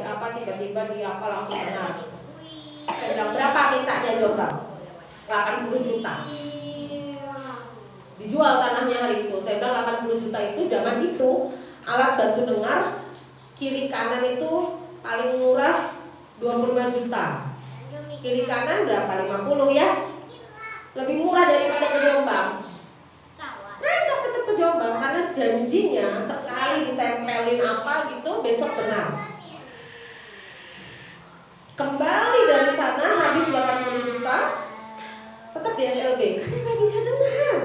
apa tiba-tiba dia apa langsung dengar. Saya bilang berapa mintanya Jombang? 80 juta. Dijual tanahnya hari itu. Saya bilang 80 juta itu zaman itu alat bantu dengar kiri kanan itu paling murah 25 juta. Kiri kanan berapa? 50 ya? Lebih murah daripada ke Jombang. Mereka tetap ke Jombang karena janjinya sekali ditempelin apa gitu besok benar. Kembali dari sana habis 80 juta tetap di SLB karena nggak bisa dengar.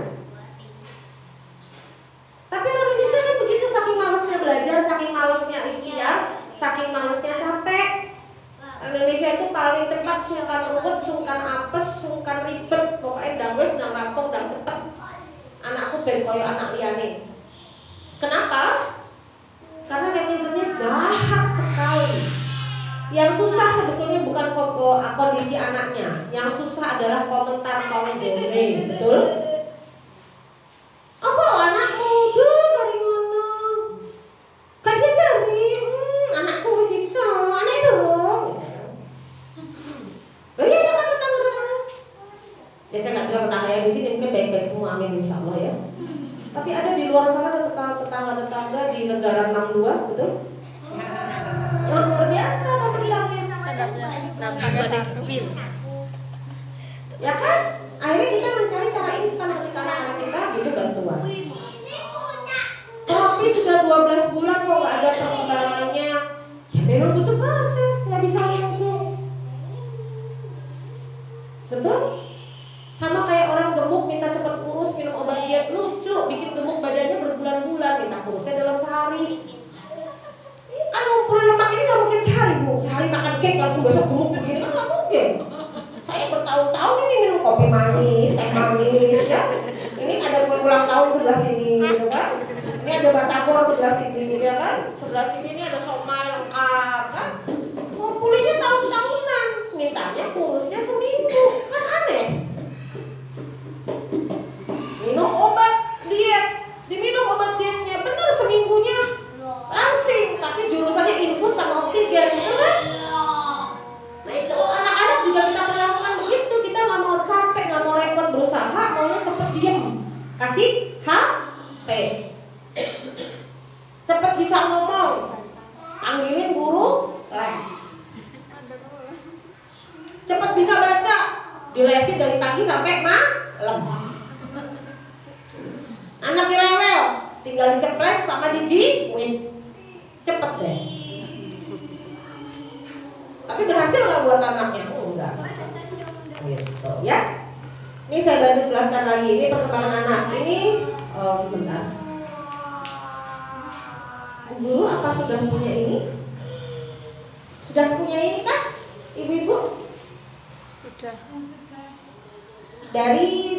Tapi orang Indonesia kan begitu, saking malesnya belajar, saking malesnya ikhtiar, saking malesnya capek. Indonesia itu paling cepat sungkan ruwet, sungkan apes, sungkan ribet, pokoknya ndang wis ndang rampung ndang cepet. Anakku ben koyo anak liyane. Kenapa? Karena netizennya jahat sekali. Yang susah sebetulnya bukan kondisi anaknya, yang susah adalah komentar kaum dene, betul? Apa anakmu tuh dari mana? Kayak cari, anakku wis iso, anak itu loh. Iya ada kan tetangga. Ya saya nggak bilang tetangga yang di sini mungkin baik-baik semua, amin insya Allah ya. Tapi ada di luar sana tetangga-tetangga di negara 62, betul? Luar biasa pemberiannya. Ya kan? Akhirnya kita mencari cara instan ketika anak-anak kita butuh bantuan. Tapi sudah 12 bulan kok nggak ada perkembangannya. Ya memang butuh proses, nggak bisa langsung. Betul? Sama kayak orang gemuk minta cepat kurus, minum obat diet lucu, bikin gemuk badannya berbulan-bulan, minta kurusnya dalam sehari. Kan ngumpulin lemak ini nggak mungkin sehari bu, sehari makan cake langsung besok gemuk begini kan nggak mungkin. Saya bertahun-tahun ini minum kopi manis, teh manis, ya. Ini ada kue ulang tahun sebelah sini, gitu kan? Ini ada batagor sebelah sini, ya kan? Sebelah sini ini ada somai lengkap, kan? Ngumpulinnya tahun-tahunan, mintanya kurusnya seminggu, kan aneh. Minum obat diet, diminum obat dietnya bener seminggunya langsing, tapi jurusannya infus sama oksigen, betul kan? Nah itu anak-anak juga kita perlakukan begitu, kita nggak mau capek, nggak mau repot berusaha, maunya cepet diem, kasih HP, cepet bisa ngomong, panggilin guru les, cepet bisa baca, dilesin dari pagi sampai malam. Anak rewel, tinggal diceples sama dijiwin, cepet deh. Tapi berhasil nggak buat anaknya? Oh enggak. Gitu ya. Ini saya bantu jelaskan lagi. Ini perkembangan anak. Ini bentar. Guru apa sudah punya ini? Sudah punya ini kan? Ibu-ibu? Sudah. Dari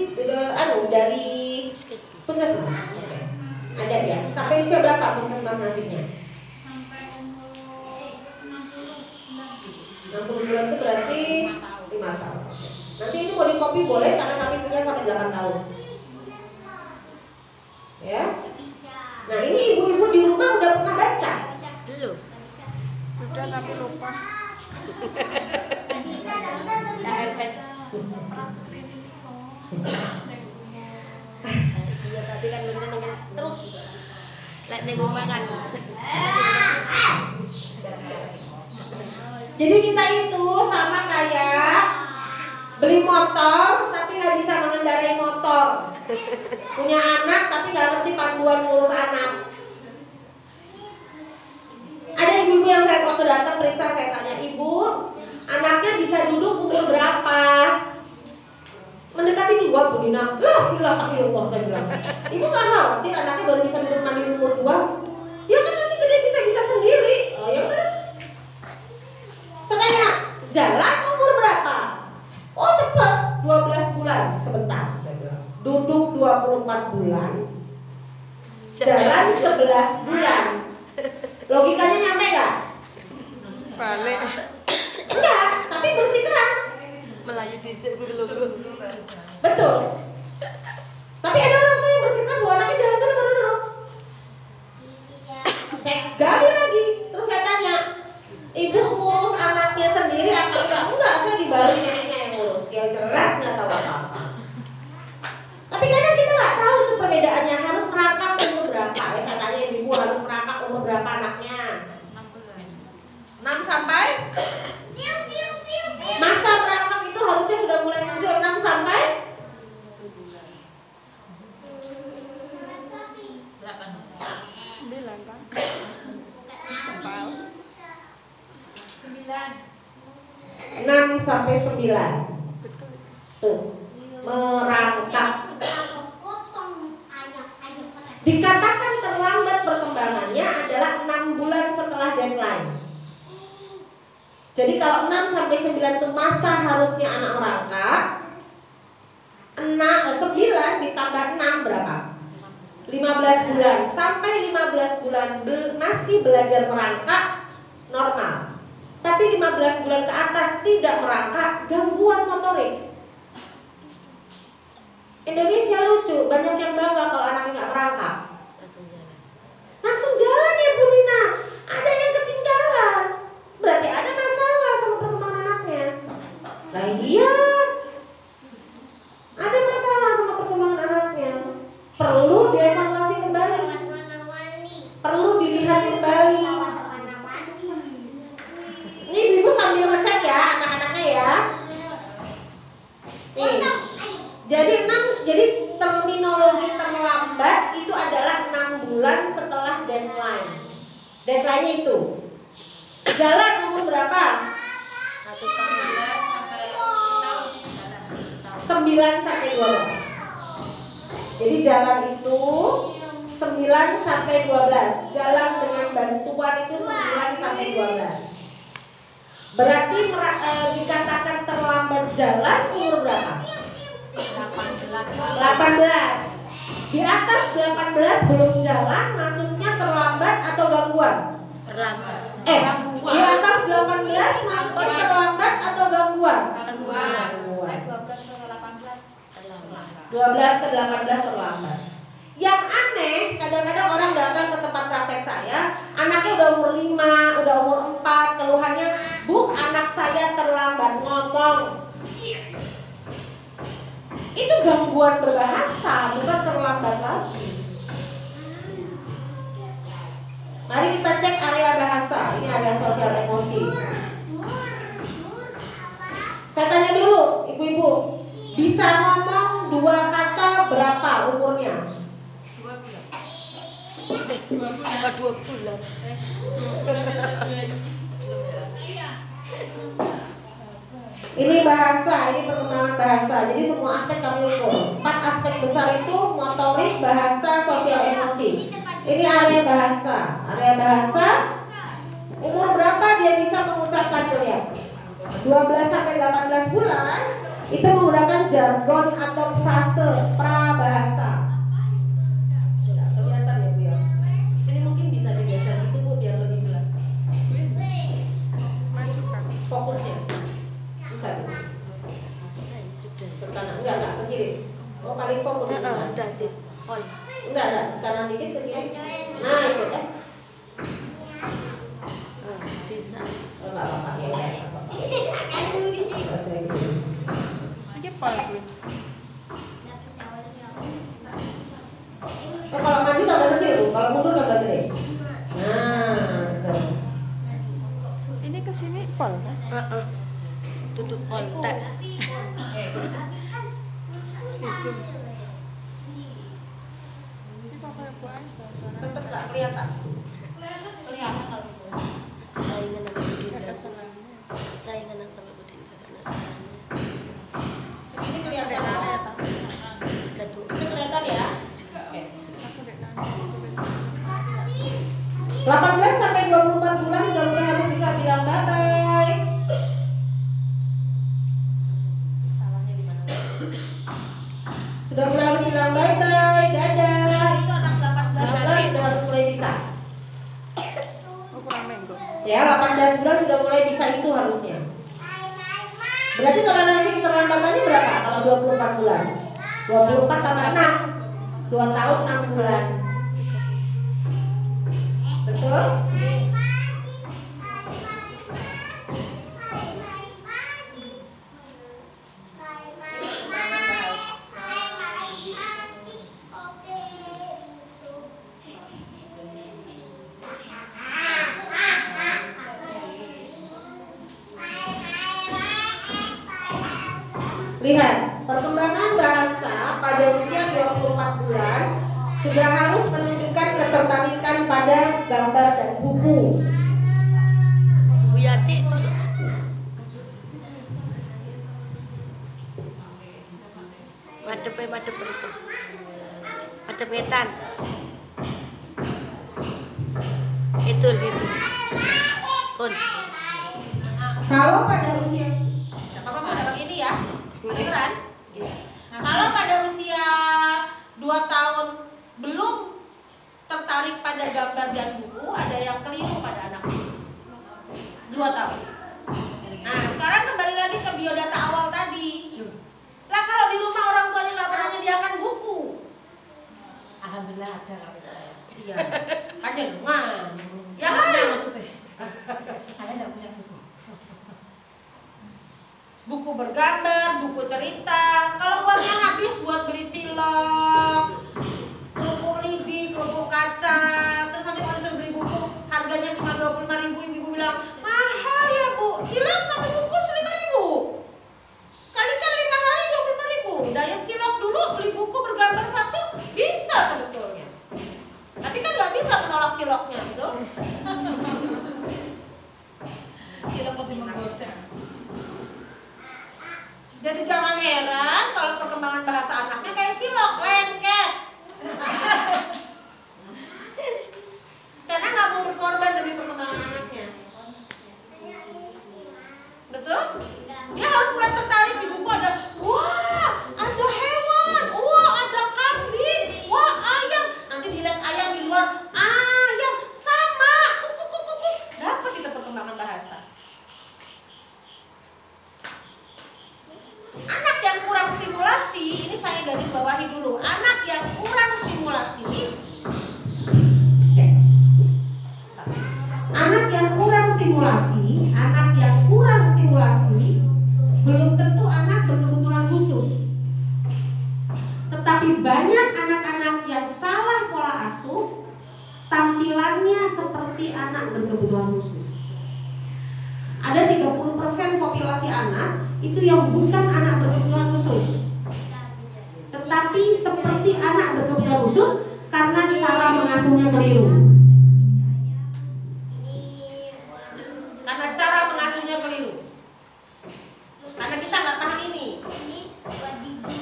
puskesmas. Ada ya. Sampai usia berapa puskesmas nantinya? 60 bulan itu berarti 5 tahun. Nanti ini mau di copy boleh karena kami punya sampai 8 tahun. Ya. Nah ini ibu-ibu di rumah udah pernah baca? Belum. Sudah tapi lupa. Iya tapi kan bener terus. Lek ning omah kan. Jadi kita itu sama kayak beli motor tapi nggak bisa mengendarai motor, punya anak tapi nggak ngerti panduan ngurus anak. Ada ibu-ibu yang saya waktu datang periksa, saya tanya, ibu anaknya bisa duduk umur berapa? Mendekati 2 Bu Dina. Lah ilah saya bilang, ibu nggak khawatir anaknya baru bisa duduk mandiri umur 2? Ya kan nanti gede bisa sendiri. Oh ya udah. Saya tanya, jalan umur berapa? Oh cepat, 12 bulan. Sebentar, saya bilang. Duduk 24 bulan, jalan 11 bulan. Logikanya nyampe gak? Balik. Enggak, tapi bersikeras. Melayu di sebelum. Betul. Tapi ada orang tua yang bersikeras, bahwa anaknya jalan dulu baru duduk. Saya gali lagi, terus saya tanya, ibu 6 sampai 9. Tuh, merangkak. Dikatakan terlambat perkembangannya adalah 6 bulan setelah deadline. Jadi kalau 6 sampai 9 itu masa harusnya anak merangkak. 9 ditambah 6 berapa? 15 bulan. Sampai 15 bulan masih belajar merangkak normal. Tapi 15 bulan ke atas tidak merangkak, gangguan motorik. Indonesia lucu, banyak yang bangga kalau anaknya nggak merangkak. Langsung jalan ya Bu Nina. Ada yang ketinggalan. Berarti ada masalah sama perkembangan anaknya. Nah iya, ada masalah sama perkembangan anaknya. Perlu dievaluasi kembali. Perlu dilihat kembali. Ini ibu sambil ngecek ya anak-anaknya ya. Nih. Jadi terminologi terlambat itu adalah 6 bulan setelah deadline. Deadline-nya itu. Jalan umur berapa? 1 tahun sampai 9 sampai 12. Jadi jalan itu 9 sampai 12. Jalan dengan bantuan itu 9 sampai 12. Berarti dikatakan terlambat jalan umur berapa? 18. Di atas 18 belum jalan masuknya terlambat atau gangguan? terlambat. Di atas 18 masuknya terlambat atau gangguan? Gangguan. 12 ke 18 terlambat. Yang aneh, kadang-kadang orang datang ke tempat praktek saya, anaknya udah umur 5, udah umur 4, keluhannya, Bu, anak saya terlambat ngomong. Itu gangguan berbahasa, bukan terlambat lagi. Mari kita cek area bahasa. Ini area sosial emosi. Saya tanya dulu, ibu-ibu, bisa ngomong 2 kata berapa umurnya? 2 bulan. Ini bahasa, ini perkembangan bahasa. Jadi semua aspek kami ukur. 4 aspek besar itu motorik, bahasa, sosial, emosi. Ini area bahasa. Area bahasa, umur berapa dia bisa mengucapkan lihat? 12 sampai 18 bulan itu menggunakan jargon atau frase prabahasa. Kelihatan ya Bu ya? Ini mungkin bisa digeser gitu Bu biar lebih jelas. Fokusnya. Bisa Bu. Ke kanan, enggak ke kiri. Oh paling fokus ke kanan. Enggak, kanan dikit ke kiri. Nah itu kan. Bisa. Enggak apa-apa ya. So, kalau maju tambah kecil Bu, kalau mundur tambah gede. Nah, betul. Ini kesini pol kan? Tutup kontak. Sistem. Ini papa Bu Aisyah suara. Tetap nggak kelihatan. Saingan sama Bu Dinda. Kekesalannya. Saingan sama Bu Dinda karena sarannya. Segini kelihatan ya? Gatuh. Itu kelihatan ya? Oke. Aku dek nanya aku bisa 18 sampai 24 bulan sudah mulai harus bisa bilang bye-bye. Salahnya di mana? Sudah mulai harus bilang bye-bye, dadah. Itu anak 18 bulan sudah harus mulai bisa. kurang minggu. Ya, 18 bulan sudah mulai bisa itu harusnya. Berarti toleransi keterlambatannya berapa kalau 24 bulan? 24 tambah 6. 2 tahun 6 bulan. Betul? Lihat, perkembangan bahasa pada usia 24 bulan sudah harus menunjukkan ketertarikan pada gambar dan buku. Bu Yati tolong madep itu. Madep ngetan. Itu gitu. Pun. Kalau pada usia, Papa mau dapat ini ya, kedengeran? Iya. Kalau pada usia 2 tahun belum tertarik pada gambar dan buku, ada yang keliru pada anak 2 tahun. Nah, sekarang kembali lagi ke biodata awal tadi. Lah kalau di rumah orang tuanya nggak pernah menyediakan buku, Alhamdulillah ada kalau saya. iya, aja rumah. Yang Ada lain maksudnya. Saya enggak punya buku. buku bergambar, buku cerita. Kalau uangnya habis buat beli cilok, kerupuk lidi, kerupuk kacang, terus nanti kalau disuruh beli buku harganya cuma 25.000, ibu bilang mahal ya bu, cilok satu bungkus 5.000, kalikan 5 hari 25.000. Dayat cilok dulu, beli buku bergambar satu bisa sebetulnya, tapi kan nggak bisa menolak ciloknya, betul? Cilok lebih menggoda. Jadi jangan heran kalau perkembangan bahasa anaknya kayak cilok, lengket. Karena nggak mau berkorban demi perkembangan anaknya. Betul? Dia harus mulai tertarik di buku ada, wah ada hewan, wah ada kambing, wah ayam. Nanti dilihat ayam di luar, ayam sama, kuku. Dapat kita perkembangan bahasa. Anak yang kurang stimulasi, ini saya garis bawahi dulu. Anak yang kurang stimulasi, anak yang kurang stimulasi, belum tentu anak berkebutuhan khusus. Tetapi banyak anak-anak yang salah pola asuh, tampilannya seperti anak berkebutuhan khusus. Ada 30% populasi anak itu yang bukan anak berkebutuhan khusus, tetapi seperti anak berkebutuhan khusus karena cara mengasuhnya keliru. Karena cara mengasuhnya keliru. Karena kita nggak paham ini.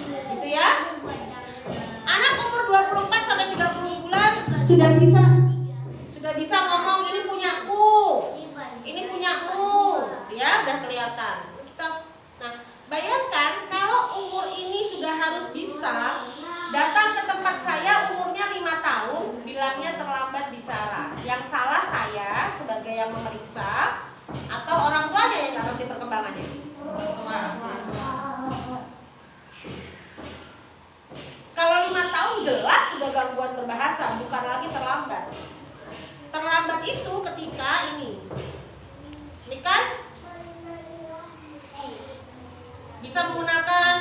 Gitu ya. Anak umur 24 sampai 30 bulan sudah bisa ngomong ini punyaku. Ini punyamu. Ya, udah kelihatan. Nah, bayangkan kalau umur ini sudah harus bisa datang ke tempat saya umurnya 5 tahun, bilangnya terlambat bicara. Yang salah saya sebagai yang memeriksa atau orang tuanya yang nggak ngerti perkembangannya. Kalau 5 tahun jelas sudah gangguan berbahasa, bukan lagi terlambat. Terlambat itu ketika ini kan bisa menggunakan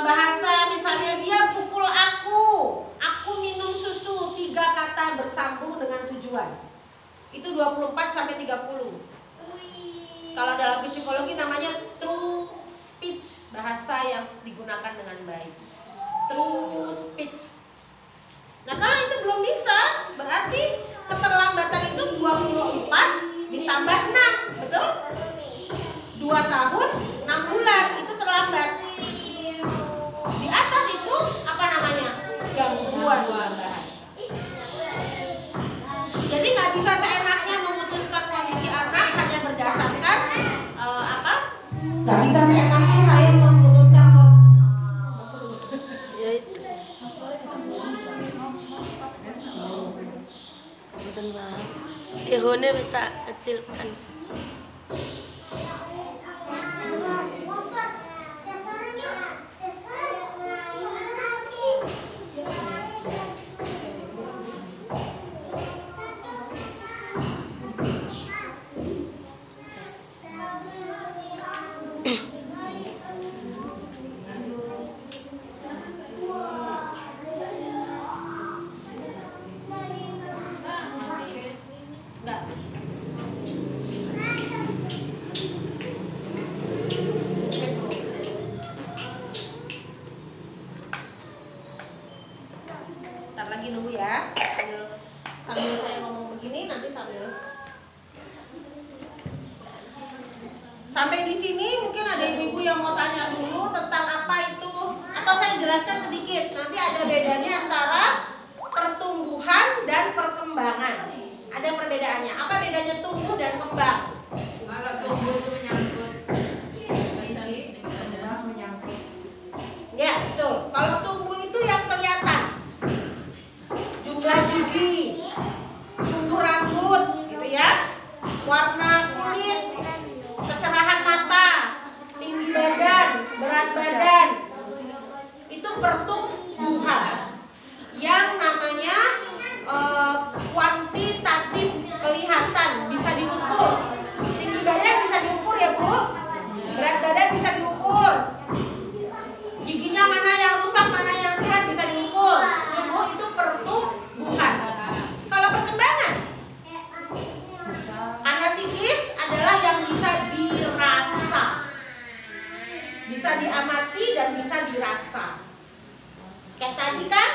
bahasa, misalnya dia pukul aku minum susu, 3 kata bersambung dengan tujuan. Itu 24 sampai 30. Kalau dalam psikologi namanya true speech, bahasa yang digunakan dengan baik. True speech. Nah, kalau itu belum bisa, berarti keterlambatan itu 24 ditambah 6, betul? 2 tahun 6 bulan itu terlambat. Di atas itu apa namanya? Gangguan bahasa. Jadi nggak bisa seenaknya memutuskan kondisi anak hanya berdasarkan apa? Nggak bisa seenaknya saya memutuskan Ya itu. Betul banget. Ihone wis tak kecilkan. Ntar lagi nunggu ya, sambil saya ngomong begini nanti sampai di sini mungkin ada ibu-ibu yang mau tanya dulu tentang apa itu, atau saya jelaskan sedikit. Nanti ada bedanya antara pertumbuhan dan perkembangan. Ada perbedaannya. Apa bedanya tumbuh dan kembang? Kalau tumbuh itu menyangkut isi, kembang menyangkut. Ya, betul. Kalau tumbuh itu yang kelihatan. Jumlah gigi, tumbuh rambut, gitu ya. Warna kulit, kecerahan mata, tinggi badan, berat badan. Itu pertumbuhan. Yang namanya kuantitatif, kelihatan, bisa diukur. Tinggi badan bisa diukur ya Bu. Berat badan bisa diukur. Giginya mana yang rusak, mana yang sehat bisa diukur. Bu, itu pertumbuhan. Kalau perkembangan, anasikis adalah yang bisa dirasa, bisa diamati dan bisa dirasa. Kayak tadi kan,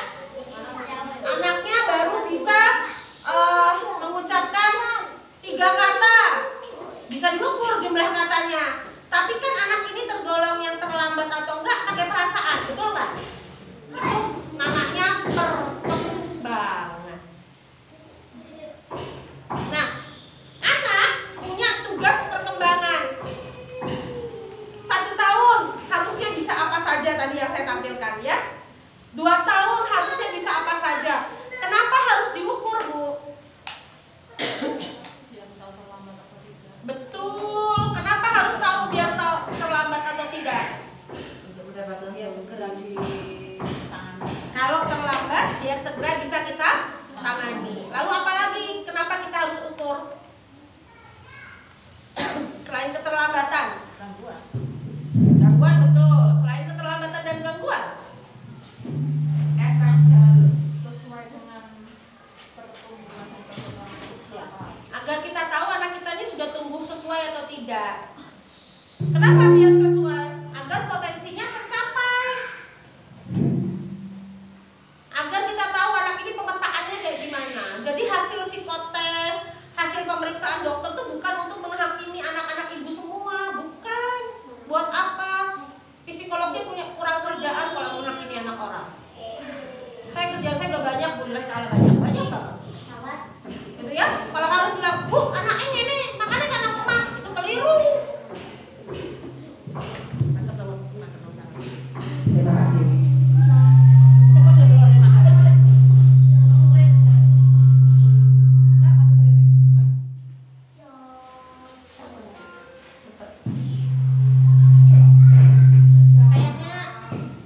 anaknya baru bisa mengucapkan 3 kata, bisa diukur jumlah katanya. Tapi kan anak ini tergolong yang terlambat atau enggak pakai perasaan, betul nggak? Itu namanya perkembangan. Nah, anak punya tugas perkembangan. 1 tahun harusnya bisa apa saja tadi yang saya tampilkan ya. 2 tahun harusnya bisa apa saja. Kenapa harus diukur, Bu? Betul. Kenapa harus tahu biar tahu terlambat atau tidak? Ya segera ditangani. Kalau terlambat biar segera bisa kita tangani. Lalu apa lagi? Kenapa kita harus ukur? Selain keterlambatan. Gangguan. Gangguan, betul. Selain keterlambatan dan gangguan. Efek sesuai dengan pertumbuhan dan perkembangan usia. Agar kita tahu anak kita ini sudah tumbuh sesuai atau tidak. Kenapa biar sesuai? Agar potensinya tercapai. Agar kita tahu anak ini pemetaannya kayak gimana. Jadi hasil psikotes, hasil pemeriksaan dokter tuh bukan untuk menghakimi anak-anak ibu semua, bukan. Buat apa? Psikolognya punya kurang kerjaan kalau menghakimi anak orang. Kerjaan saya udah banyak, Alhamdulillah ta'ala banyak banget. Gitu ya. Kalau harus bilang, Bu, anaknya ini makannya karena mama, itu keliru. Terima kasih. Coba dulu oleh makan. Kayaknya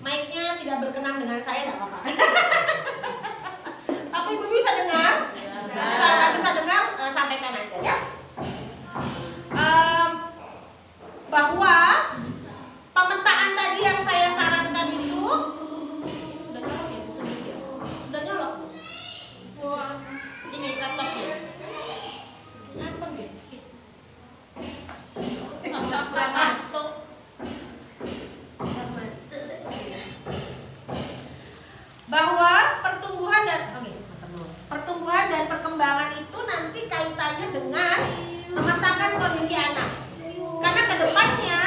mic-nya tidak berkenan dengan saya, enggak apa-apa. Tapi Ibu bisa dengar? Nanti kalau nggak bisa dengar, sampaikan aja ya. Bahwa pemetaan tadi yang saya sarankan itu sudah nyolok ya, sudah nyolok. Ini laptopnya. Siapa gitu? Nggak masuk. Bahwa pertumbuhan dan perkembangan itu nanti kaitannya dengan memetakan kondisi anak. Karena kedepannya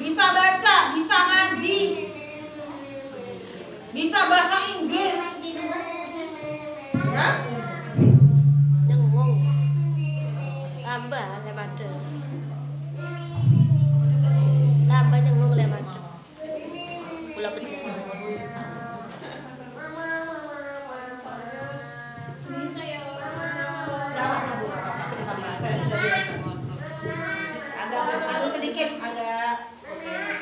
bisa baca, bisa ngaji, bisa bahasa Inggris, ya. Nyengong. Tambah lemade. Tambah nyengong lemade. Pulau pecah. Jangan Bu, saya sudah biasa. Agak anu sedikit, agak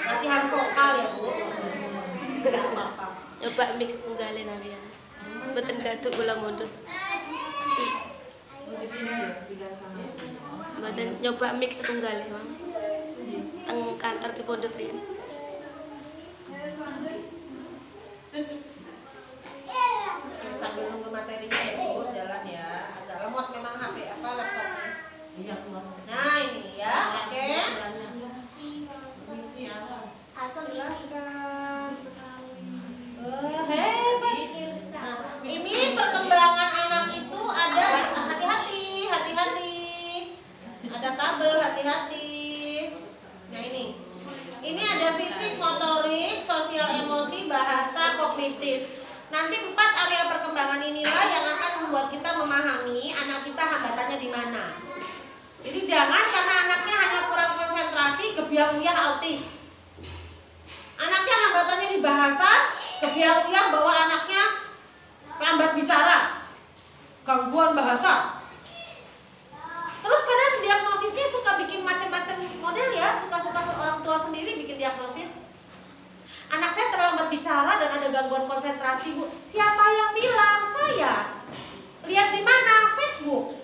latihan vokal ya Bu. Tidak apa-apa. Coba mix tunggalin Arya. Beten gatuk gula mundut. Beten nyoba mix tunggalin, Mam. Teng kantor di pondok riyen. Sambil nunggu materinya ya Bu, jalan ya. Agak lemot memang HP apa laptopnya. Nah ini ya, oke. Hebat. Nah, ini perkembangan anak itu ada hati-hati. Ada kabel, hati-hati. Nah ini ada fisik, motorik, sosial, emosi, bahasa, kognitif. Nanti 4 area perkembangan inilah yang akan membuat kita memahami anak kita hambatannya di mana. Jadi jangan karena anaknya hanya kurang konsentrasi, gebiak-uyah autis. Anaknya hambatannya di bahasa, gebiak-uyah bahwa anaknya lambat bicara, gangguan bahasa. Terus kadang diagnosisnya suka bikin macam-macam model ya, suka-suka orang tua sendiri bikin diagnosis. Anak saya terlambat bicara dan ada gangguan konsentrasi, Bu. Siapa yang bilang? Saya. Lihat di mana? Facebook.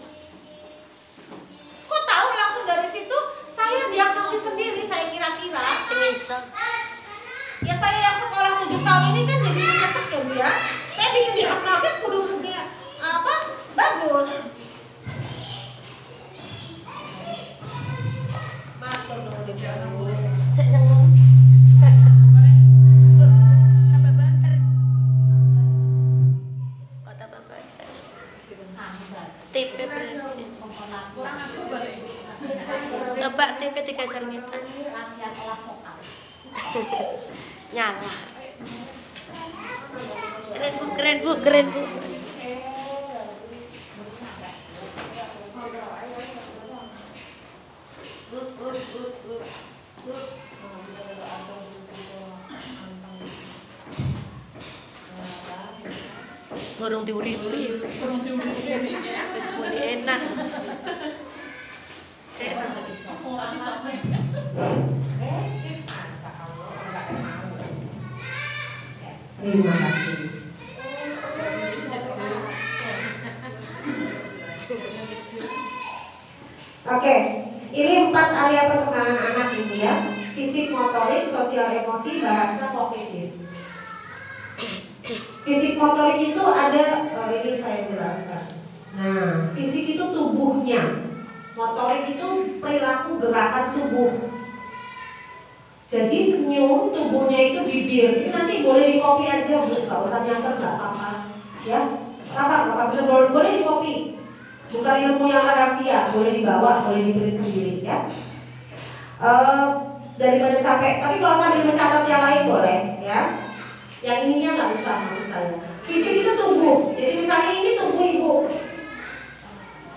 Kok tahu langsung dari situ? Saya diagnosis sendiri, saya kira-kira. Semisal. Ya saya yang sekolah 7 tahun ini kan jadi menyesek ya Bu ya. Saya bikin diagnosis kudu apa? Bagus. Maaf kalau dibilang Bu. Saya nyengong. Tambah banter. Oh, tambah banter. Tipe berarti. Coba TP 3 seringitan. Latihan olah vokal. Nyala. Keren bu. Burung diuripi. Wis muni enak. Terima kasih. Oke, ini 4 area perkembangan anak ini ya. Fisik, motorik, sosial, emosi, bahasa, kognitif. Fisik motorik itu ada, ini saya jelaskan. Nah, fisik itu tubuhnya. Motorik itu perilaku gerakan tubuh. Jadi senyum tubuhnya itu bibir. Ini nanti boleh di copy aja Bu, nggak usah nyantar nggak apa-apa. Ya, apa boleh di copy. Bukan ilmu yang rahasia, boleh dibawa, boleh dibeli sendiri ya. Daripada capek, tapi kalau sambil mencatat yang lain boleh ya. Yang ininya nggak usah maksud saya. Fisik itu tubuh. Jadi misalnya ini tubuh ibu.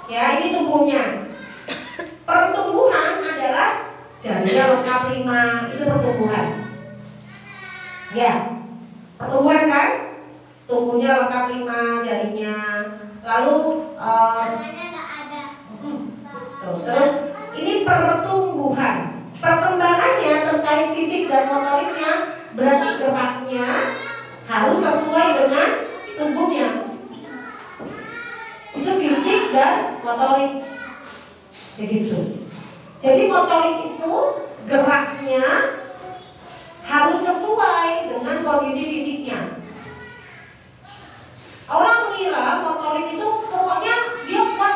Ya, ini tubuhnya. Pertumbuhan adalah jarinya lengkap 5, itu pertumbuhan. Ya, pertumbuhan kan? Tubuhnya lengkap 5 jarinya. Lalu terus ini pertumbuhan. Perkembangannya terkait fisik dan motoriknya berarti geraknya harus sesuai dengan tubuhnya. Itu fisik dan motorik. Begitu. Jadi motorik itu geraknya harus sesuai dengan kondisi fisiknya. Orang mengira motorik itu pokoknya dia kuat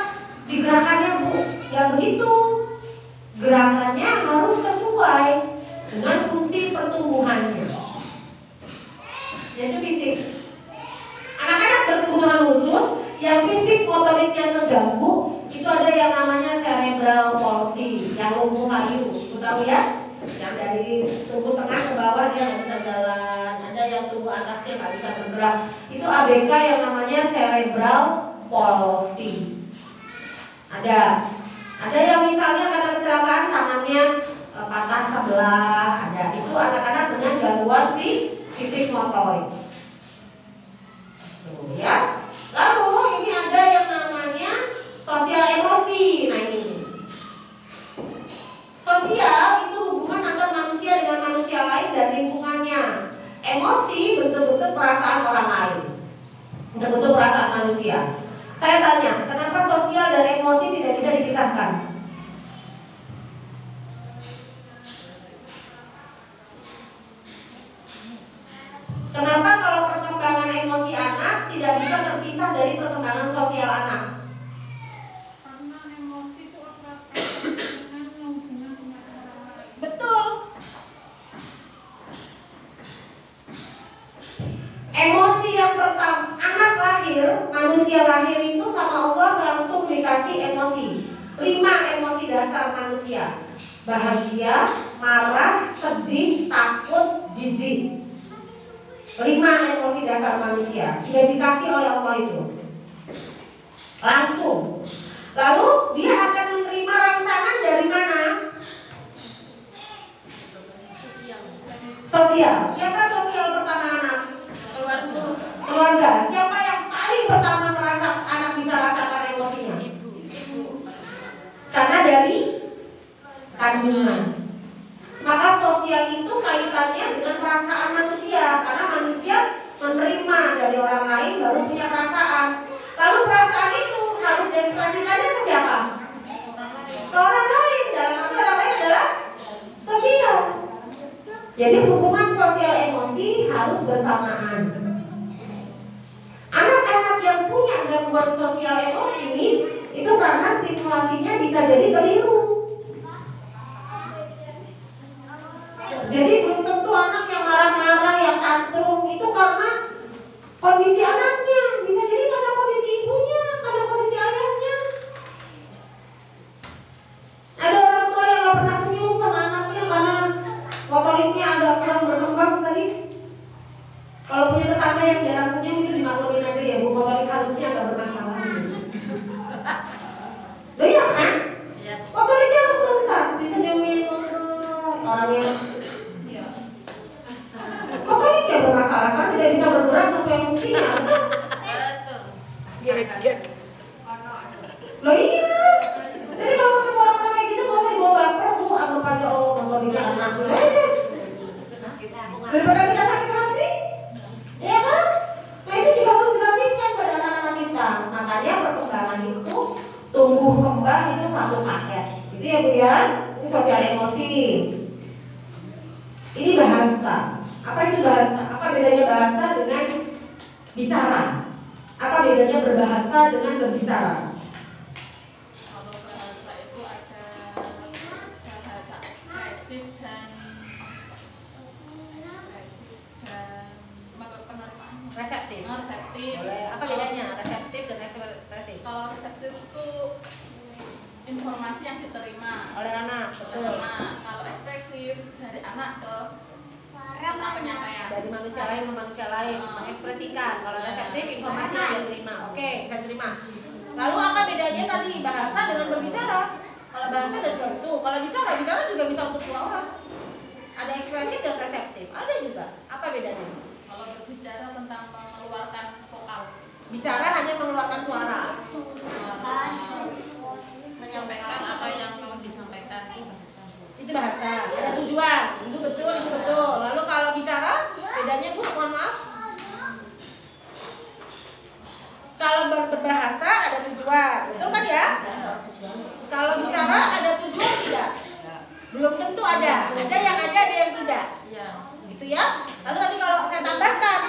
di gerakannya Bu. Ya begitu. Gerakannya harus sesuai dengan fungsi pertumbuhannya. Yaitu fisik. Anak-anak berkebutuhan khusus yang fisik motoriknya terganggu, itu ada yang namanya cerebral palsy, yang lumpuh kayu. Tahu ya? Yang dari dari tubuh tengah ke bawah dia nggak bisa jalan, ada yang tubuh atasnya nggak bisa bergerak. Itu ABK yang namanya cerebral palsy. Ada yang misalnya karena kecelakaan tangannya patah sebelah, ada. Itu anak-anak dengan gangguan fisik motorik. Tuh, ya. Lalu ini ada yang namanya sosial emosi. Nah ini sosial itu hubungan antar manusia dengan manusia lain dan lingkungannya. Emosi bentuk-bentuk perasaan orang lain, bentuk-bentuk perasaan manusia. Saya tanya, kenapa sosial dan emosi tidak bisa dipisahkan? Kenapa kalau perkembangan emosi anak tidak bisa terpisah dari perkembangan sosial anak? Karena emosi itu erat dengan hubungan dengan orang lain. Betul. Emosi yang pertama, anak lahir, manusia lahir itu sama Allah langsung dikasih emosi. 5 emosi dasar manusia: bahagia, marah, sedih, takut, jijik. 5 emosi dasar manusia sudah dikasih oleh Allah itu langsung. Lalu dia akan menerima rangsangan dari mana? Sosial. Siapa sosial pertama anak? Keluarga. Siapa yang paling pertama merasa anak bisa rasakan emosinya? Ibu. Karena dari kandungan. Maka sosial itu kaitannya dengan perasaan manusia, karena manusia menerima dari orang lain baru punya perasaan. Lalu perasaan itu harus diekspresikannya ke siapa? Ke orang lain. Dalam arti orang lain adalah sosial. Jadi hubungan sosial emosi harus bersamaan. Anak-anak yang punya gangguan sosial emosi itu karena stimulasinya bisa jadi keliru. Jadi belum tentu anak yang marah-marah, yang tantrum itu karena kondisi anaknya, bisa jadi karena kondisi ibunya, karena kondisi ayahnya. Ada orang tua yang gak pernah senyum sama anaknya karena motoriknya agak kurang berkembang tadi. Kalau punya tetangga yang jarang senyum itu dimaklumin aja ya, bu, motorik halusnya agak bermasalah. Loh iya kan? Motoriknya harus tuntas, disenyumin orang yang motoriknya bermasalah karena tidak bisa bergerak sesuai fungsinya. Loh iya. Jadi kalau ketemu orang kayak gitu nggak usah dibawa baper, bu, anggap aja motoriknya anak. Daripada kita sakit hati, ya kan? Nah itu juga perlu dilatihkan pada anak-anak kita. Makanya perkembangan itu tumbuh kembang itu satu paket. Itu ya bu ya. Ini sosial emosi. Ini bahasa. Apa itu bahasa? Apa bedanya bahasa dengan bicara? Apa bedanya berbahasa dengan berbicara? Kalau bahasa itu ada bahasa ekspresif dan penerimaan. Reseptif. Reseptif. Boleh. Apa bedanya reseptif dan ekspresif? Kalau reseptif itu informasi yang diterima Oleh anak, betul. Nah, kalau ekspresif dari anak ke penyampaian. Dari manusia lain ke manusia lain, mengekspresikan. Kalau reseptif informasi yang diterima. Oke, bisa diterima. Lalu apa bedanya tadi bahasa dengan berbicara? Kalau bahasa dan bentu, kalau bicara juga bisa untuk 2 orang. Ada ekspresif dan reseptif. Ada juga. Apa bedanya? Kalau berbicara tentang mengeluarkan vokal, Bicara hanya mengeluarkan suara. menyampaikan apa yang mau disampaikan. Itu bahasa. Ada tujuan. Itu betul, itu betul. Lalu kalau bicara, bedanya bu, mohon maaf. Kalau berbahasa ada tujuan, betul kan ya? Kalau bicara ada tujuan tidak? Belum tentu ada. Ada yang yang tidak. Gitu ya. Lalu tadi kalau saya tambahkan,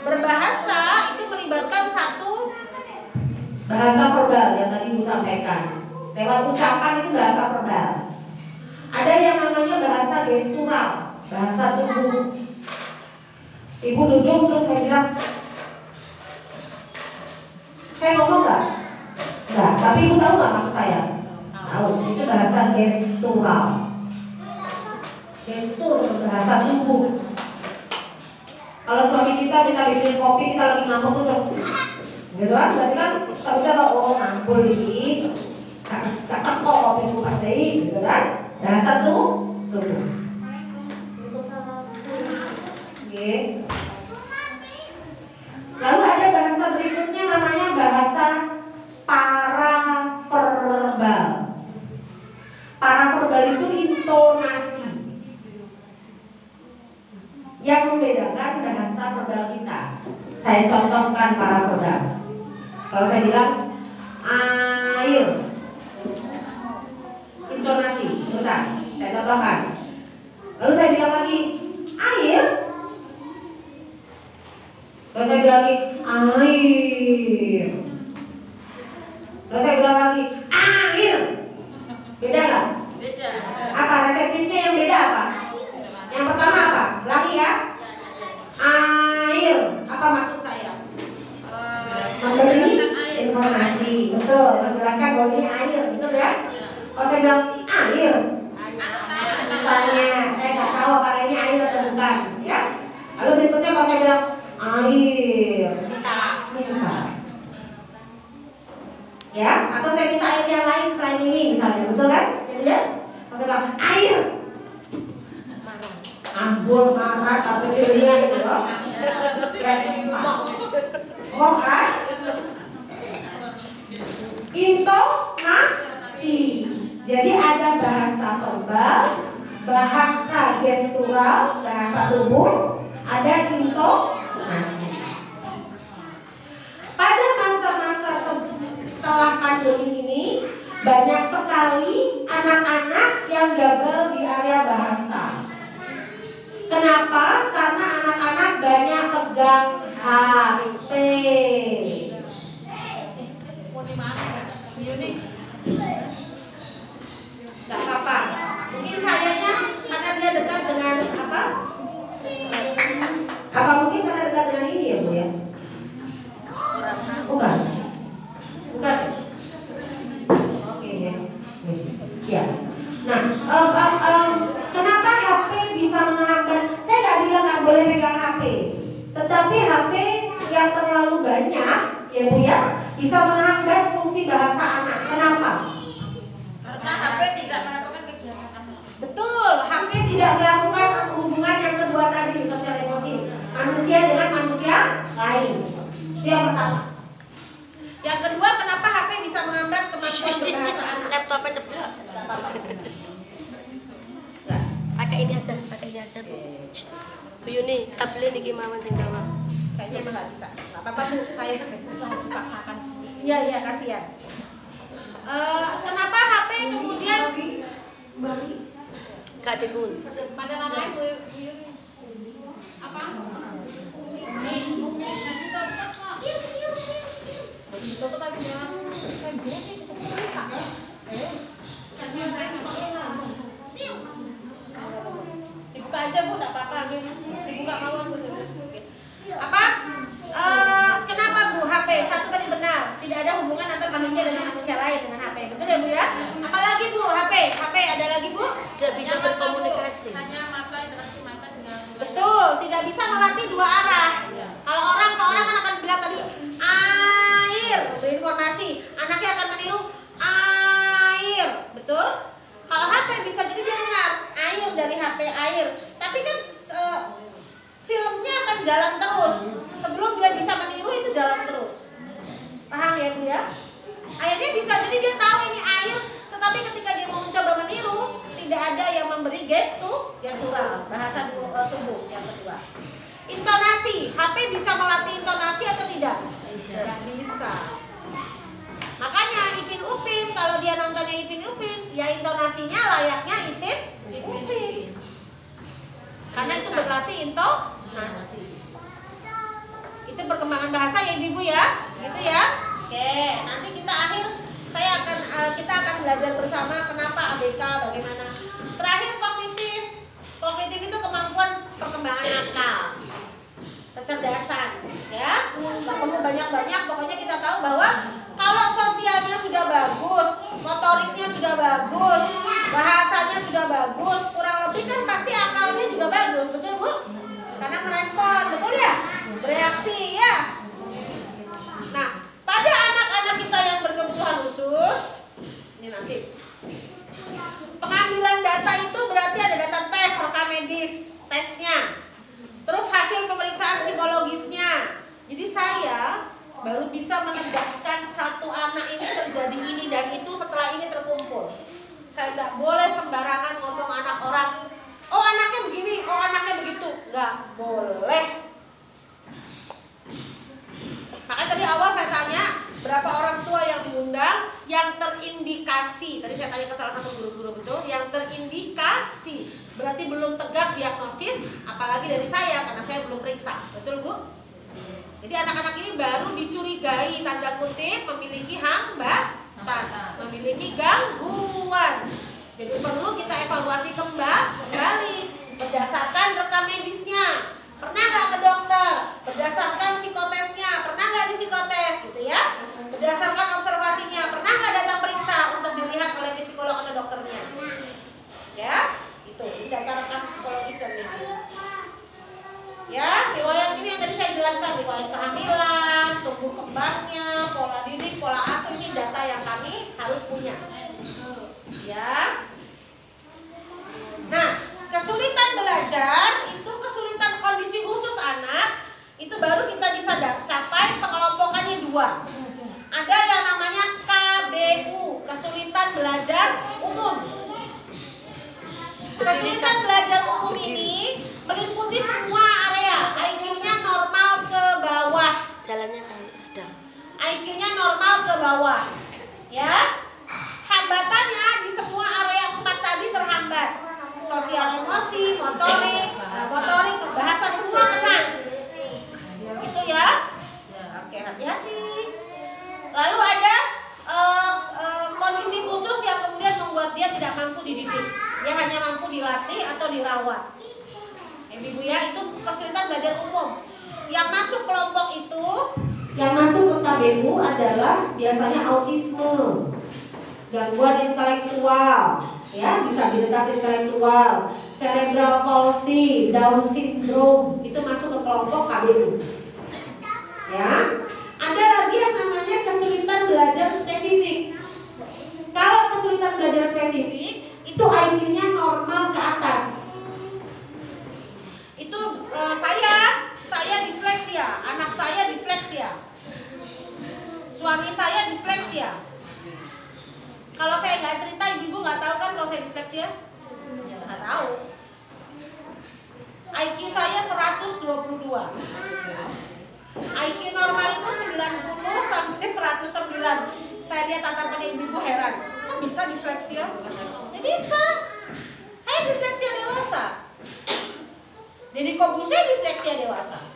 berbahasa itu melibatkan satu bahasa verbal yang tadi Bu sampaikan. Lewat ucapan itu bahasa verbal. Ada yang namanya bahasa gestural, bahasa tubuh. Ibu duduk terus saya bilang, saya ngomong nggak? Nggak. Tapi ibu tahu nggak maksud saya? Tahu. Itu bahasa gestural. gestur, bahasa tubuh. Kalau suami kita minta bikinin kopi, kita lagi ngambek terus gitu kan, berarti kan kalau kita tahu oh ngampul ini kakak kok kopi itu pasti gitu kan, bahasa tubuh. Lalu ada bahasa berikutnya namanya bahasa paraverbal. Paraverbal itu intonasi yang membedakan bahasa verbal kita. Saya contohkan paraverbal. Kalau saya bilang air, intonasi, sebentar, saya contohkan. Lalu saya bilang lagi air. Lalu saya bilang lagi air. Lalu saya bilang lagi air. Beda nggak? Beda. Apa reseptifnya yang beda apa? Yang pertama apa? Lagi ya. Air. Apa maksud saya? Memberi informasi. Betul. Menjelaskan bahwa ini air. Betul ya? Kalau saya bilang air, tanya, saya nggak tahu apakah ini air atau bukan. Ya. Lalu berikutnya kalau saya bilang air, minta. Ya, atau saya minta air yang lain selain ini misalnya, betul kan? Ya. Kalau saya bilang air, ambul, marah, apa dia gitu loh. Oh kan? Intonasi. Jadi ada bahasa verbal, bahasa gestural, bahasa tubuh, ada intonasi. Pada masa-masa setelah pandemi ini banyak sekali anak-anak yang gagal di area bahasa. Kenapa? Karena anak-anak banyak pegang HP. Gak apa-apa. Mungkin sayanya karena dia dekat dengan apa? Apa mungkin karena dekat dengan ini ya Bu ya? Bukan. Bukan. Oke ya. Ya. Nah, kenapa HP bisa menghambat? Saya nggak bilang nggak boleh pegang HP, tetapi HP yang terlalu banyak, ya Bu ya, bisa menghambat fungsi bahasa anak. Kenapa? Karena HP tidak melakukan kegiatan apa? Betul, HP tidak melakukan hubungan yang kedua tadi, sosial emosi manusia dengan manusia lain. Itu yang pertama. Yang kedua, kenapa HP bisa menghambat kemampuan berbahasa anak? Laptopnya ceblok. Pakai ini aja Bu. Bu Yuni, tablet niki mawon sing dawa. Kayaknya emang nggak bisa. Nggak apa-apa Bu, saya Harus dipaksakan. iya kasihan. Kenapa HP kemudian Gak dikunci. Pada namanya Bu Yuni. apa? Ditutup tapi jangan sendiri bisa buka. Dibuka aja Bu, nggak apa-apa. Dibuka mawon Bu. Apa? Kenapa Bu HP? Satu tadi benar, tidak ada hubungan antara manusia dengan manusia lain dengan HP. Betul ya Bu ya? Apalagi Bu HP? HP ada lagi Bu? Tidak bisa berkomunikasi. Hanya mata, interaksi mata dengan Betul, tidak bisa melatih dua arah. Kalau orang ke orang kan akan bilang tadi air, berinformasi, anaknya akan meniru air, betul? Kalau HP bisa jadi dia dengar air dari HP air, tapi kan filmnya akan jalan terus. Sebelum dia bisa meniru itu jalan terus. Paham ya Bu ya? Akhirnya bisa jadi dia tahu ini air, tetapi ketika dia mau mencoba meniru, tidak ada yang memberi gestural, bahasa tubuh yang kedua. Intonasi, HP bisa melatih intonasi atau tidak? Tidak bisa. Makanya Ipin Upin, kalau dia nontonnya Ipin Upin, ya intonasinya layaknya Ipin Upin. Karena itu berlatih intonasi. Itu perkembangan bahasa ya Ibu ya, gitu ya. Oke, nanti kita akan belajar bersama kenapa ABK, bagaimana. Terakhir kognitif. Kognitif itu kemampuan perkembangan akal, kecerdasan, ya. Nggak perlu banyak-banyak, pokoknya kita tahu bahwa kalau sosialnya sudah bagus, motoriknya sudah bagus, bahasanya sudah bagus, kurang lebih kan pasti saya tanya ke salah satu guru-guru betul, yang terindikasi berarti belum tegak diagnosis, apalagi dari saya karena saya belum periksa, betul Bu? Jadi anak-anak ini baru dicurigai tanda kutip memiliki hambatan, memiliki gangguan. Jadi perlu kita evaluasi kembali berdasarkan rekam medisnya. Pernah nggak ke dokter? Berdasarkan psikotesnya, pernah nggak di psikotes gitu ya? Berdasarkan observasinya, pernah nggak datang periksa untuk dilihat oleh psikolog atau dokternya? Ya, itu data rekam psikologis dan medis. Ya, riwayat ini yang tadi saya jelaskan, riwayat kehamilan, tumbuh kembangnya, pola didik, pola asuh, ini data yang kami harus punya. Ya. Nah, kesulitan belajar itu kesulitan kondisi khusus anak, itu baru kita bisa capai pengelompokannya 2. Ada yang namanya KBU, kesulitan belajar umum. Kesulitan belajar umum ini meliputi semua area, IQ-nya normal ke bawah. Jalannya kan ada. IQ-nya normal ke bawah. Ya. Hambatannya di semua area 4 tadi terhambat. Sosial, emosi, motorik, bahasa semua kena. Itu ya. Oke, hati-hati. Lalu ada kondisi khusus yang kemudian membuat dia tidak mampu dididik. Dia hanya mampu dilatih atau dirawat. Ibu ya, itu kesulitan belajar umum. Yang masuk kelompok itu, yang masuk ke KBU adalah biasanya autisme, gangguan intelektual, ya, disabilitas intelektual, cerebral palsy, Down syndrome, itu masuk ke kelompok KBU. Ya, ada lagi yang namanya kesulitan belajar spesifik. Kalau kesulitan belajar spesifik, itu IQ-nya normal ke atas. Itu saya disleksia, anak saya disleksia, suami saya disleksia. Kalau saya nggak cerita, ibu nggak tahu kan kalau saya disleksia? Nggak tahu. IQ saya 122. IQ normal itu 90 sampai 109. Saya lihat tatapan ibu heran. Kok bisa disleksia? Ya bisa. Saya disleksia dewasa. Deddy Corbuzier disleksia dewasa.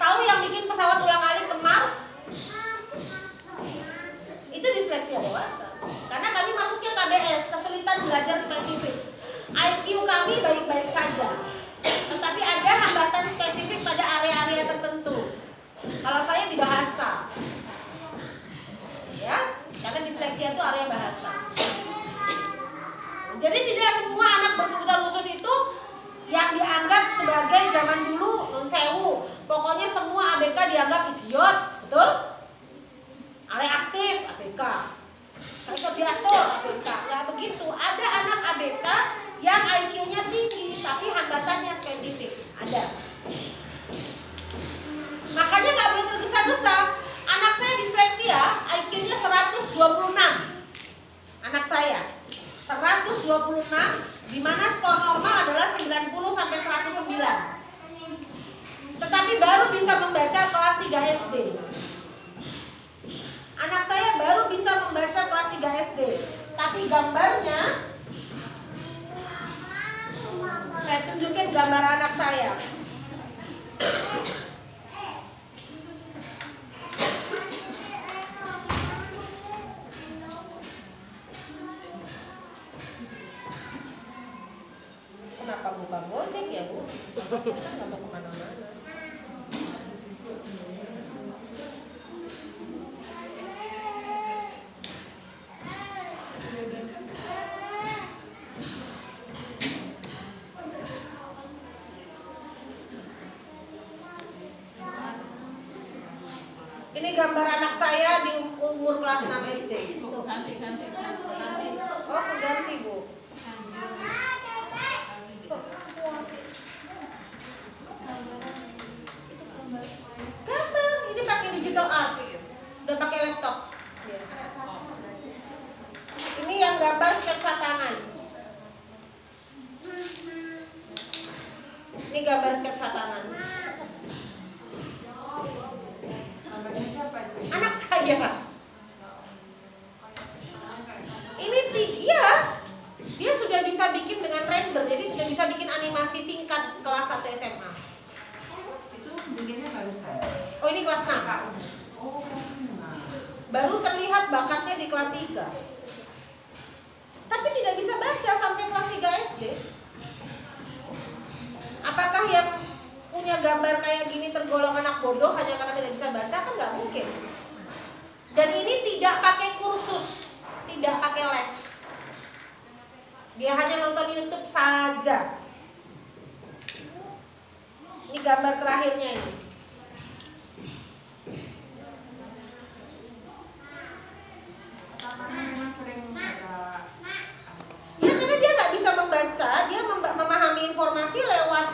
Tahu yang bikin pesawat ulang-alik ke Mars? Itu disleksia dewasa. Karena kami masuknya KBS, kesulitan belajar spesifik. IQ kami baik-baik saja, tetapi ada hambatan spesifik pada area-area tertentu. Kalau saya di bahasa, ya, karena disleksia itu area bahasa. Jadi tidak semua anak berkebutuhan khusus itu yang dianggap sebagai zaman dulu non-sewu. Pokoknya semua ABK dianggap idiot, betul? Area aktif ABK, kalau diatur ABK, nggak begitu. Ada anak ABK yang IQ-nya tinggi tapi hambatannya spesifik, ada. Makanya nggak boleh tergesa-gesa. Anak saya disleksia, IQ-nya 126. Anak saya 126, di mana skor normal adalah 90 sampai 109. Tetapi baru bisa membaca kelas 3 SD. Anak saya baru bisa membaca kelas 3 SD. Tapi gambarnya, saya tunjukin gambar anak saya. Kenapa buka Gojek ya Bu? Kita nggak mau kemana-mana. Ini gambar anak saya di umur kelas 6 SD. Ganti. Oh, ganti Bu. Gambar, ini pakai digital art, udah pakai laptop. Ini yang gambar sketsa tangan. Ini gambar sketsa tangan. Anak saya. waktu SMA. Itu bikinnya barusan. Oh ini kelas 6. Oh, kelas 6. Baru terlihat bakatnya di kelas 3. Tapi tidak bisa baca sampai kelas 3 SD. Apakah yang punya gambar kayak gini tergolong anak bodoh hanya karena tidak bisa baca? Kan nggak mungkin. Dan ini tidak pakai kursus, tidak pakai les. Dia hanya nonton YouTube saja. Ini gambar terakhirnya ini. Memang sering baca. Ya karena dia nggak bisa membaca, dia memahami informasi lewat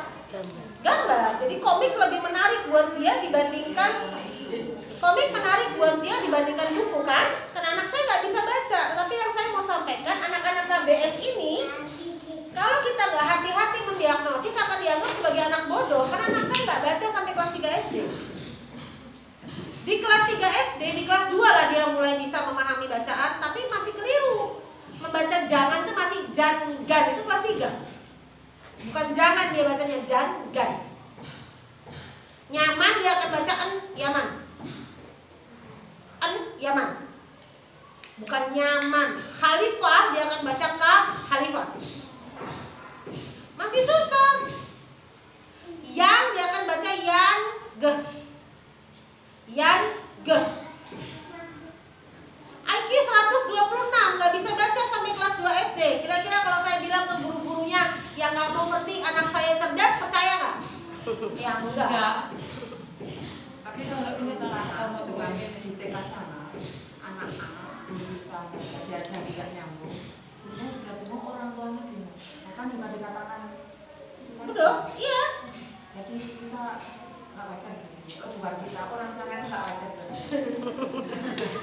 gambar. Jadi komik lebih menarik buat dia dibandingkan buku kan? Karena anak saya nggak bisa baca. Tapi yang saya mau sampaikan, anak-anak KBS ini, kalau kita nggak hati-hati mendiagnosis akan dianggap sebagai anak bodoh. Karena anak saya nggak baca sampai kelas 3 SD. Di kelas 3 SD, di kelas 2 lah dia mulai bisa memahami bacaan, tapi masih keliru. Membaca jangan itu masih jangan, itu kelas 3. Bukan jangan dia bacanya, jangan. Nyaman dia akan baca yaman. Yaman. Bukan nyaman. Khalifah dia akan baca khalifah. Masih susah. Yang dia akan baca yan ge. IQ 126 nggak bisa baca sampai kelas 2 SD. Kira-kira kalau saya bilang ke guru-gurunya yang nggak mau ngerti anak saya cerdas, percaya nggak? Ya enggak. Tapi kalau ini mau coba di TK sana, anak-anak bisa diajar tidak nyambung. Kemudian juga bingung, orang tuanya bingung. Bahkan juga dikatakan Bodoh, iya. Jadi kita nggak wajar gitu. Bukan kita, orang sana itu nggak wajar.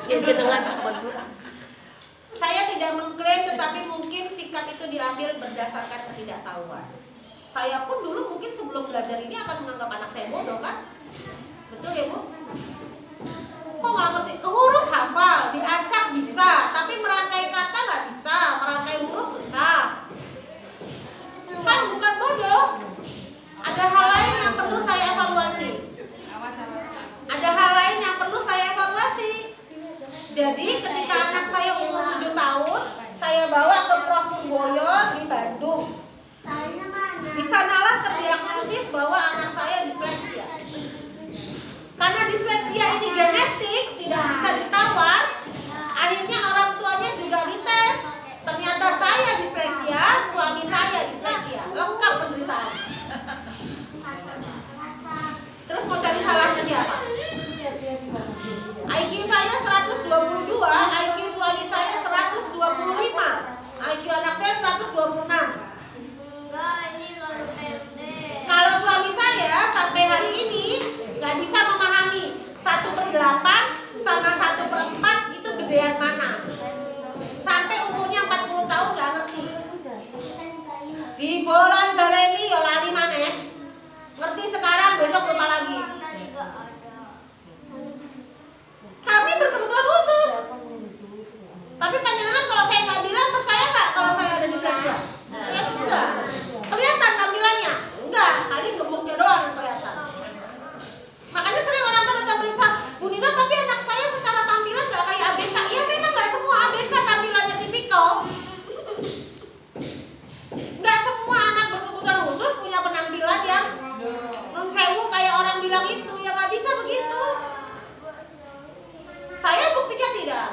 Ya jenengan takon Bu. Saya tidak mengklaim, tetapi mungkin sikap itu diambil berdasarkan ketidaktahuan. Saya pun dulu mungkin sebelum belajar ini akan menganggap anak saya bodoh kan? Betul ya Bu? Kok nggak ngerti? Huruf hafal, diacak bisa, tapi merangkai kata nggak bisa, merangkai huruf susah. Kan bukan bodoh. Ada hal lain yang perlu saya evaluasi. Ada hal lain yang perlu saya evaluasi. Jadi ketika anak saya umur 7 tahun, saya bawa ke Prof. Purboyo di Bandung. Di sanalah terdiagnosis bahwa anak saya disleksia. Karena disleksia ini genetik, tidak bisa ditawar. Akhirnya orang tuanya juga dites. Ternyata saya disleksia, suami saya disleksia. Lengkap penderitaan. Terus mau cari salahnya siapa? IQ saya 122, IQ suami saya 125, IQ anak saya 126. Kalau suami saya sampai hari ini nggak bisa memahami 1/8 sama 1/4 itu gedean mana. Sampai umurnya 40 tahun nggak ngerti. Di bolan baleni ya lali mana ya? Ngerti sekarang, besok lupa lagi. Kami berkebutuhan khusus. Tapi panjenengan kalau saya nggak bilang, percaya nggak kalau saya ada disleksia? Enggak. Kelihatan tampilannya? Enggak. Kali gemuknya doang yang kelihatan. Makanya sering orang tuh datang periksa, Bu Nina, tapi anak saya secara tampilan nggak kayak ABK. Iya, memang nggak semua ABK tampilannya tipikal. Nggak semua anak berkebutuhan khusus punya penampilan yang nun sewu kayak orang bilang itu. Ya nggak bisa begitu. Saya buktinya tidak.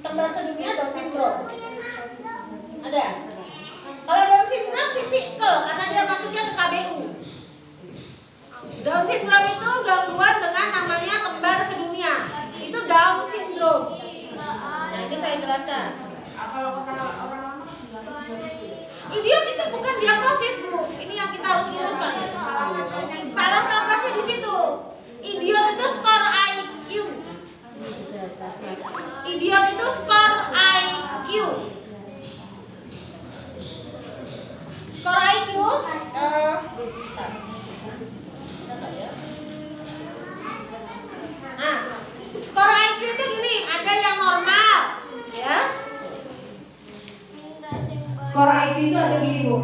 Kembar sedunia Down syndrome. Ada? Kalau Down syndrome tipikal karena dia masuknya ke KBU. Down syndrome itu gangguan dengan namanya kembar sedunia. Itu Down syndrome. Nah, ini saya jelaskan. Kalau orang bilang Idiot itu bukan diagnosis, Bu. Ini yang kita harus luruskan. Salah kaprahnya di situ. Idiot itu skor IQ. Idiot itu skor IQ. Skor IQ skor IQ itu gini, ada yang normal, ya. Skor IQ itu ada gini, Bu.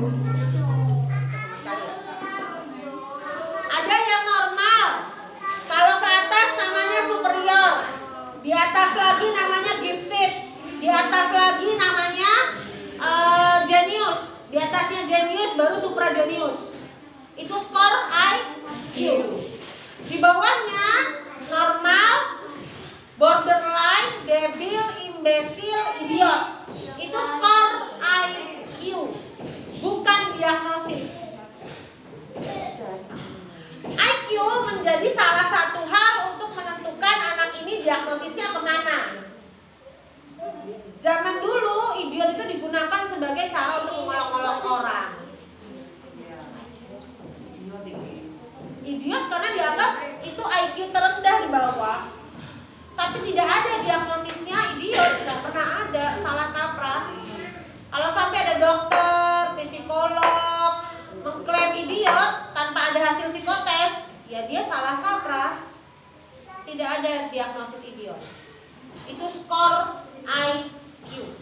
dokter, psikolog mengklaim idiot tanpa ada hasil psikotes, ya dia salah kaprah. Tidak ada diagnosis idiot. Itu skor IQ.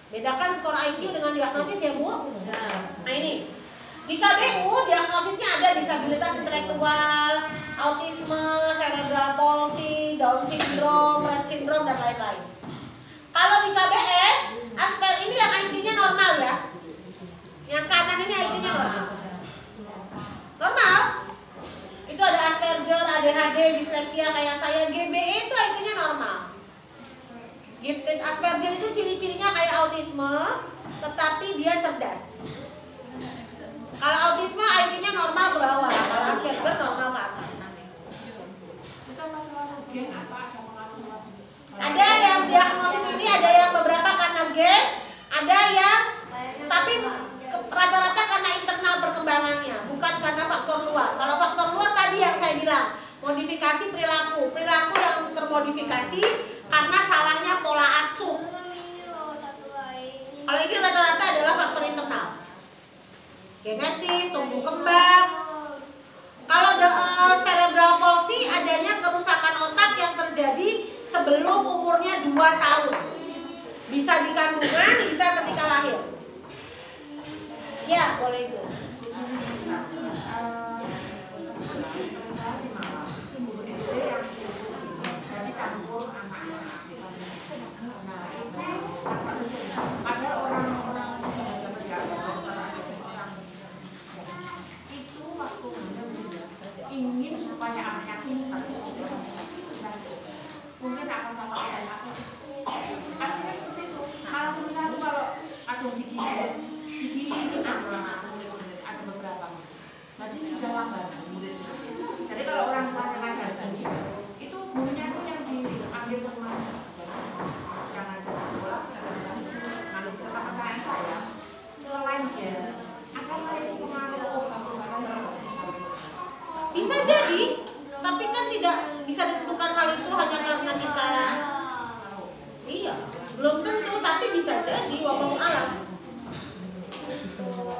Bedakan skor IQ dengan diagnosis ya Bu. Nah ini di KBU diagnosisnya ada disabilitas intelektual, autisme, cerebral palsy, Down syndrome, Rett syndrome dan lain-lain. Kalau di KBS, Asperger ini yang IQ-nya normal ya. Yang kanan ini IQ-nya normal. Normal. Itu ada Asperger, ADHD, disleksia kayak saya, GBE itu IQ-nya normal. Gifted Asperger itu ciri-cirinya kayak autisme, tetapi dia cerdas. Kalau autisme IQ-nya normal ke bawah, kalau Asperger normal ke atas. Itu masalah gen apa ada pengaruh? Ada yang diagnosis ini, ada yang beberapa karena gen, ada yang tapi rata-rata karena internal perkembangannya, bukan karena faktor luar. Kalau faktor luar tadi yang saya bilang, modifikasi perilaku yang termodifikasi karena salahnya pola asuh. Kalau ini rata-rata adalah faktor internal, genetis, tumbuh kembang. Kalau cerebral palsy adanya kerusakan otak yang terjadi sebelum umurnya 2 tahun. Bisa di kandungan, bisa ketika lahir. Ya, boleh itu. Saya di Malang, ibu SD yang jadi campur anak-anak. Nah, ada orang-orang jabat ya, orang itu waktu ingin supaya anaknya pintar, mungkin akan sama kayak aku. Akhirnya seperti itu. Malah berusaha kalau ada gigi ini campur anak ada beberapa. Jadi sudah langganan murid. Jadi kalau orang tuanya kan gaji, itu gurunya tuh yang diambil ke mana? Yang ngajar di sekolah, kalau itu pertanyaan saya, selain dia, akan itu pengaruh obat-obatan yang bisa. Bisa jadi, tapi kan tidak bisa ditentukan hal itu hanya karena kita. Iya, belum tentu, tapi bisa jadi wallahu alam.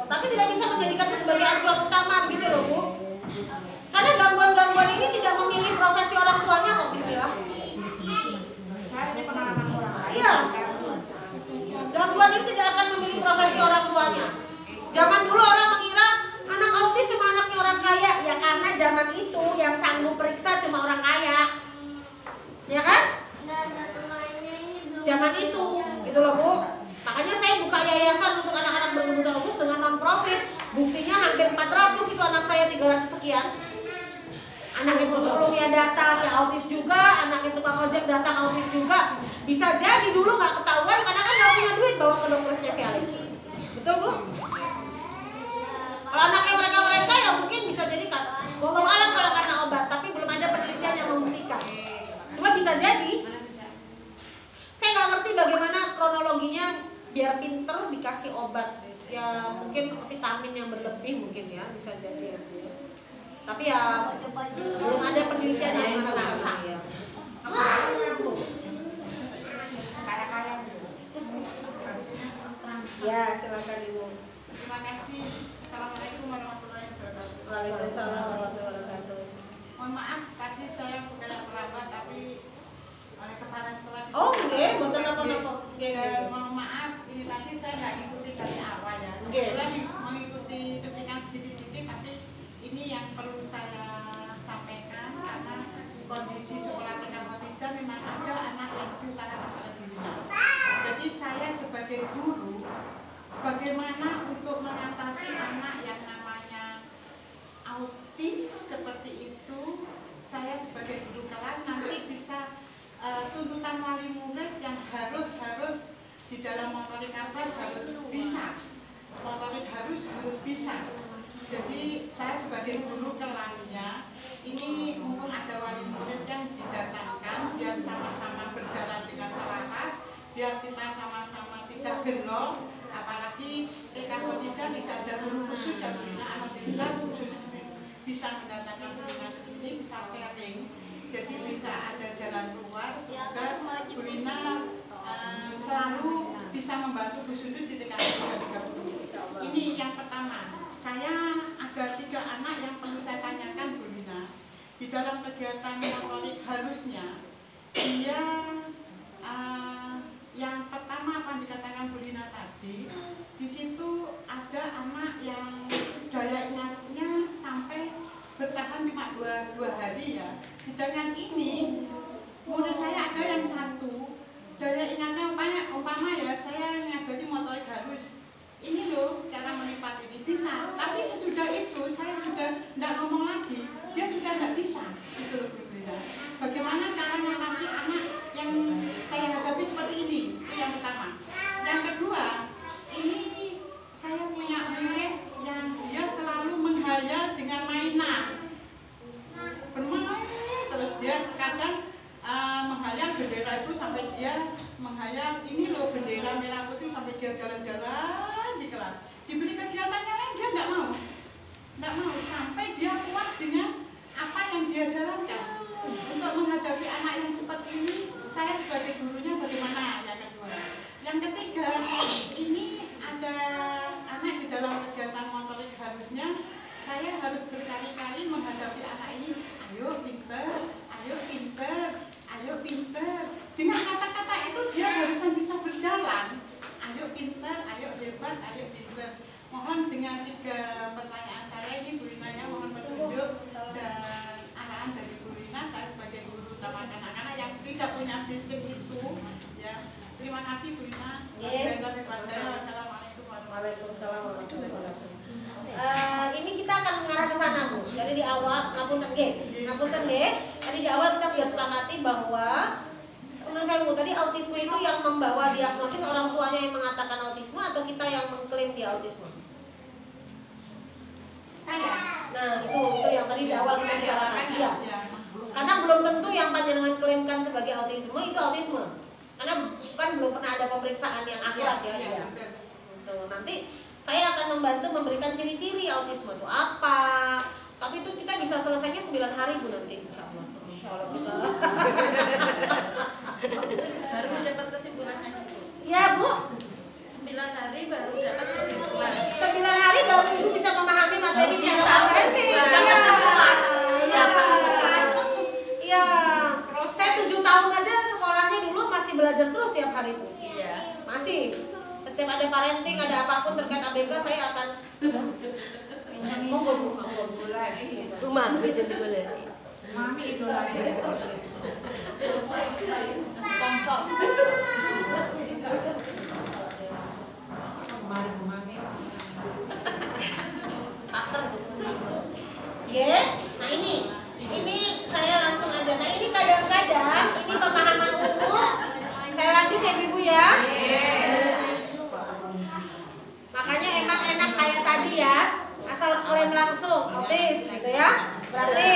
Tapi tidak bisa menjadikannya sebagai acuan utama gitu loh Bu. Karena gangguan-gangguan ini tidak memilih profesi orang tuanya kok Bismillah. Saya ini pengalaman orang lain. Iya. Gangguan ini tidak akan memilih profesi orang tuanya. Zaman dulu orang mengira anak autis cuma anaknya orang kaya, ya karena zaman itu yang sanggup periksa cuma orang kaya. Ya kan? Zaman itu, gitu loh Bu. Makanya saya buka yayasan untuk anak-anak berkebutuhan khusus dengan non-profit. Buktinya hampir 400 itu anak saya 300 sekian. Anak yang pemulung ya datang, ya autis juga. Anak yang tukang ojek datang autis juga. Bisa jadi dulu nggak ketahuan karena kan nggak punya duit bawa ke dokter spesialis. Betul Bu? Kalau anaknya mereka ya mungkin bisa jadi kan. Wallahu alam kalau karena obat, tapi belum ada penelitian yang membuktikan. Cuma bisa jadi. Saya nggak ngerti bagaimana kronologinya biar pinter dikasih obat, ya mungkin vitamin yang berlebih mungkin ya, bisa jadi ya. Tapi ya belum ada penelitian yang mengatakan ya. Ya silakan Ibu. Terima kasih. Assalamualaikum warahmatullahi wabarakatuh. Waalaikumsalam warahmatullahi wabarakatuh. Mohon maaf tadi saya kayak terlambat tapi oleh kepala sekolah. Oh nggih, mboten napa-napa. Mohon maaf ini tadi saya nggak ikuti dari awal ya. Nggih. Saya mengikuti cuplikan sedikit-sedikit tapi ini yang perlu saya sampaikan karena kondisi sekolah TK Kotija memang ada anak yang diutarakan oleh dirinya. Jadi saya sebagai guru bagaimana untuk mengatasi anak yang namanya autis seperti itu, saya sebagai guru kelas nanti bisa tuntutan wali murid yang harus di dalam motorik kasar harus bisa, motorik harus bisa. Jadi saya sebagai guru kelasnya ini mumpung ada wali murid yang didatangkan biar sama-sama berjalan dengan selaras, biar kita sama-sama tidak gelo, apalagi TK Kotija tidak ada guru khusus dan alhamdulillah khusus bisa mendatangkan guru ke sini, bisa sharing. Jadi bisa ada jalan keluar, semoga Bu Rina membantu Bu Sudut di TKP 330. Ini yang pertama. Saya ada 3 anak yang perlu saya tanyakan Bu Lina. Di dalam kegiatan motorik halusnya, dia yang pertama apa yang dikatakan Bu Lina tadi, di situ ada anak yang daya ingatnya sampai bertahan cuma 2 hari ya. Sedangkan ini murid saya ada yang 1 daya ingatnya umpama ya, saya ngajari motorik halus. Ini loh cara melipat ini bisa, tapi sesudah itu saya sudah tidak ngomong lagi, dia sudah tidak bisa. Itu loh Bu Lina. Bagaimana cara mengatasi anak yang saya hadapi seperti ini? Itu yang pertama. Yang kedua, ini saya punya murid yang dia selalu menghayal dengan mainan. Bermain terus dia kadang menghayal bendera itu sampai dia menghayal ini loh bendera merah putih sampai dia jalan-jalan di kelas. Diberi kegiatannya lain dia tidak mau sampai dia puas dengan apa yang dia jalankan. Untuk menghadapi anak yang seperti ini, saya sebagai gurunya bagaimana? Yang kedua, yang ketiga, ini ada anak di dalam kegiatan motorik harusnya saya harus berkali-kali menghadapi anak ini. Ayo pinter, ayo pinter, ayo pinter. Dengan kata-kata itu dia harusnya bisa berjalan. Ayo pinter, ayo hebat, ayo pinter. Mohon dengan 3 pertanyaan saya ini Bu Lina mohon petunjuk dan arahan dari Bu Lina. Saya sebagai guru utama anak-anak yang tidak punya fisik itu ya. Terima kasih Bu Lina. Assalamualaikum warahmatullahi wabarakatuh. Ini kita akan mengarah ke sana Bu. Jadi di awal ngapunten nggih. Tadi di awal kita sudah sepakati bahwa menurut saya Bu, tadi autisme itu yang membawa diagnosis orang tuanya yang mengatakan autisme atau kita yang mengklaim dia autisme? Saya. Nah, itu yang tadi di awal kita bicarakan. Iya. Karena belum tentu yang panjenengan klaimkan sebagai autisme itu autisme. Karena kan belum pernah ada pemeriksaan yang akurat ya. Iya. Nanti saya akan membantu memberikan ciri-ciri autisme itu apa. Tapi itu kita bisa selesainya 9 hari Bu nanti insyaallah. Insyaallah kita. Baru dapat kesimpulannya Bu. Ya Bu. 9 hari baru dapat kesimpulan. 9 hari baru Ibu bisa memahami materi secara komprehensif. Iya. Saya 7 tahun aja sekolahnya dulu masih belajar terus tiap hari Bu. Iya. Masih. Setiap ada parenting, ada apapun terkait ABK saya akan monggo Rumah bisa digoleki. Mami idola sponsor. Mari Bu Mami. Ya, nah ini saya langsung aja. Nah ini kadang-kadang ini pemahaman umum. Saya lanjut ya Ibu ya. Makanya emang enak kayak tadi ya, asal klaim langsung autis gitu ya. Berarti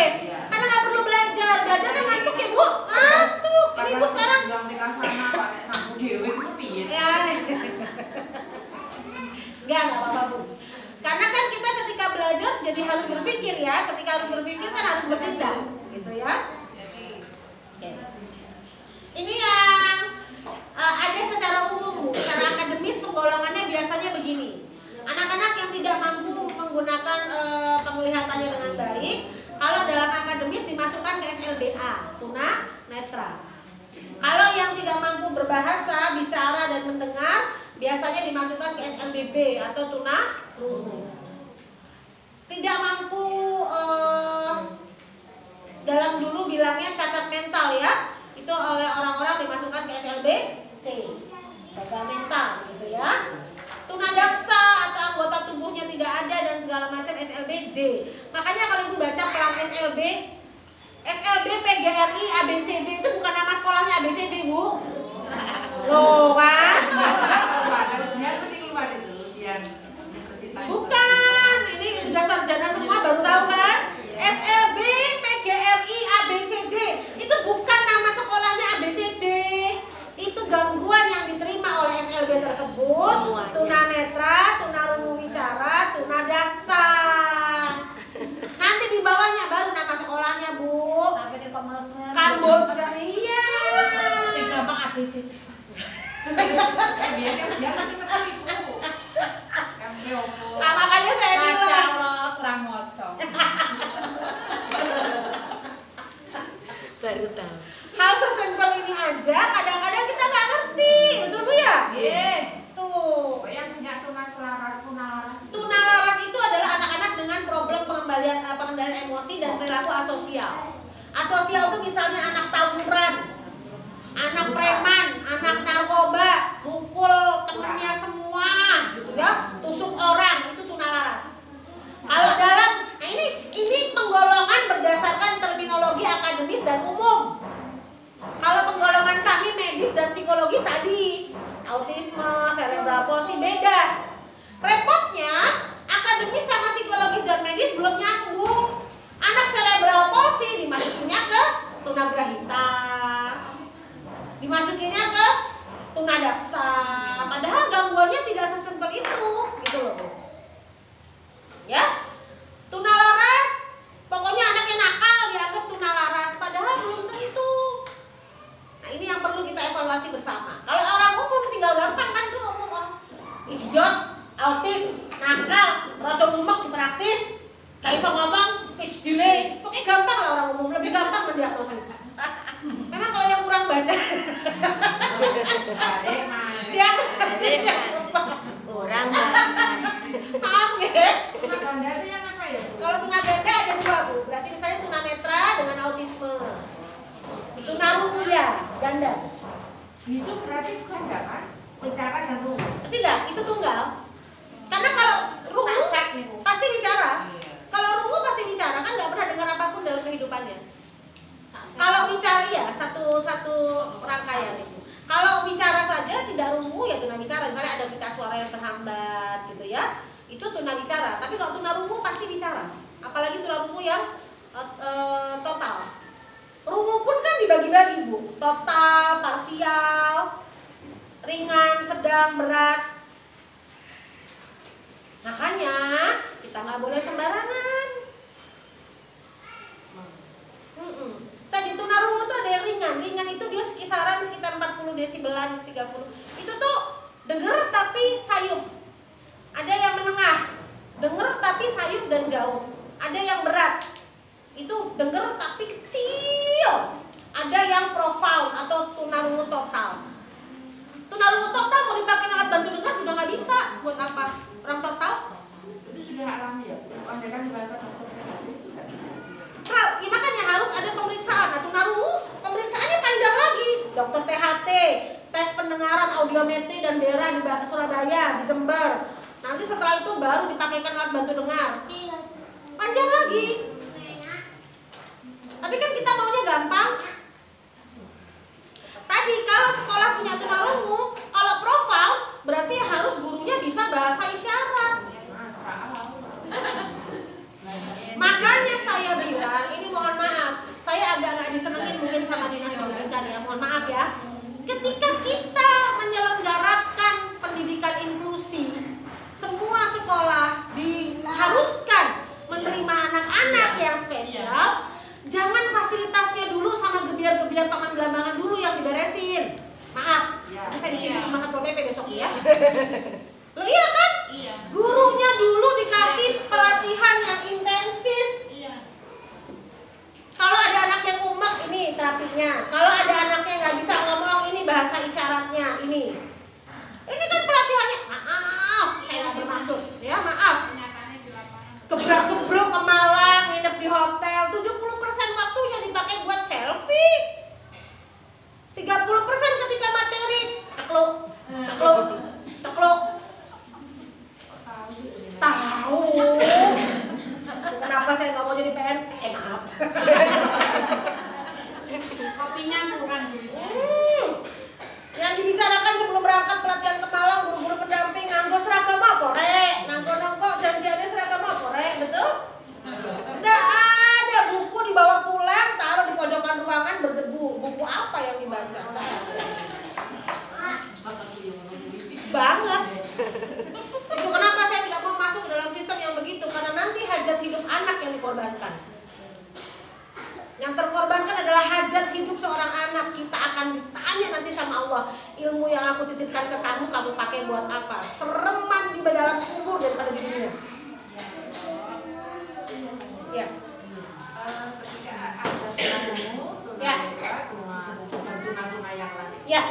karena nggak perlu belajar kan ngantuk ya Bu, ngantuk. Ini Ibu sekarang. Bilang di sana pakai ngaku dewe itu piye? Ya. Enggak apa-apa Bu. Karena kan kita ketika belajar jadi harus berpikir ya. Ketika harus berpikir kan harus bertindak, gitu ya. Oke. Ini yang ada secara umum Bu. Secara akademis penggolongannya biasanya begini. Anak-anak yang tidak mampu menggunakan penglihatannya dengan baik, kalau dalam akademis dimasukkan ke SLBA, tuna netra. Kalau yang tidak mampu berbahasa, bicara dan mendengar, biasanya dimasukkan ke SLBB atau tuna rungu. Tidak mampu dalam dulu bilangnya cacat mental ya, itu oleh orang-orang dimasukkan ke SLBC, gagal mental gitu ya. Tunadaksa atau anggota tubuhnya tidak ada dan segala macam SLBD. Makanya kalau Ibu baca pelang SLB PGRI ABCD itu bukan nama sekolahnya ABCD Bu. Loh kan? Ujian penting keluar itu ujian universitas. Bukan, ini sudah sarjana semua baru tahu kan? SLB PGRI ABCD itu bukan nama sekolahnya ABCD. Itu gangguan yang diterima oleh SLB tersebut. Semuanya. Tunanetra, tunarungu wicara, tunadaksa. Nanti di bawahnya baru nama sekolahnya Bu. Sampai ke komersial. Kamboja, iya. Gampang ABC. Biasanya dia kan betul itu. Kan opo. Nah, makanya saya Masya bilang Allah, kurang ngocok. Baru tahu. hal sesimpel ini aja kadang-kadang kita nggak ngerti, betul Bu ya? Iya. Tuh. Oh, yang punya tunalaras. Tunalaras itu adalah anak-anak dengan problem pengendalian emosi dan perilaku asosial. Asosial itu misalnya anak tawuran, anak preman, anak narkoba, mukul temennya semua, gitu ya, tusuk orang, itu tunalaras. Kalau dalam, nah ini penggolongan berdasarkan terminologi akademis dan umum. Kalau penggolongan kami medis dan psikologis tadi, autisme, cerebral palsy beda. Repotnya, akademis sama psikologis dan medis belum nyambung. Anak cerebral palsy dimasukinnya ke tunagrahita, dimasukinnya ke tunadaksa. Padahal gangguannya tidak sesimpel itu, gitu loh. Ya, tunalaras, pokoknya anaknya nakal dianggap tunalaras, padahal belum tentu. Nah ini yang perlu kita evaluasi bersama. Kalau orang umum tinggal gampang kan tuh umum orang idiot, autis, nakal, rada umek dipraktis, gak iso ngomong, speech delay, pokoknya gampang lah orang umum, lebih gampang mendiagnosis. Memang kalau yang kurang baca, diagnosisnya Orang baca. maaf ya. Tunaganda itu yang apa ya? Kalau tunaganda ada dua Bu, berarti misalnya tunanetra dengan autisme. Tunarungu ya, ganda. Bisu berarti itu ganda kan? Bicara dan rungu. Tidak, itu tunggal. Karena kalau rungu Saset nih Bu. pasti bicara. Iya. Kalau rungu pasti bicara, kan nggak pernah dengar apapun dalam kehidupannya. Kalau bicara ya satu rangkaian itu. Kalau bicara saja tidak rungu ya tunabicara. Misalnya ada pita suara yang terhambat gitu ya, itu tunabicara. Tapi kalau tunarungu pasti bicara. Apalagi tunarungu yang total. Rungu pun kan dibagi-bagi Bu. Total, parsial, ringan, sedang, berat. Makanya kita nggak boleh sembarangan. Tadi tunarungu tuh ada yang ringan itu dia kisaran sekitar 40 desibelan, 30. Itu tuh denger tapi sayup. Ada yang menengah, denger tapi sayup dan jauh. Ada yang berat, itu denger tapi kecil. Ada yang profound atau tunarungu total. Tunarungu total mau dipakai alat bantu dengar juga nggak bisa. Buat apa? Orang total? Itu sudah alami ya? Anda kan juga ke dokter itu nggak bisa. Ya, makanya harus ada pemeriksaan. Nah, tunarungu pemeriksaannya panjang lagi. Dokter THT, tes pendengaran, audiometri dan BERA di Surabaya, di Jember. Nanti setelah itu baru dipakaikan alat bantu dengar. Panjang lagi. Tapi kan kita maunya gampang. Tadi kalau sekolah punya tunarungu, kalau profound berarti harus gurunya bisa bahasa isyarat. Masa Makanya saya bilang, ini mohon maaf, saya agak nggak disenengin mungkin sama dinas pendidikan ya, mohon maaf ya. Ketika kita menyelenggarakan pendidikan inklusi, semua sekolah diharuskan menerima anak-anak yang spesial. Jangan fasilitasnya dulu sama gebiar-gebiar taman Belambangan dulu yang diberesin. Maaf, nanti saya dicicil sama Satpol PP besok ya. Loh iya kan? Iya. Gurunya dulu dikasih pelatihan yang intensif. Iya. Kalau ada anak yang umek, ini terapinya. Kalau ada anaknya nggak bisa ngomong, ini bahasa isyaratnya. Ini kan pelatihannya. Maaf, saya nggak bermaksud. Ya maaf. Kenyataannya di lapangan. Gebrak-gebrok ke Malang, nginep di hotel. 70% waktunya dipakai buat selfie. 30% ketika materi. Tekluk. Tahu. Kenapa saya nggak mau jadi PNS? Maaf. Kopinya kurang gitu. Yang dibicarakan sebelum berangkat pelatihan ke Malang, guru-guru pendamping nganggo seragam apa rek? Nangko janjiannya seragam apa rek? Betul? Tidak ada buku dibawa pulang, taruh di pojokan ruangan berdebu. Buku apa yang dibaca? Banget. Itu kenapa saya tidak mau masuk dalam sistem yang begitu, karena nanti hajat hidup anak yang dikorbankan. Yang terkorbankan adalah hajat hidup seorang anak. Kita akan ditanya nanti sama Allah, ilmu yang aku aku titipkan ke kamu, kamu pakai buat apa? Sereman di dalam kubur daripada di dunia. Ya. Ketika ada tunarungu, dan tuna-tuna yang lain. Ya.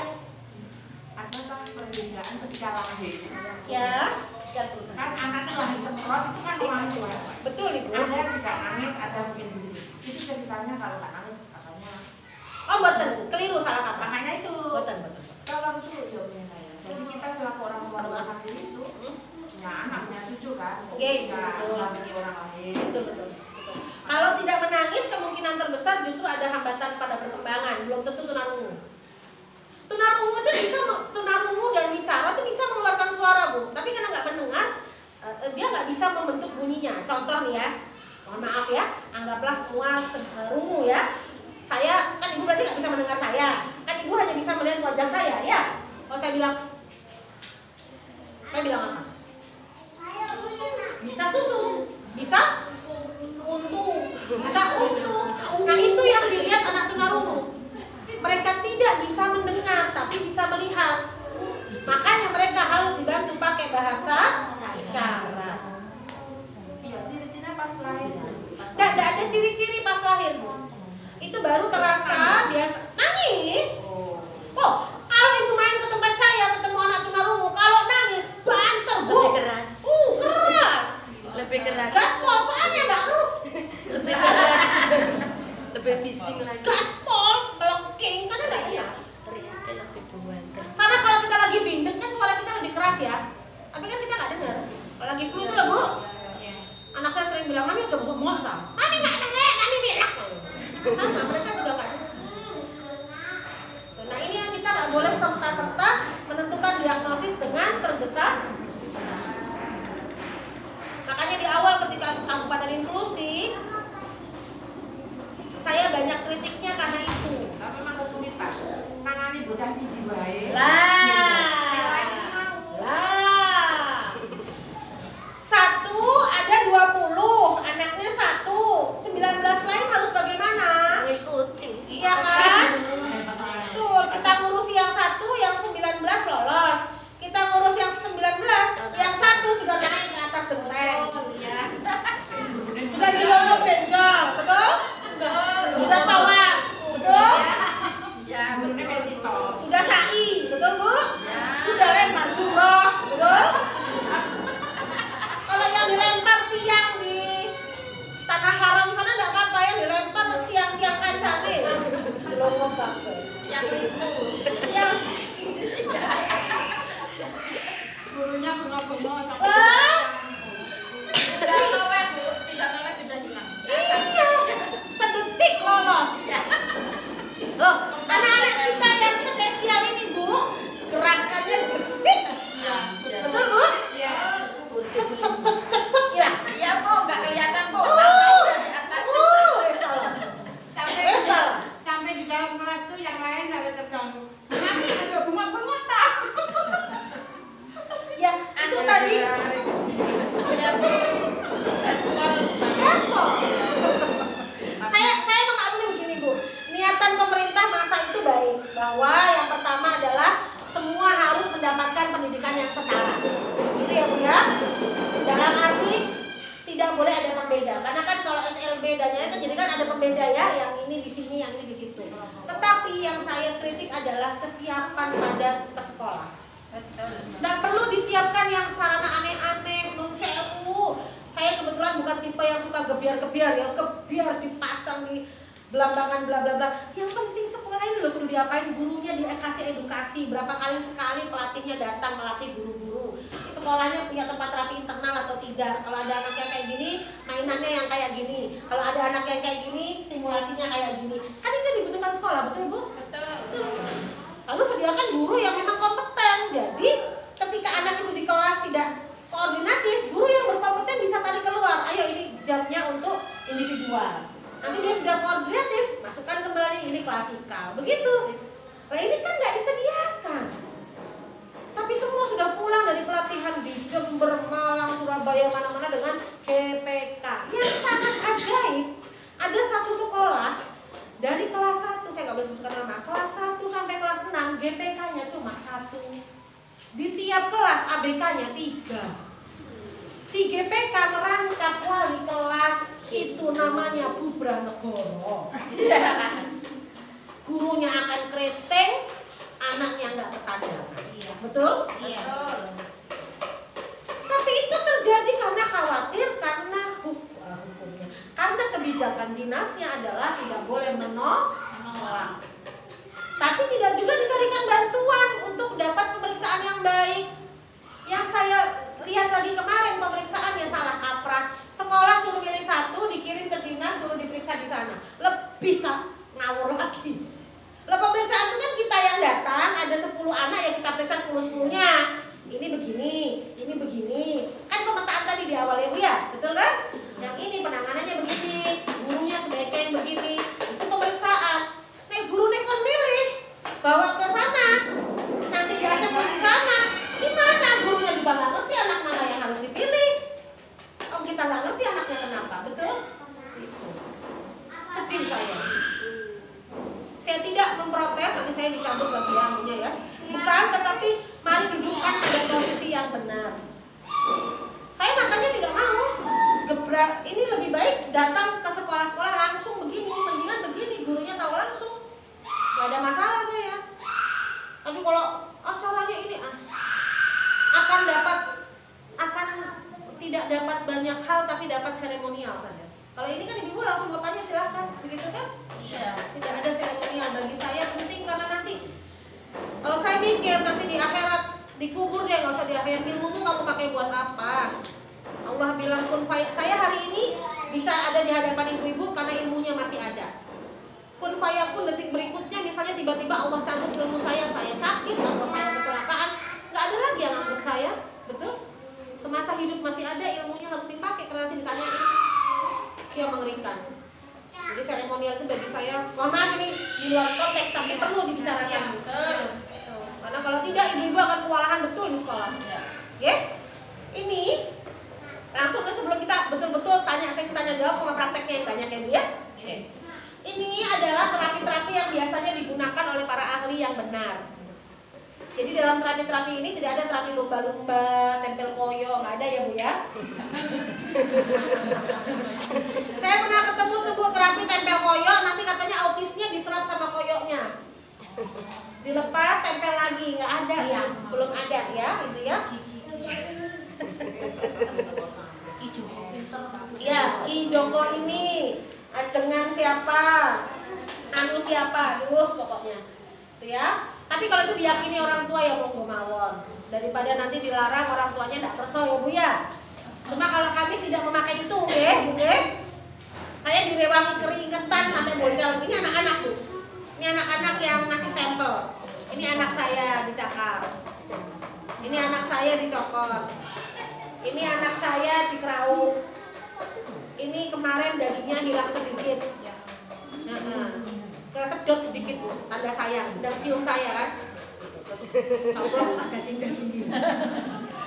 Adakah perbedaan ketika lahir? Ya. Kan anaknya lahir ceprot itu kan orang tua. Betul Ibu. Ada yang tidak nangis, ada mungkin begini. Itu ceritanya kalau nggak nangis katanya. Oh betul, keliru salah kaprah. Makanya itu. Betul. Kalau itu ya saya. Jadi kita selaku orang tua rumah sakit itu punya anak, punya cucu kan. Oke, Kita betul. melampiaskan orang lain. Betul. Kalau tidak menangis, kemungkinan terbesar justru ada hambatan pada perkembangan. Belum tentu tunarungu. Tunarungu itu bisa, tunarungu dan bicara itu bisa mengeluarkan suara Bu. Tapi karena nggak mendengar, dia nggak bisa membentuk bunyinya. Contoh nih ya, mohon maaf ya, anggaplah semua rungu ya. Saya, kan Ibu berarti nggak bisa mendengar saya. Kan Ibu hanya bisa melihat wajah saya, ya. Kalau saya bilang apa? Bisa susu, bisa untu. Nah itu yang dilihat anak tunarungu. Mereka tidak bisa mendengar tapi bisa melihat. Makanya mereka harus dibantu pakai bahasa isyarat. Iya, ciri-cirinya pas lahir. Tidak ada ciri-ciri pas lahir. Itu baru terasa biasa nangis. Oh, kalau Ibu main ke tempat saya ketemu anak tunarungu, kalau nangis banter Bu. Lebih keras. Keras. Lebih keras. Gaspol soalnya Mbak Ru. Lebih keras. Lebih bising lagi. Gaspol, melengking karena nggak enak. Teriaknya lebih buanter. Sama kalau kita lagi bindeng kan suara kita lebih keras ya. Tapi kan kita nggak dengar. Kalau lagi flu itu loh Bu. Anak saya sering bilang, Mami coba ngomong tau. Mami nggak dengar, Mami bilang. Sama, mereka juga nggak dengar. Nah ini yang kita nggak boleh serta-merta menentukan diagnosis dengan tergesa-gesa. Makanya di awal ketika kabupaten inklusi, saya banyak kritiknya karena itu. Tapi memang kesulitan. Nangani bocah siji wae. Satu ada 20, anaknya 1, 19 lain harus bagaimana? Mengikuti. Iya kan? Tuh, kita ngurusi yang 1, yang 19 lolos. Kita ngurus yang 19, yang 1 sudah naik ke atas genteng. Sudah dilolong benjol, betul? Sudah tawaf, betul? Ya, bener besito. Sudah sa'i, betul Bu? Sudah lempar jumroh, betul? Kalau yang dilempar tiang di tanah haram sana enggak apa-apa, yang dilempar tiang-tiang kancane. Belum ngomong. Yang itu. Yang Gurunya bengong-bengong sampai Wah. Tidak noleh, Bu. Tidak noleh sudah hilang. Iya, sedetik lolos. Loh, anak-anak kita yang spesial ini Bu, gerakannya gesit. Betul Bu? Iya. Cep ya. Iya, Bu. Nggak kelihatan, Bu. Dari atas. Salah. Sampai di dalam kelas tuh yang lain ada terganggu. Mami ada bengong-bengong tak? Ya, itu tadi Iya, Bu. Gaspol. gaspol. Saya memaklumi begini Bu, niatan pemerintah masa itu baik, bahwa yang pertama adalah semua harus mendapatkan pendidikan yang setara. Gitu ya Bu ya. Dalam arti tidak boleh ada pembeda, karena kan kalau SLB dan lain kan jadi kan ada pembeda ya, yang ini di sini, yang ini di situ. Tetapi yang saya kritik adalah kesiapan pada pesekolah. Nggak perlu disiapkan yang sarana aneh-aneh, nun sewu. Saya kebetulan bukan tipe yang suka gebiar-gebiar ya, gebiar dipasang di belambangan bla bla bla. Yang penting sekolah ini loh perlu diapain, gurunya dikasih edukasi. Berapa kali sekali pelatihnya datang melatih guru-guru. Sekolahnya punya tempat terapi internal atau tidak. Kalau ada anak yang kayak gini, mainannya yang kayak gini. Kalau ada anak yang kayak gini, stimulasinya kayak gini. Kan itu dibutuhkan sekolah, betul Bu? Betul. Lalu sediakan guru yang memang kompeten. Jadi ketika anak itu di kelas tidak koordinatif, guru yang berkompeten bisa tarik keluar. Ayo ini jamnya untuk individual. Nanti dia sudah koordinatif, masukkan kembali ini klasikal. Begitu. Nah ini kan nggak disediakan. Tapi semua sudah pulang dari pelatihan di Jember, Malang, Surabaya, mana-mana dengan GPK. Yang sangat ajaib, ada satu sekolah dari kelas 1, saya nggak boleh sebutkan nama, kelas 1 sampai kelas 6 GPK-nya cuma 1. Tiap kelas ABK-nya 3. Si GPK merangkap wali kelas itu namanya bubrah negoro. Gurunya akan keriting, anaknya nggak ketandangan. Betul? Iya. Tapi itu terjadi karena khawatir, karena hukumnya, karena kebijakan dinasnya adalah tidak boleh menolak. Tapi tidak juga dicarikan bantuan untuk dapat pemeriksaan yang baik. Yang saya lihat lagi kemarin pemeriksaannya salah kaprah. Sekolah suruh pilih satu, dikirim ke dinas, suruh diperiksa di sana. Lebih ngawur lagi. Lah pemeriksaan itu kan kita yang datang, ada 10 anak ya kita periksa 10-10-nya. Ini begini, ini begini. Kan pemetaan tadi di awal ya Bu ya, betul kan? Yang ini penanganannya begini, gurunya sebaiknya yang begini. Itu pemeriksaan. Nek guru nek kon pilih, bawa ke sana. Nanti di asesmen di sana. Gimana? Gurunya juga nggak ngerti anak mana yang harus dipilih. Oh kita nggak ngerti anaknya kenapa, betul? Itu. Sedih saya. Saya tidak memprotes, nanti saya dicabut lagi anunya ya. Bukan, tetapi mari dudukkan pada posisi yang benar. Saya makanya tidak mau gebrak. Ini lebih baik datang ke sekolah-sekolah langsung begini, mendingan begini, gurunya tahu langsung. Gak ada masalah saya. Tapi kalau caranya ini akan tidak dapat banyak hal, tapi dapat seremonial saja. Kalau ini kan ibu langsung mau tanya silahkan, begitu kan? Iya. Tidak ada seremonial. Bagi saya penting karena nanti kalau saya mikir nanti di akhirat dikubur dia, nggak usah di akhirat, ilmumu kamu pakai buat apa? Allah bilang kun faya. Saya hari ini bisa ada di hadapan ibu-ibu karena ilmunya masih ada. Kun fayakun detik berikutnya misalnya tiba-tiba Allah cabut ilmu saya sakit atau saya kecelakaan, nggak ada lagi yang ngangkut saya, betul? Semasa hidup masih ada ilmunya harus dipakai karena nanti ditanyain. Dia mengerikan. Jadi seremonial itu bagi saya, mohon maaf ini di luar konteks tapi perlu dibicarakan. Karena kalau tidak ibu-ibu akan kewalahan betul di sekolah. Oke? Ini langsung ke sebelum kita betul-betul tanya sesi tanya jawab sama prakteknya yang banyak ya Bu ya. Ini adalah terapi-terapi yang biasanya digunakan oleh para ahli yang benar. Jadi dalam terapi-terapi ini tidak ada terapi lumba-lumba, tempel koyo, nggak ada ya Bu ya. Saya pernah ketemu tuh Bu terapi tempel koyo, nanti katanya autisnya diserap sama koyonya. Dilepas, tempel lagi, nggak ada, belum ada ya, itu ya. Ya, Ki Joko ini, ajengan siapa, anu siapa, terus pokoknya, itu ya. Tapi kalau itu diyakini orang tua ya monggo mawon, daripada nanti dilarang orang tuanya tidak kerso ya Bu ya. Cuma kalau kami tidak memakai itu, Bu, saya direwangi keringetan sampai bocor. Ini anak-anak Bu, ini anak-anak yang ngasih stempel. Ini anak saya dicakar, ini anak saya dicokot, ini anak saya dikerauk, ini kemarin dagingnya hilang sedikit. Kesedot sedikit Bu, tanda sayang, sedang cium saya kan. Allah sak daging-daging.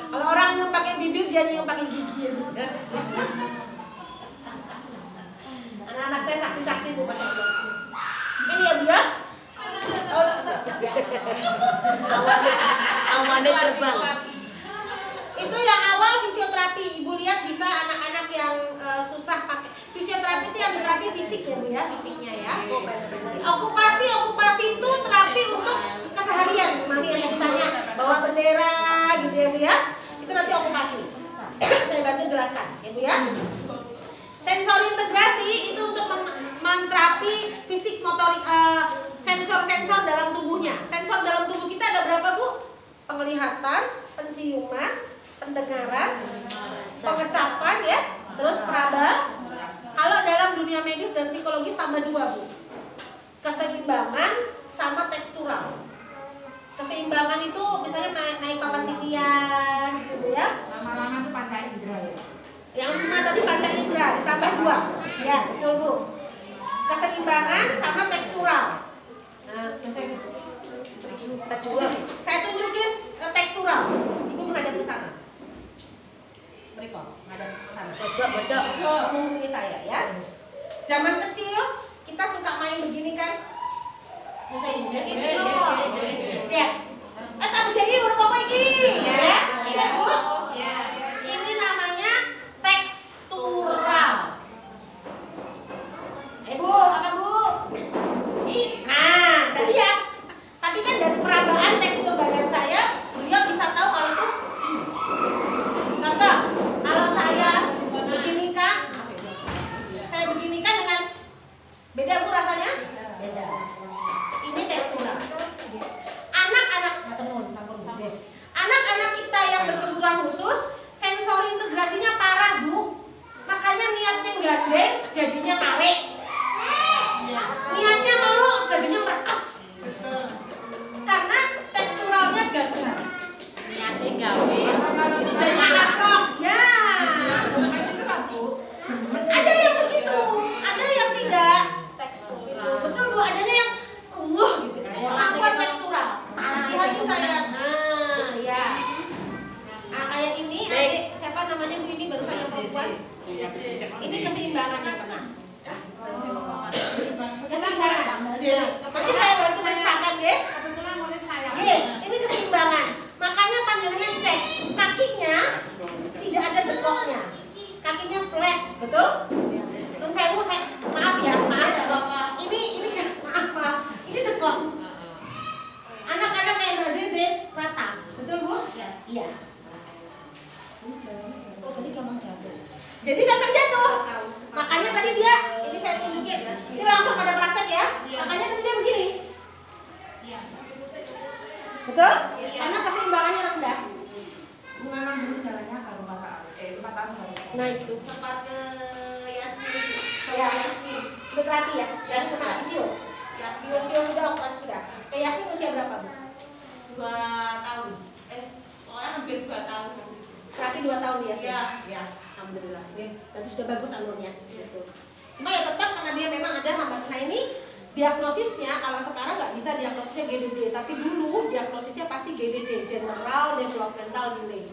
Kalau orang nyium pakai bibir, dia nyium pakai gigi. Anak-anak saya sakti-sakti Bu, Masya Allah. Ini ya Bu ya. Awannya terbang. Itu yang awal fisioterapi. Ibu lihat bisa anak-anak yang susah pakai fisioterapi itu yang terapi fisik ya Bu ya, fisiknya ya. Okupasi itu terapi untuk keseharian. Mami yang tadi tanya bawa bendera gitu ya Bu ya. Itu nanti okupasi. Saya bantu jelaskan ya Bu ya. Sensor integrasi itu untuk menterapi fisik motorik, sensor-sensor dalam tubuhnya. Sensor dalam tubuh kita ada berapa Bu? Penglihatan, penciuman, pendengaran, pengecapan ya, terus peraba. Kalau dalam dunia medis dan psikologis tambah 2 Bu. Keseimbangan sama tekstural. Keseimbangan itu misalnya naik papan titian gitu Bu ya. Lama-lama itu panca indera ya. Yang 5 tadi panca indera ditambah 2. Ya, betul Bu. Keseimbangan sama tekstural. Nah, yang saya tunjukin ke tekstural. Ibu menghadap ke sana. Berikut, menghadap ke sana. Pojok. Menghubungi saya ya. Zaman kecil kita suka main begini kan? Ya. Tak jadi urut apa iki? Ya. Ini keseimbangan yang kena. Keseimbangan. Nanti saya bantu periksakan deh. Kebetulan mulai saya. Ini keseimbangan. Makanya panjenengan cek kakinya tidak ada dekoknya. Kakinya flat, betul? Dan saya maaf ya Bapak. Ini maaf. Ini dekok. Anak-anak kayak Mbak Zeze rata, betul Bu? Iya. Oh, tadi gampang jatuh. Jadi gampang jatuh. Makanya tadi dia, ini saya tunjukin. Ini langsung pada praktek ya. Makanya tadi dia begini. Iya. Betul? Karena keseimbangannya rendah. Memang dulu jalannya ke rumah tahun baru. Nah itu sempat ke Yasmin. Ya Yasmin. Sudah terapi ya? Yasmin sama fisio. Fisio sudah, operasi sudah. Ke Yasmin usia berapa Bu? 2 tahun. Pokoknya hampir 2 tahun. Terapi 2 tahun ya? Iya. Alhamdulillah. Berarti sudah bagus alurnya. Betul. Cuma ya tetap karena dia memang ada hambatan. Nah ini diagnosisnya kalau sekarang nggak bisa diagnosisnya GDD, tapi dulu diagnosisnya pasti GDD, General Developmental Delay.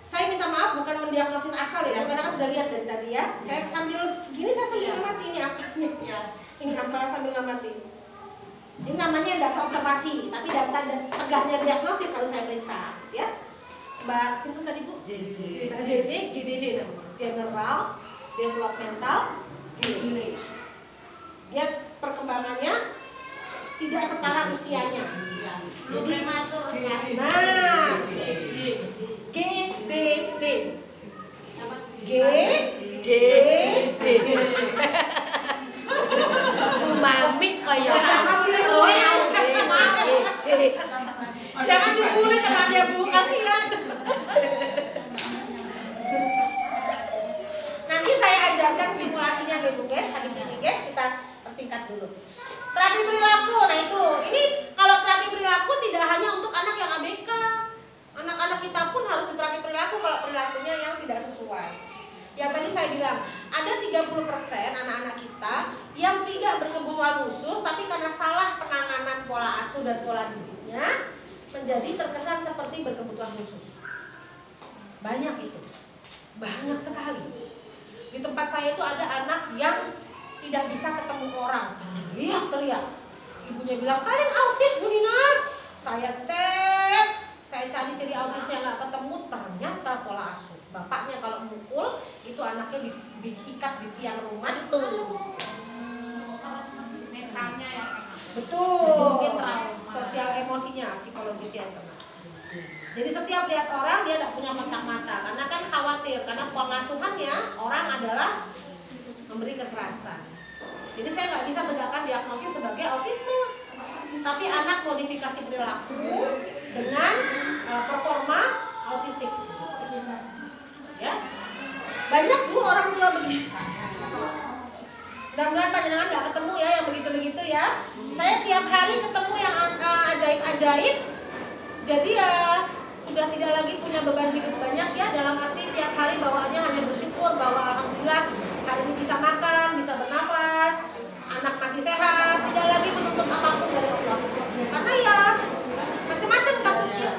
Saya minta maaf bukan mendiagnosis asal ya, karena kan sudah lihat dari tadi ya. Saya sambil gini saya sambil ngamati ini apa? Ini apa sambil ngamati. Ini namanya data observasi, tapi data tegaknya diagnosis harus saya periksa, ya. Mbak Sinten tadi Bu? Mbak Zeze, GDD namanya, General Developmental Delay. Dia perkembangannya tidak setara usianya. Jadi nah GDD. Bu Mami kaya jangan dibully sama dia Bu, kasihan. Nanti saya ajarkan stimulasinya Bu ya, habis ini ya kita persingkat dulu. Terapi perilaku, nah itu, ini kalau terapi perilaku tidak hanya untuk anak yang ABK, anak-anak kita pun harus diterapi perilaku kalau perilakunya yang tidak sesuai. Yang tadi saya bilang, ada 30% anak-anak kita yang tidak berkebutuhan khusus, tapi karena salah penanganan pola asuh dan pola didiknya, menjadi terkesan seperti berkebutuhan khusus. Banyak itu, banyak sekali. Di tempat saya itu ada anak yang tidak bisa ketemu orang, teriak. Ibunya bilang paling autis Bu Nina. Saya cek, saya cari autisnya nggak ketemu, ternyata pola asuh. Bapaknya kalau mukul itu anaknya diikat di tiang rumah. Mentalnya ya. Betul. Sosial emosinya, psikologis yang kena. Jadi setiap lihat orang dia tidak punya kontak mata karena kan khawatir karena pengasuhannya orang adalah memberi kekerasan. Jadi saya nggak bisa tegakkan diagnosis sebagai autisme, tapi anak modifikasi perilaku dengan performa autistik. Ya, banyak Bu orang tua begitu. Mudah-mudahan panjenengan nggak ketemu ya yang begitu-begitu ya. Saya tiap hari ketemu yang ajaib-ajaib. Jadi ya sudah tidak lagi punya beban hidup banyak ya, dalam arti tiap hari bawaannya hanya bersyukur bahwa alhamdulillah hari ini bisa makan, bisa bernafas, anak masih sehat, tidak lagi menuntut apapun dari Allah. Karena ya macam-macam kasusnya.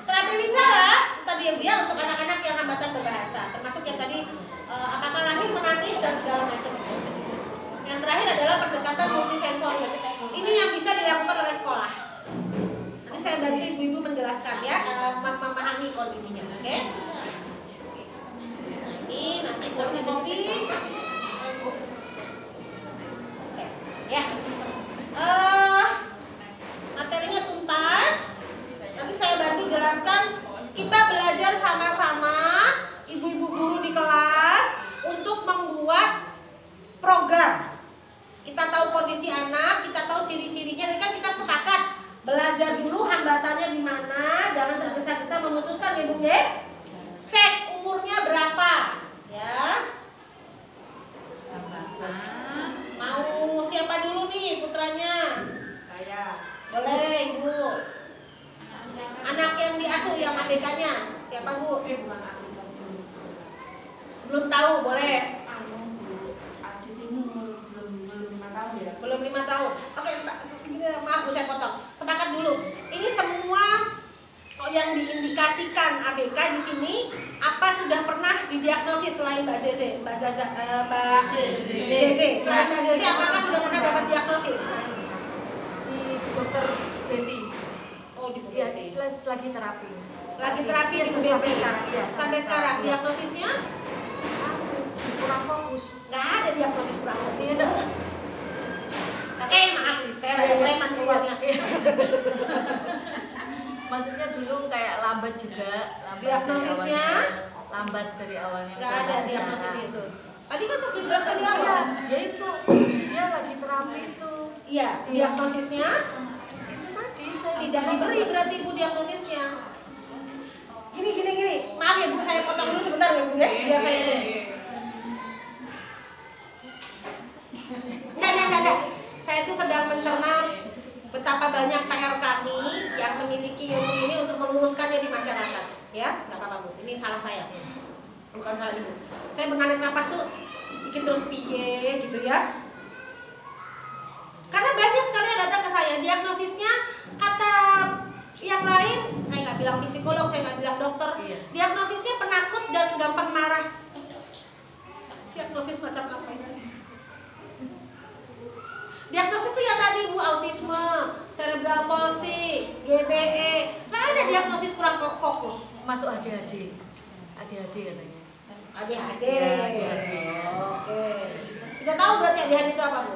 Terapi bicara tadi ya untuk anak-anak yang hambatan berbahasa, termasuk yang tadi apakah lahir menangis dan segala macam. Yang terakhir adalah pendekatan multisensori. Ini yang bisa dilakukan oleh sekolah. Nanti saya bantu ibu-ibu menjelaskan ya, memahami kondisinya, oke? Ini nanti kopi. Ya. Materinya tuntas. Nanti saya bantu jelaskan. Kita belajar sama-sama, ibu-ibu guru di kelas, untuk membuat program. Kita tahu kondisi anak, kita tahu ciri-cirinya. Jadi kan kita sepakat belajar dulu hambatannya di mana, jangan tergesa-gesa memutuskan ibu ya. Cek umurnya berapa, ya. Mau siapa dulu nih putranya? Saya. Boleh ibu. Anak yang diasuh yang ABK-nya siapa Bu? Bukan aku. Belum tahu, boleh. Belum 5 tahun. Oke, maaf Bu saya potong. Sepakat dulu. Ini semua yang diindikasikan ABK di sini apa sudah pernah didiagnosis selain Mbak Zeze? Mbak Zeze, selain Mbak Zeze, apakah sudah pernah dapat diagnosis? Di dokter Betty. Oh, di Iya, Betty. lagi terapi. Lagi terapi di sampai Betty. sekarang. Ya, Sampai sekarang diagnosisnya kurang fokus. nggak ada diagnosis kurang fokus. Iya, enggak. Maaf, saya rada preman keluarnya. Maksudnya dulu kayak lambat juga, Diagnosisnya? Lambat dari awalnya. Nggak ada diagnosis itu. Tadi kan sudah dijelaskan di awal. Iya, ya itu dia lagi terapi itu. Iya, diagnosisnya Itu tadi saya tidak diberi berarti Ibu diagnosisnya. Gini. Maaf ya Bu, saya potong dulu sebentar ya Bu ya, biar saya ini. Enggak. Saya itu sedang mencerna betapa banyak PR kami yang memiliki ilmu ini untuk meluruskannya di masyarakat. Ya, nggak apa-apa Bu. Ini salah saya. Bukan salah Ibu. Saya menarik napas tuh bikin terus piye gitu ya. Karena banyak sekali yang datang ke saya, diagnosisnya kata yang lain, saya nggak bilang psikolog, saya nggak bilang dokter, diagnosisnya penakut dan gampang marah. Diagnosis macam apa ini? Diagnosis itu ya tadi Bu, autisme, cerebral palsy, GBE, nggak ada diagnosis kurang fokus. masuk ADHD katanya. ADHD. Ya, ADHD. Oke. Sudah tahu berarti ADHD itu apa Bu?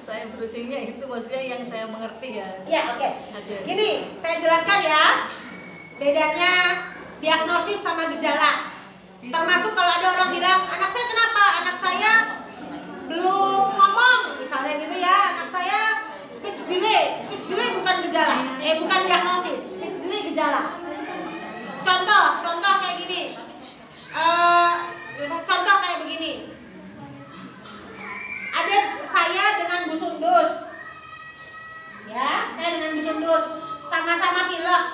Saya browsingnya itu maksudnya yang saya mengerti ya. Ya, oke. ADHD. Gini, saya jelaskan ya. Bedanya diagnosis sama gejala. Termasuk kalau ada orang bilang, anak saya kenapa? Anak saya belum ngomong, misalnya gitu ya. Anak saya speech delay. Speech delay bukan gejala. Bukan diagnosis. Speech delay gejala. Contoh kayak gini. Contoh kayak begini. Ada saya dengan Bu Sundus. Ya, saya dengan Bu Sundus sama-sama pilek,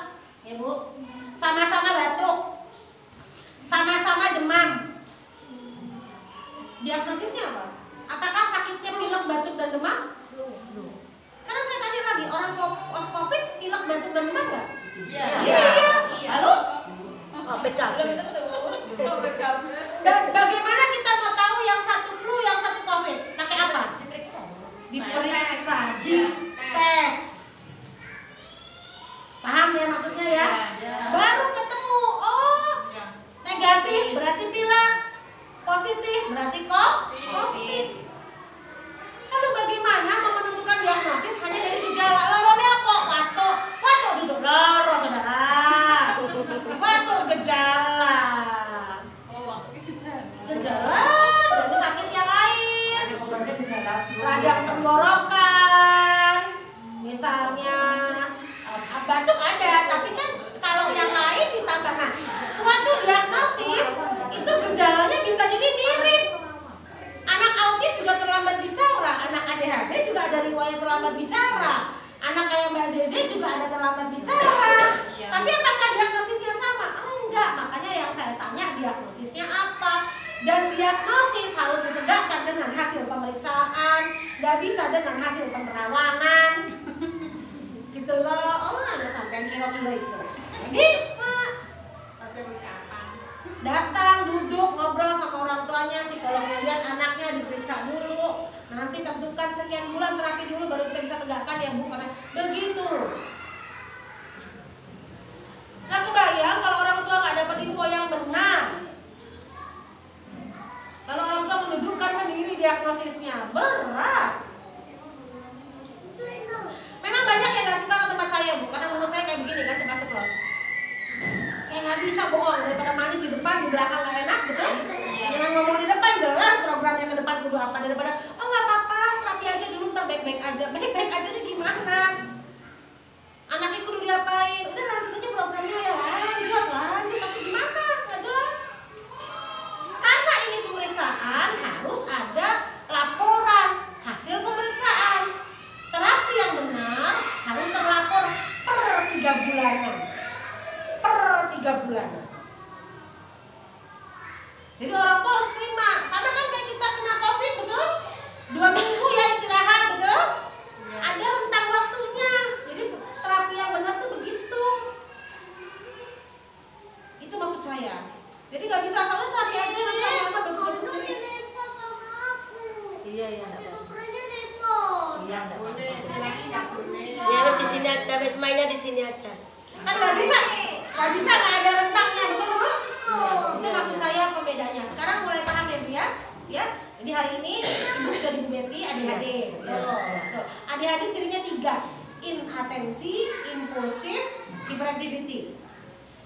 ya Bu. Sama-sama batuk. Sama-sama demam. Diagnosisnya apa? Apakah sakitnya pilek, batuk dan demam? Sekarang saya tanya lagi, orang COVID pilek, batuk dan demam enggak? Iya. Iya. Lalu COVID kan? Belum tentu. bagaimana kita mau tahu yang satu flu, yang satu COVID? Pakai apa? Diperiksa. Diperiksa, dites. Paham ya maksudnya ya? Baru ketemu, oh negatif berarti pilek, positif berarti COVID. Lalu bagaimana mau menentukan diagnosis hanya dari gejala? Lorone apa? Watuk duduk loro saudara. Watuk gejala. Gejala dari sakit yang lain. Radang tenggorokan, misalnya batuk ada, tapi kan kalau yang lain ditambah. Nah, suatu diagnosis itu gejalanya bisa jadi mirip. Anak autis juga terlambat bicara, anak ADHD juga ada riwayat terlambat bicara, anak kayak Mbak Zeze juga ada terlambat bicara. Tapi apakah diagnosisnya sama? Enggak, makanya yang saya tanya diagnosisnya apa. Dan diagnosis harus ditegakkan dengan hasil pemeriksaan, nggak bisa dengan hasil penerawangan. Gitu loh, oh ada sampai kira-kira itu. Bisa. Datang, duduk, ngobrol sama orang tuanya, psikolognya lihat anaknya, diperiksa dulu. Nanti tentukan sekian bulan terapi dulu, baru kita bisa tegakkan ya Bu. Karena begitu. Nah kebayang kalau orang tua nggak dapat info yang benar. Lalu orang tua menunjukkan sendiri diagnosisnya, berat. Memang banyak yang gak suka ke tempat saya Bu, karena menurut saya kayak begini kan, ceplos-ceplos. Saya nggak bisa bohong, daripada manis di depan, di belakang gak enak, betul? Jangan ngomong di depan, jelas programnya ke depan kudu apa. Daripada, oh nggak apa-apa, terapi aja dulu, ntar baik-baik aja. Baik-baik aja gimana? Semainya di sini aja. Kan nggak bisa nggak ada rentangnya, betul Bu? Itu maksud saya pembedanya. Sekarang mulai paham ya Bu ya? Ya. Jadi hari ini Ibu sudah di Bu Betty, ADHD. Betul. ADHD cirinya 3. Inatensi, impulsif, hyperactivity.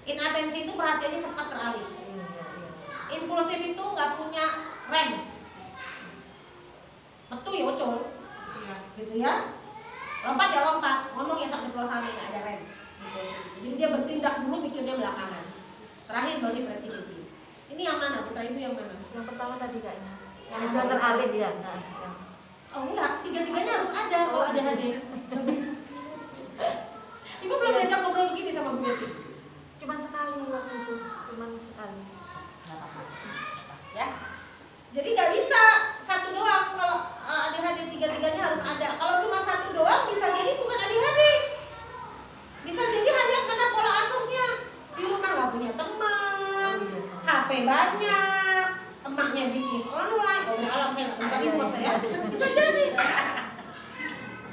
Inatensi itu perhatiannya cepat teralih. Impulsif itu nggak punya rem. Metu ya ucul. Gitu ya. Lompat ya lompat, ngomong ya sak ceplosan, nggak ada rem. Jadi dia bertindak dulu, mikirnya belakangan. Terakhir baru hyperactivity. Ini yang mana? Putra Ibu yang mana? Yang pertama tadi kayaknya. Yang Udah harus teralih ada. ya. Oh enggak, tiga-tiganya harus ada kalau ADHD. Ibu belum diajak ngobrol begini sama Bu Betty. Cuman sekali waktu itu, cuman sekali. Ya. Jadi nggak bisa satu doang. Kalau ADHD tiga-tiganya harus ada. Kalau cuma satu doang bisa jadi bukan ADHD. Bisa jadi hanya karena pola asuhnya. Di rumah nggak punya teman, HP banyak, emaknya bisnis online. Oh alam saya nggak tentang ini saya. Bisa jadi.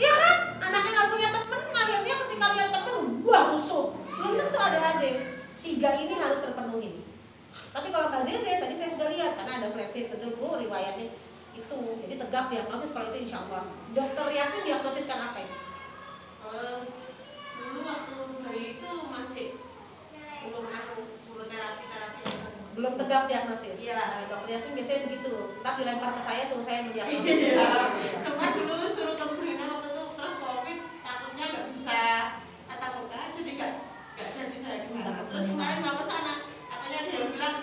Iya kan? Anaknya nggak punya teman, akhirnya ketika lihat teman, wah rusuh. Belum tentu ADHD. 3 ini harus terpenuhi. Tapi kalau Mbak Zeze tadi saya sudah lihat karena ada flat sheet betul Bu riwayatnya itu. Jadi tegak diagnosis kalau itu insya Allah. Dokter Yasmin diagnosiskan apa ya? Dulu waktu bayi itu masih belum aku suruh terapi. Belum tegak diagnosis. Iya. Nah, Dokter Yasmin biasanya begitu. Ntar dilempar ke saya suruh saya mendiagnosis. Semua dulu suruh ke Brina waktu itu terus COVID takutnya nggak bisa tatap muka jadi nggak jadi saya gimana. Terus kemarin bapak sana katanya dia bilang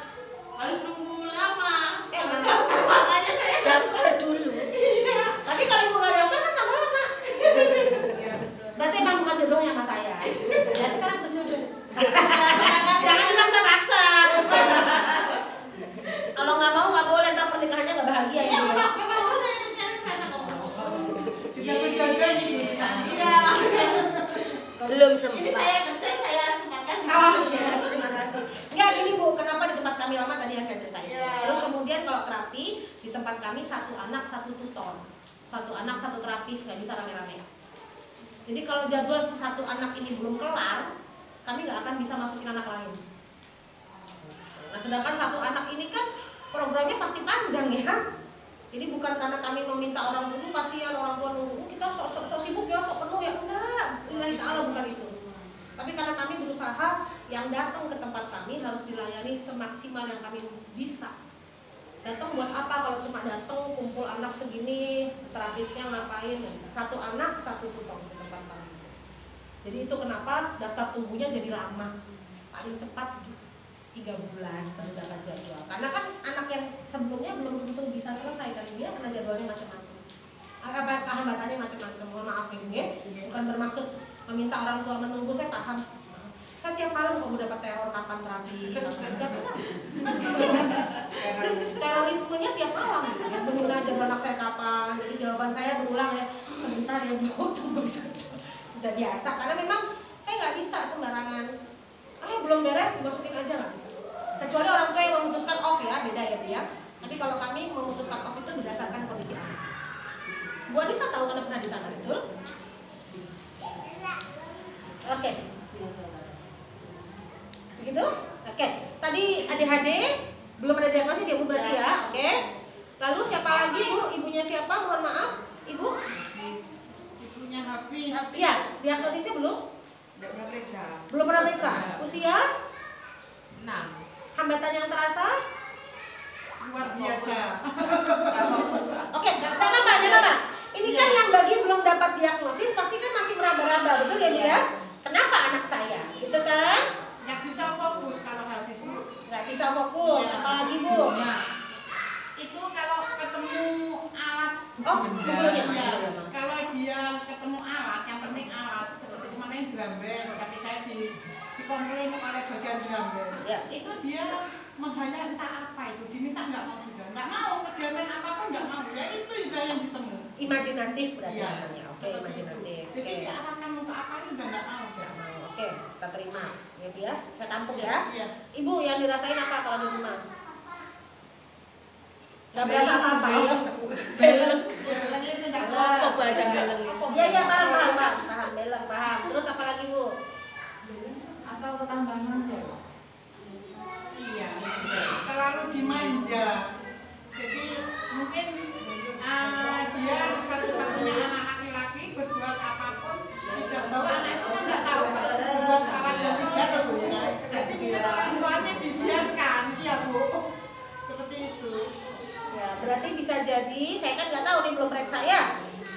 harus nunggu lama. Makanya saya Daftar dulu. Tapi kalau ibu nggak daftar kan tambah lama. Berarti emang bukan jodohnya sama saya. Ya sekarang berjodoh. Jangan dipaksa-paksa. Kalau nggak mau nggak boleh, ntar pernikahannya nggak bahagia. ya memang mau saya rencana ke sana kok. Juga berjodoh nih Bu. Iya. Belum Ini sempat. saya kerja saya sempatkan. Oh ya, terima kasih. Enggak gini Bu, kenapa di tempat kami lama tadi yang saya ceritain. Iya. Terus kemudian kalau terapi di tempat kami 1 anak 1 tutor, 1 anak 1 terapis, nggak bisa rame-rame. Jadi kalau jadwal si 1 anak ini belum kelar, kami nggak akan bisa masukin anak lain. Nah sedangkan 1 anak ini kan programnya pasti panjang ya. Jadi bukan karena kami meminta orang dulu kasihan orang tua nunggu kita sok sibuk ya sok penuh ya enggak, lillahi ta'ala bukan itu. Tapi karena kami berusaha yang datang ke tempat kami harus dilayani semaksimal yang kami bisa. Datang buat apa kalau cuma datang kumpul anak segini terapisnya ngapain? Nggak bisa. 1 anak 1 tutor di tempat kami. Jadi itu kenapa daftar tunggunya jadi lama, paling cepat 3 bulan baru dapat jadwal. Karena kan anak yang sebelumnya belum tentu bisa selesai kan dia karena jadwalnya macam-macam. Kehambatannya macam-macam. Mohon maaf ya, bukan bermaksud meminta orang tua menunggu, saya paham. Saya tiap malam kok dapat teror kapan terapi, kapan enggak pernah. Terorismenya tiap malam. Ya, tungguin aja anak saya kapan. Jadi jawaban saya berulang ya, sebentar ya Bu, tunggu. Udah biasa karena memang saya nggak bisa sembarangan. Belum beres dimasukin aja nggak bisa. Kecuali orang tua yang memutuskan off ya, beda ya Bu ya. Tapi kalau kami memutuskan off itu berdasarkan kondisi anak. Bu Anissa tahu karena pernah di sana, betul? Oke. Begitu? Oke. Tadi ADHD belum ada diagnosis ya Bu berarti ya. Oke. Lalu siapa lagi Bu? Ibunya siapa? Mohon maaf. Ibu? Ibunya Hafiz. Iya, diagnosisnya belum? Tidak pernah periksa. Belum pernah periksa. Usia? 6. Hambatan yang terasa? Luar biasa. Oke, jangan apa. Ini kan yang bagi belum dapat diagnosis pasti kan masih meraba-raba, betul ya Bu ya? Kenapa anak saya? Gitu kan? Nggak bisa fokus kalau Hafiz itu. Nggak bisa fokus, apalagi Bu? Itu kalau ketemu alat. Oh, gurunya. Iya, kalau dia ketemu alat, yang penting alat seperti kemarin drum band, tapi saya dikomplain oleh bagian drum band. Ya. Itu dia menghanya entah apa itu, diminta nggak mau juga, nggak mau kegiatan apapun nggak mau, ya itu juga yang ditemu. Imajinatif berarti Iya. namanya. Oke, imajinatif. Jadi Oke. diarahkan untuk apa itu udah nggak mau. Nggak mau. Oke, kita terima. Ya Bu ya, saya tampung ya. Iya. Ibu yang dirasain apa kalau di rumah? Gak berasa apa-apa ya? Beleng. Biasanya itu nggak Apa bahasa belengnya? Iya, paham. Beleng, paham. Terus apa lagi Bu? tambahan aja. Iya, terlalu dimanja. Jadi mungkin dia satu-satunya anak laki-laki berbuat apapun tidak bahwa anak itu kan nggak tahu kalau berbuat salah dan tidak ya Bu ya. Jadi mungkin orang tuanya dibiarkan, iya Bu. Seperti itu. Ya, berarti bisa jadi, saya kan nggak tahu nih, belum periksa ya.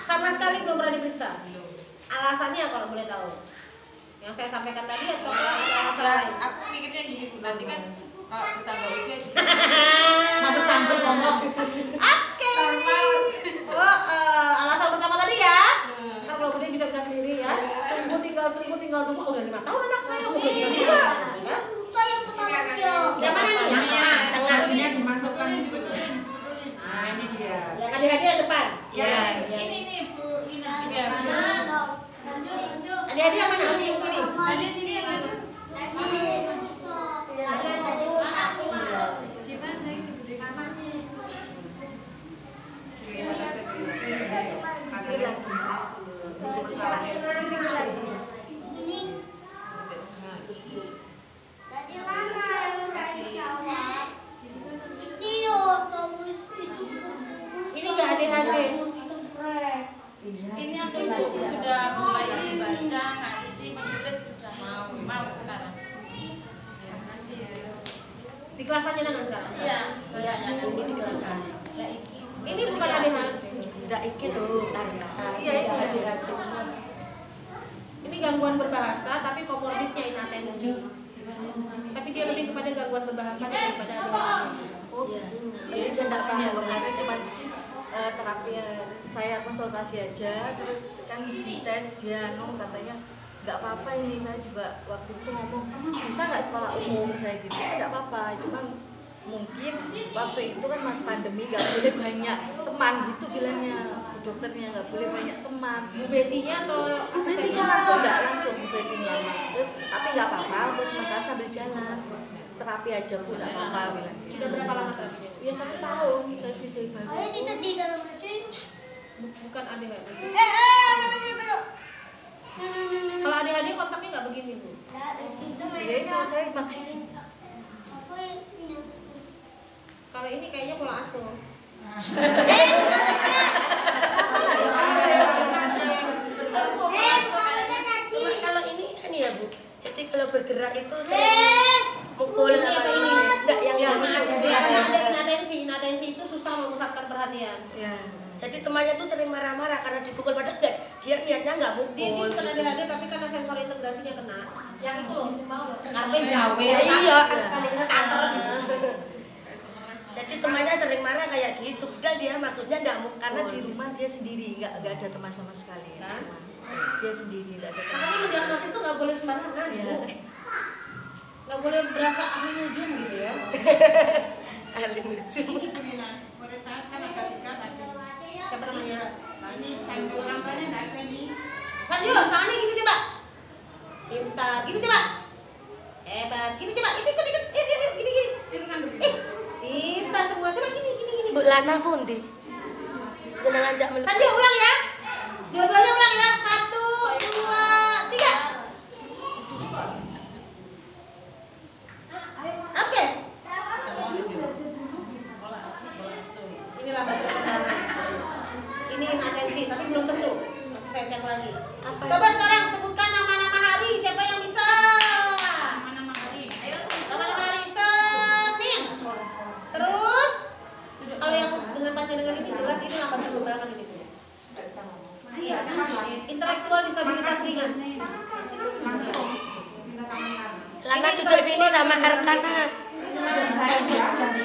Sama sekali belum pernah diperiksa. Alasannya kalau boleh tahu. Yang saya sampaikan tadi atau ada alasan lain? Aku mikirnya gini Bu, nanti kan kalau bertambah usia juga masa sambut ngomong. Oke. Oh, alasan pertama tadi ya. Ntar kalau gede bisa sendiri ya. Tinggal tunggu. Oh, udah 5 tahun anak saya, udah bisa juga. Ya. Yang mana nih? Tengahnya dimasukkan gitu. Nah, ini dia. Yang adik-adik yang depan. Ya, Ini nih Bu Ina. ini harus. Adik-adik yang mana? Tadi sini yang mana? Gimana ini Budi? Ini nggak ADHD. Ini aku Bu, sudah mulai baca, ngaji, menulis sudah mau sekarang. Ya, nanti ya. Di kelas panjenengan sekarang? Iya. Ya, yang ini di kelas sana. Ini bukan ADHD. Enggak iki loh. Iya, itu ADHD. Ini gangguan berbahasa tapi komorbidnya inatensi. Tapi dia lebih kepada gangguan berbahasa daripada ADHD. Oh, iya. Jadi dia enggak punya kemarin cuma terapi saya konsultasi aja, terus kan dites dia katanya nggak apa-apa, ini saya juga waktu itu ngomong bisa nggak sekolah umum, saya gitu nggak apa-apa, cuman mungkin waktu itu kan mas pandemi nggak boleh banyak teman gitu bilangnya dokternya, nggak boleh banyak teman. Bu Betty-nya atau Aslinya langsung nggak langsung Bu Betty-nya, terus tapi nggak apa-apa, terus sementara sambil jalan terapi aja Bu, nggak apa-apa bilang. sudah berapa lama terapinya? Ya 1 tahun saya sudah baru. Bukan ADHD sih. Kalau ADHD kontaknya nggak begini Bu. Ya itu saya makanya. Kalau ini kayaknya pola asuh. Kalau ini kan ya Bu. Jadi kalau bergerak itu sering mukul apa ini? Enggak yang Ya, itu. dia kan ada inatensi. Inatensi itu susah memusatkan perhatian. Ya. Jadi temannya tuh sering marah-marah karena dipukul, padahal enggak, dia niatnya enggak Dia mukul. bukan ADHD tapi karena sensor integrasinya kena. Yang itu loh, mau Ngapain jauh Ya, ya? iya, kanker. Jadi temannya sering marah kayak gitu, padahal dia maksudnya enggak mukul. Karena di rumah dia sendiri, nggak ada teman sama sekali. Kan? Dia sendiri, nggak ada teman. Makanya mendiagnosis itu nggak boleh sembarangan Ya. Bu. Nggak boleh berasa ahli nujum gitu ya. Ahli nujum. Ini Bu Ina, boleh tahu kan ada 3 tadi. Siapa namanya? Ini tanggal orang tuanya nggak ada nih. Lanjut, tangannya gini coba. Pintar, gini coba. Hebat, gini coba. Ikut. Gini. Tirukan dulu. Bisa semua. Coba gini. Bu Lana pundi? Jenengan jak menit. Lanjut, ulang ya. Dua-duanya ulang ya. 1, 2, 3. Oke. Inilah batu pertama. Ini inatensi, tapi belum tentu. Masih saya cek lagi. Apa Coba itu? sekarang sebutkan nama-nama hari. Siapa yang bisa? Nama-nama hari. Ayo. Nama-nama hari Senin. Terus kalau yang dengan panjenengan ini jelas ini lambat perkembangan ini Bu. Iya. Intelektual disabilitas ringan. Lana duduk sini sama Arkana.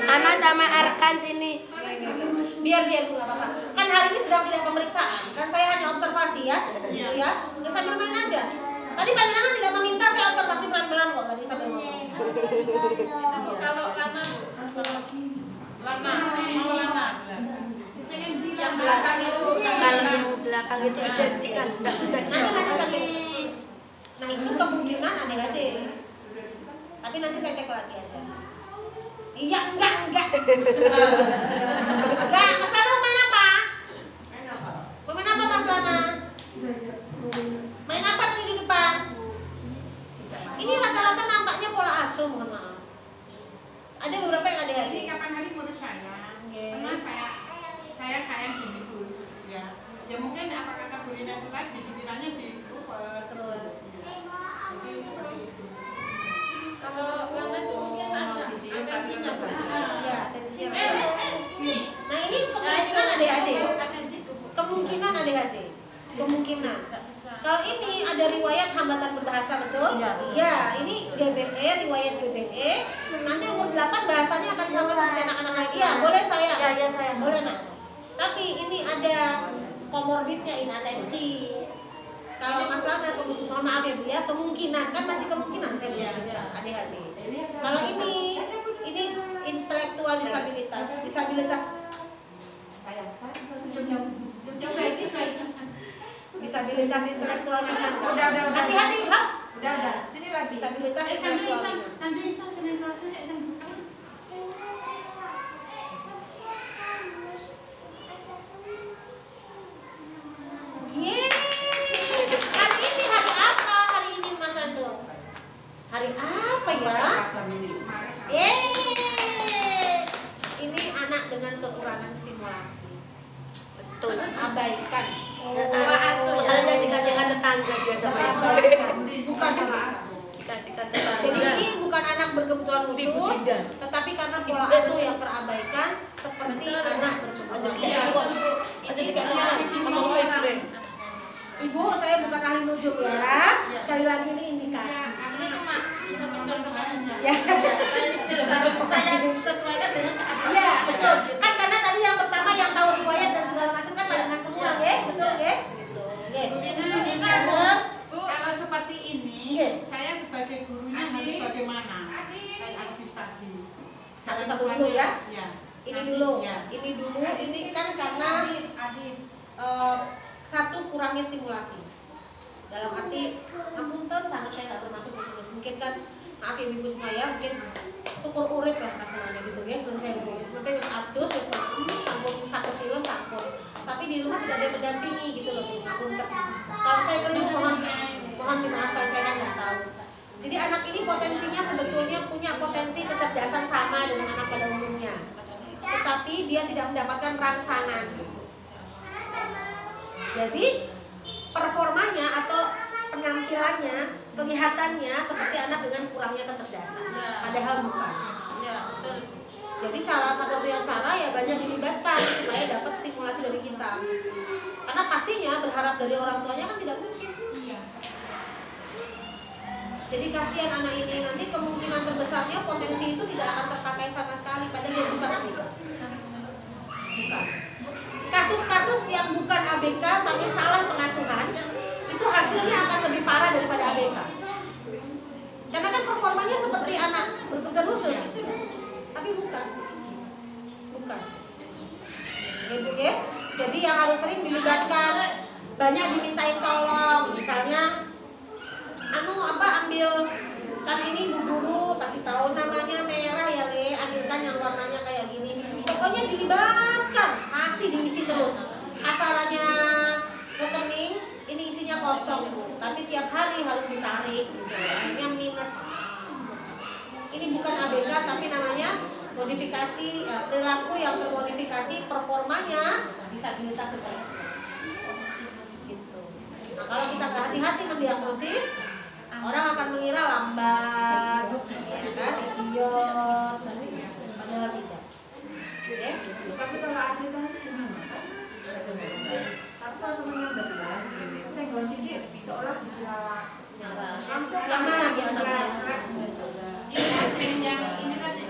Ana sama Arkan sini. Biar Bu, nggak apa-apa. Kan hari ini sedang tidak pemeriksaan. Kan saya hanya observasi ya. Gitu ya. Ya sambil main aja. Tadi panjenengan tidak meminta saya observasi pelan-pelan kok tadi sambil ngomong. Itu Bu, kalau Lana Bu, Lana, mau Lana. Yang belakang itu Bu, Kalau yang belakang itu identik kan enggak bisa Nanti sambil. Nah itu kemungkinan ADHD. Tapi nanti saya cek lagi aja. Iya enggak. Enggak, Mas Lana mau main apa? Mau main apa Mas Lana? Main apa tadi di depan? Ini rata-rata mohon maaf. Ada beberapa yang ADHD. Ini kapan hari menurut saya, karena saya sayang gini Bu, ya. Ya mungkin apa kata Bu Lina itu tadi, dikiranya di terus. Jadi seperti itu. Kalau Lana itu mungkin ada atensinya Bu. Ya, atensinya. Nah ini kemungkinan ADHD. Kemungkinan ADHD. Kemungkinan. Kalau ini ada riwayat hambatan berbahasa, betul? Ya, ini GBE, riwayat GBE. Nanti umur 8 bahasanya akan sama seperti anak-anak lain. Iya, boleh saya. Ya, saya. Boleh, Nak. Tapi ini ada komorbidnya, inatensi. Kalau Mas Lana, mohon maaf ya Bu ya, kemungkinan, kan masih kemungkinan saya bilang ADHD. Kalau ini intelektual disabilitas. Disabilitas intelektual ringan. Udah. Hati-hati, ha? Udah. Sini lagi. Disabilitas intelektual ringan. Hari ini hari apa? Hari ini Mas Ando? Hari apa ya? Ini anak dengan kekurangan stimulasi. Betul. Abaikan. Soalnya dikasihkan tetangga dia sama ibu. Bukan Dikasihkan Jadi tetangga. ini bukan anak berkebutuhan khusus, tetapi karena pola asuh yang terabaikan seperti anak berkebutuhan. Ibu, saya bukan ahli nujum ya. Sekali lagi ini indikasi. Ini cuma contoh-contoh aja. Ya. Saya sesuaikan dengan keadaan. Iya, betul. Kan karena tadi yang pertama yang tahu riwayat dan segala macam kan barengan semua, ya? Betul, ya? Bu, kalau seperti ini, saya sebagai gurunya nanti bagaimana? Kayak Alvis tadi. Satu-satu dulu ya. Ya. Ini dulu. Ini kan karena satu, kurangnya stimulasi. Dalam arti, apunten sangat saya nggak bermaksud khusus. Mungkin kan, maaf ya ibu semua ya, mungkin syukur urip lah kasarnya gitu ya. Dan saya tulis, nanti adus, sampun sakit film, sampun. Tapi di rumah tidak ada yang mendampingi gitu loh, apunten. Kalau saya keliru mohon dimaafkan, saya kan nggak tahu. Jadi anak ini potensinya sebetulnya punya potensi kecerdasan sama dengan anak pada umumnya, tetapi dia tidak mendapatkan rangsangan. Jadi performanya atau penampilannya kelihatannya seperti anak dengan kurangnya kecerdasan, padahal bukan. Iya, betul. Jadi satu-satunya cara ya banyak dilibatkan supaya dapat stimulasi dari kita. Karena pastinya berharap dari orang tuanya kan tidak mungkin. Jadi kasihan anak ini, nanti kemungkinan terbesarnya potensi itu tidak akan terpakai sama sekali, padahal dia bukan ABK. Bukan. Kasus-kasus yang bukan ABK tapi salah pengasuhan itu hasilnya akan lebih parah daripada ABK. Karena kan performanya seperti anak berkebutuhan khusus, tapi bukan. Oke? Jadi yang harus sering dilibatkan, banyak dimintain tolong, misalnya ambil kan ini bu guru kasih tahu namanya merah ya Le, ambilkan yang warnanya kayak gini. Pokoknya dilibatkan, masih diisi terus. Asalnya rekening ini isinya kosong Bu, tapi tiap hari harus ditarik gitu. Akhirnya minus. Ini bukan ABK tapi namanya modifikasi perilaku yang termodifikasi, performanya disabilitas seperti itu. Nah, kalau kita nggak hati-hati mendiagnosis, orang akan mengira lambat, ya kan, idiot, padahal tidak. Oke? Tapi kalau ada tadi gimana? Tapi kalau temennya berbeda, saya nggak sedikit, seolah dikira nyara. Yang mana di atasnya? Ini tadi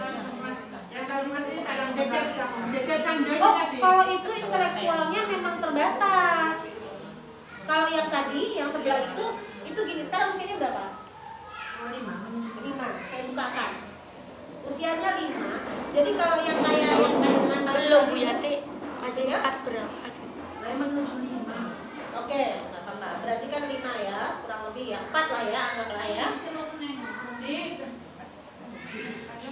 yang kalimat itu jajar sanjoy Oh, tadi. kalau itu intelektualnya memang terbatas. Kalau yang tadi, yang sebelah itu gini, sekarang usianya berapa? 5. Saya bukakan. Usianya 5. Jadi kalau yang kayak yang kandungan Belum Bu Yati, masih 4 berapa gitu. Saya menuju 5. Oke, nggak apa-apa. Berarti kan 5 ya, kurang lebih ya. 4 lah ya, anggaplah ya.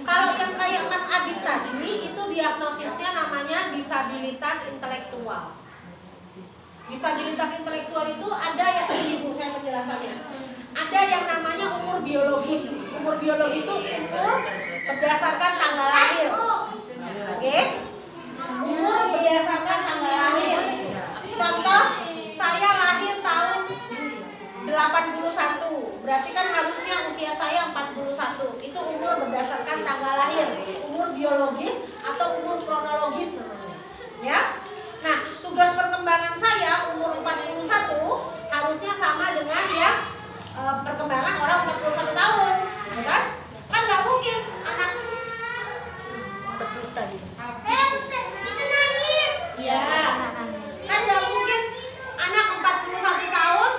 Kalau yang kayak Mas Adit tadi, itu diagnosisnya namanya disabilitas intelektual. Disabilitas intelektual itu ada yang ini Bu, saya penjelasannya. Ada yang namanya umur biologis. Umur biologis itu umur berdasarkan tanggal lahir. Oke? Umur berdasarkan tanggal lahir. Contoh, saya lahir tahun 81. Berarti kan harusnya usia saya 41. Itu umur berdasarkan tanggal lahir. Umur biologis atau umur kronologis namanya. Ya. Nah, tugas perkembangan saya umur 41 harusnya sama dengan yang perkembangan orang 41 tahun, ya kan? Kan nggak mungkin anak Betutan. ya, kan nggak mungkin anak 41 tahun,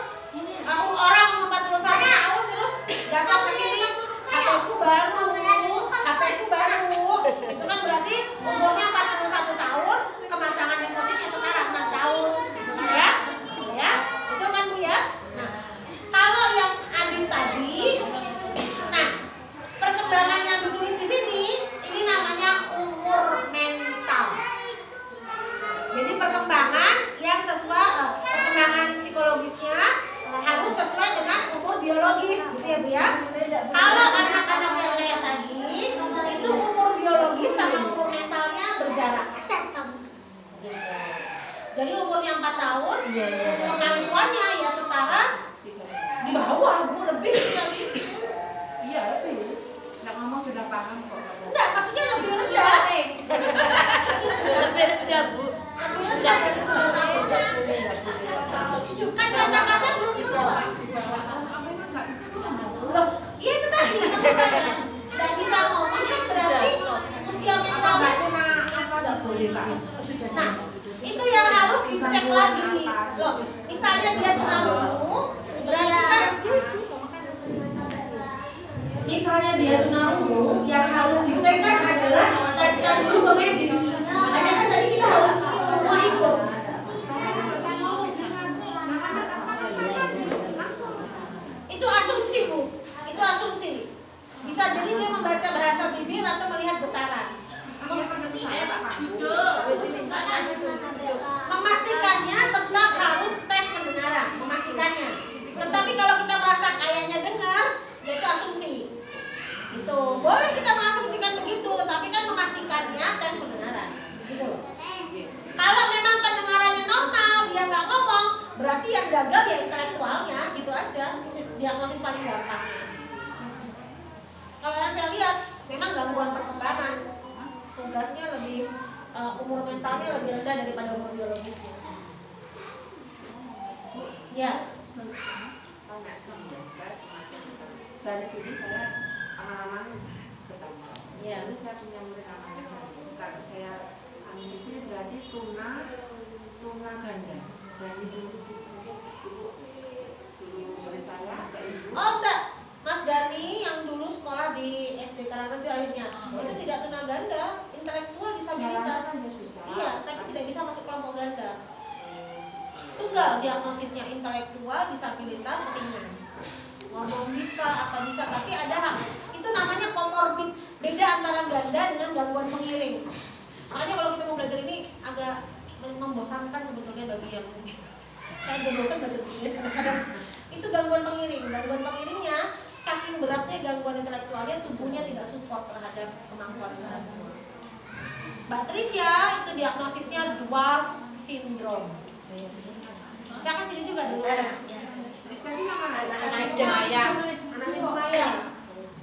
orang 41 tahun terus datang ke sini, HP-ku baru, itu kan berarti umurnya 41 tahun, kematangan emosinya sekarang 6 tahun, gitu kan ya? Ya, itu kan Bu ya. Nah, kalau yang Adit tadi, nah perkembangan yang ditulis di sini, ini namanya umur mental. Jadi perkembangan yang sesuai, perkembangan psikologisnya harus sesuai dengan umur biologis, gitu ya Bu ya. Kalau anak-anak yang kayak tadi, itu umur biologis sama umur mentalnya berjarak. Jadi umurnya 4 tahun, kemampuannya ya setara di bawah Bu, lebih tadi. Iya lebih. Nggak ngomong sudah paham kok. Enggak, maksudnya lebih rendah. Lebih rendah, Bu. Lebih rendah dari 2 tahun. Kan kata-kata belum keluar. Loh, iya itu tadi namanya. Nggak bisa ngomong kan berarti usia mentalnya. Nah, itu yang harus dicek lagi. Loh, misalnya dia tunarungu, berarti kan misalnya dia tunarungu, yang harus dicek kan adalah teskan dulu ke medis. Makanya kan tadi kita harus semua ikut. Itu asumsi Bu, itu asumsi. Bisa jadi dia membaca bahasa bibir atau melihat getaran. Memastikannya tetap harus tes pendengaran, memastikannya. Tetapi kalau kita merasa kayaknya dengar, ya itu asumsi. Itu boleh kita mengasumsikan begitu, tetapi kan memastikannya tes pendengaran. Gitu. Kalau memang pendengarannya normal, dia nggak ngomong, berarti yang gagal ya intelektualnya, gitu aja. Diagnosis paling gampang. Kalau yang saya lihat, memang gangguan perkembangan. Tugasnya lebih umur mentalnya lebih rendah daripada umur biologisnya. Ya. Dari sini saya aman-aman ketemu. Ya. Lalu saya punya murid namanya kalau saya di sini berarti tuna ganda. Dan itu murid saya ke ibu. Oh enggak, Mas Dani yang dulu sekolah di SD Karangrejo akhirnya itu tidak tuna ganda, intelektual disabilitas. Iya, tapi tidak bisa masuk kelompok ganda. Tunggal diagnosisnya intelektual disabilitas ringan. Ngomong bisa, apa bisa, tapi ada hak. Itu namanya komorbid. Beda antara ganda dengan gangguan pengiring. Makanya kalau kita mau belajar ini agak membosankan sebetulnya bagi yang saya juga bosan belajar begini kadang-kadang. Itu gangguan pengiring. Gangguan pengiringnya saking beratnya gangguan intelektualnya, tubuhnya tidak support terhadap kemampuan sehari-hari. Mbak Trisya itu diagnosisnya dwarf syndrome. Saya kan sini juga dulu. Anaknya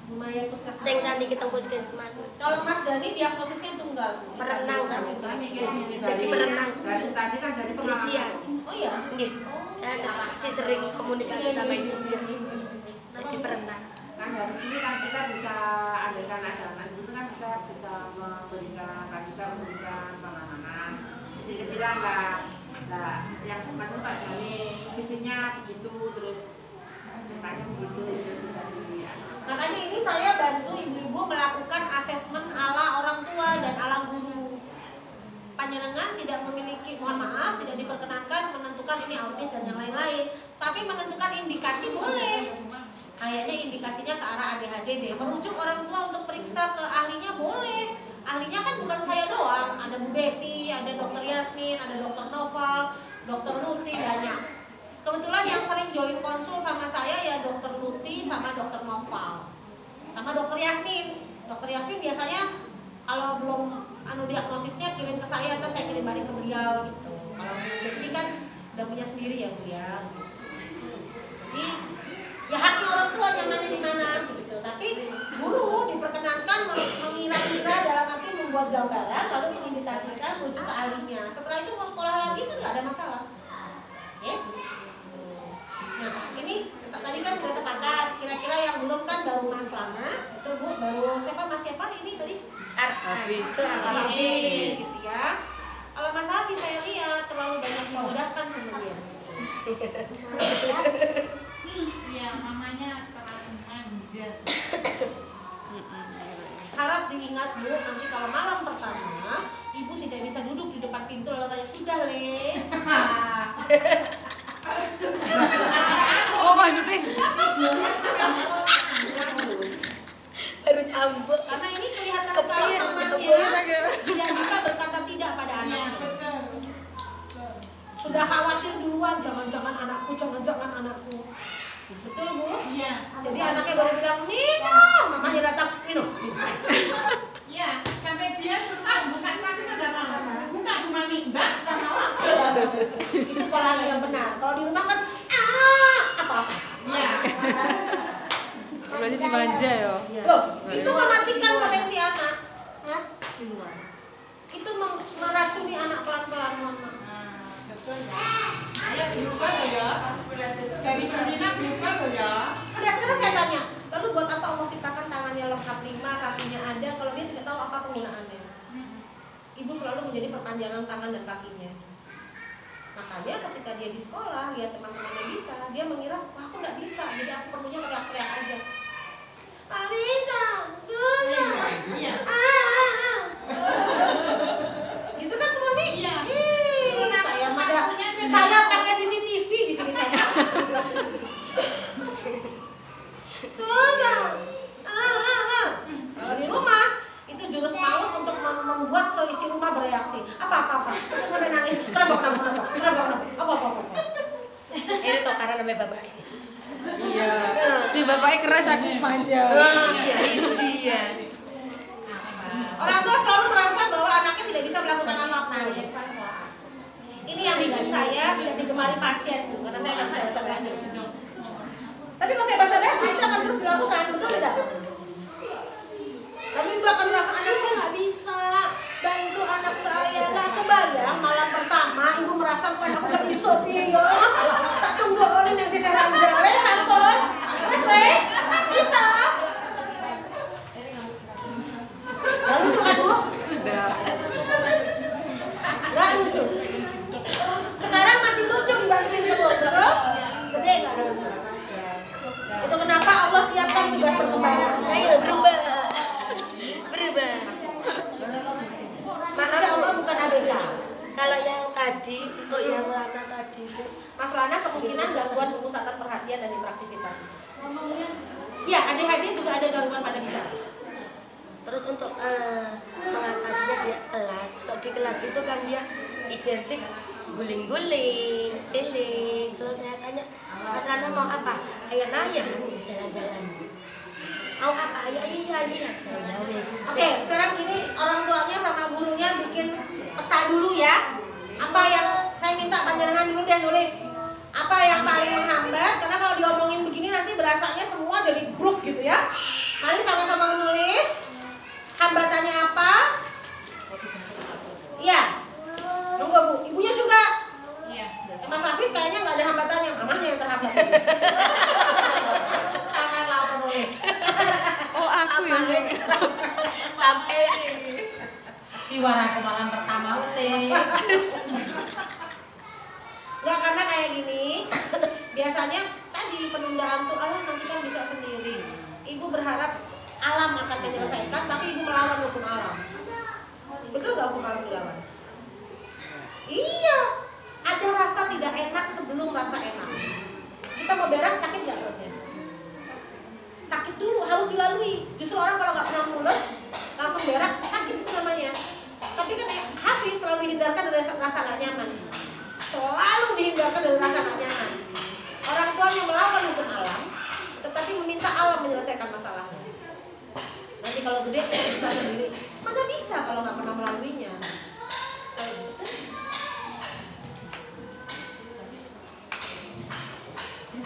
Bu Maya puskesmas. Sing sandi kita puskesmas. Kalau Mas Dani diagnosisnya tunggal. Perenang sandi. Jadi perenang. Tadi kan jadi Polisian. Oh iya. Nggih. Saya masih sering komunikasi sama ibu. Jadi perenang. Kan dari sini kan kita bisa adakan ada anak itu kan bisa memberikan pengamanan kecil-kecilan lah. Nah, yang masuk Pak Dani fisiknya begitu terus tanya begitu itu bisa dilihat. Makanya ini saya bantu ibu-ibu melakukan asesmen ala orang tua dan ala guru. Panjenengan tidak memiliki, mohon maaf, tidak diperkenankan menentukan ini autis dan yang lain-lain, tapi menentukan indikasi boleh. Kayaknya indikasinya ke arah ADHD deh. Merujuk orang tua untuk periksa ke ahlinya boleh. Ahlinya kan bukan saya doang, ada Bu Betty, ada Dokter Yasmin, ada Dokter Noval, Dokter Luti, banyak. Kebetulan yang sering join konsul sama saya ya Dokter Luti sama Dokter Noval. sama dokter Yasmin. Dokter Yasmin biasanya kalau belum diagnosisnya kirim ke saya, terus saya kirim balik ke beliau gitu. Kalau Betty kan udah punya sendiri ya Bu ya. Jadi ya haknya orang tua nyamannya di mana gitu. Tapi guru diperkenankan mengira-ngira dalam arti membuat gambaran lalu mengindikasikan menuju ke ahlinya. Setelah itu mau sekolah lagi kan nggak ada masalah. Ya? Nah ini tadi kan sudah sepakat. Kira-kira yang belum kan baru Mas Lana, itu Bu, baru siapa ini tadi? Hafiz. Hafiz gitu ya. Kalau Mas Hafiz saya lihat terlalu banyak memudahkan sama dia. Iya, mamanya terlalu manja. Harap diingat Bu, nanti kalau malam pertama Ibu tidak bisa duduk di depan pintu lalu tanya, sudah Le? Oh maksudnya Baru nyambung. Karena ini kelihatan sekali mamanya tidak bisa berkata tidak pada Iya, anaknya. betul. Sudah khawatir duluan, jangan-jangan anakku, jangan-jangan anakku. Betul Bu? Iya. Jadi anaknya baru bilang, minum, mamanya datang, minum. Iya, sampai dia suruh buka tadi udah mau. Buka Bu Mami, Mbak, udah mau. Itu pola asuh yang benar. Kalau di rumah kan, apa-apa. Iya. berarti dimanja ya. Loh, itu mematikan potensi anak. Itu meracuni anak pelan-pelan mama. Betul. Ayo diubah loh ya. Dari Cina diubah loh ya. Udah sekarang saya tanya, lalu buat apa Allah ciptakan tangannya lengkap 5, kakinya ada, kalau dia tidak tahu apa penggunaannya? Ibu selalu menjadi perpanjangan tangan dan kakinya. Makanya ketika dia di sekolah, lihat teman-temannya bisa, dia mengira, wah aku nggak bisa, jadi aku perlunya teriak-teriak aja. Nggak bisa, susah. Iya. Gitu kan Bu Mami? Iya. Ih, saya pakai CCTV di sini saya. Susah. Kalau di rumah itu jurus maut untuk membuat seisi rumah bereaksi. Apa. Terus sampai nangis. Kenapa? Apa. Ini toh karena namanya bapak ini. Iya. Si bapaknya keras aku manja. Ya itu dia. Orang tua selalu merasa bahwa anaknya tidak bisa melakukan apapun. Ini yang bikin saya tidak digemari pasien Bu, karena saya nggak bisa bahasa basi. Tapi kalau saya bahasa basi itu akan terus dilakukan, betul tidak? Tapi Ibu akan merasa anak saya nggak bisa bantu anak saya. Nggak kebayang malam pertama Ibu merasa kok anak nggak bisa ya. Tak tunggu orang yang saya ranjang le sampun. Wes le, bisa. Nggak lucu kan Bu? Nggak lucu. Sekarang masih lucu dibantuin terus, betul? Gede nggak lucu? Itu kenapa Allah siapkan tugas perkembangan. Ayo berubah. Insya Allah bukan ABK. Kalau yang tadi untuk yang lama tadi itu Mas Lana kemungkinan gangguan pemusatan perhatian dan hiperaktivitas. Ya, ADHD juga ada gangguan pada bicara. terus untuk mengatasinya di kelas. Kalau di kelas itu kan dia identik guling-guling, keliling. Kalau saya tanya, Mas Lana mau apa? Ayah-ayah jalan-jalan. Mau apa? Iya, jalan wes. Oke, sekarang gini orang tuanya sama gurunya bikin peta dulu ya. Apa yang saya minta panjenengan dulu deh nulis. Apa yang paling menghambat? Karena kalau diomongin begini nanti berasanya semua jadi bruk gitu ya. Mari sama-sama menulis. Hambatannya apa? Iya. Tunggu Bu, ibunya juga. Iya. Mas Hafiz kayaknya nggak ada hambatannya, mamanya yang terhambat. Sama lah penulis. Oh aku ya sih. Sampai Iwara malam pertama sih. Ya karena kayak gini, biasanya tadi penundaan tuh Allah nanti kan bisa sendiri. Ibu berharap alam akan menyelesaikan, tapi ibu melawan hukum alam. Betul gak hukum alam dilawan? Iya, ada rasa tidak enak sebelum rasa enak. Kita mau berak sakit gak perutnya? Sakit dulu, harus dilalui. Justru orang kalau gak pernah mules, langsung berak, sakit itu namanya. Tapi kan Hafiz selalu dihindarkan dari rasa gak nyaman. Selalu dihindarkan dari rasa gak nyaman. Orang tuanya melawan hukum alam, tetapi meminta alam menyelesaikan masalahnya.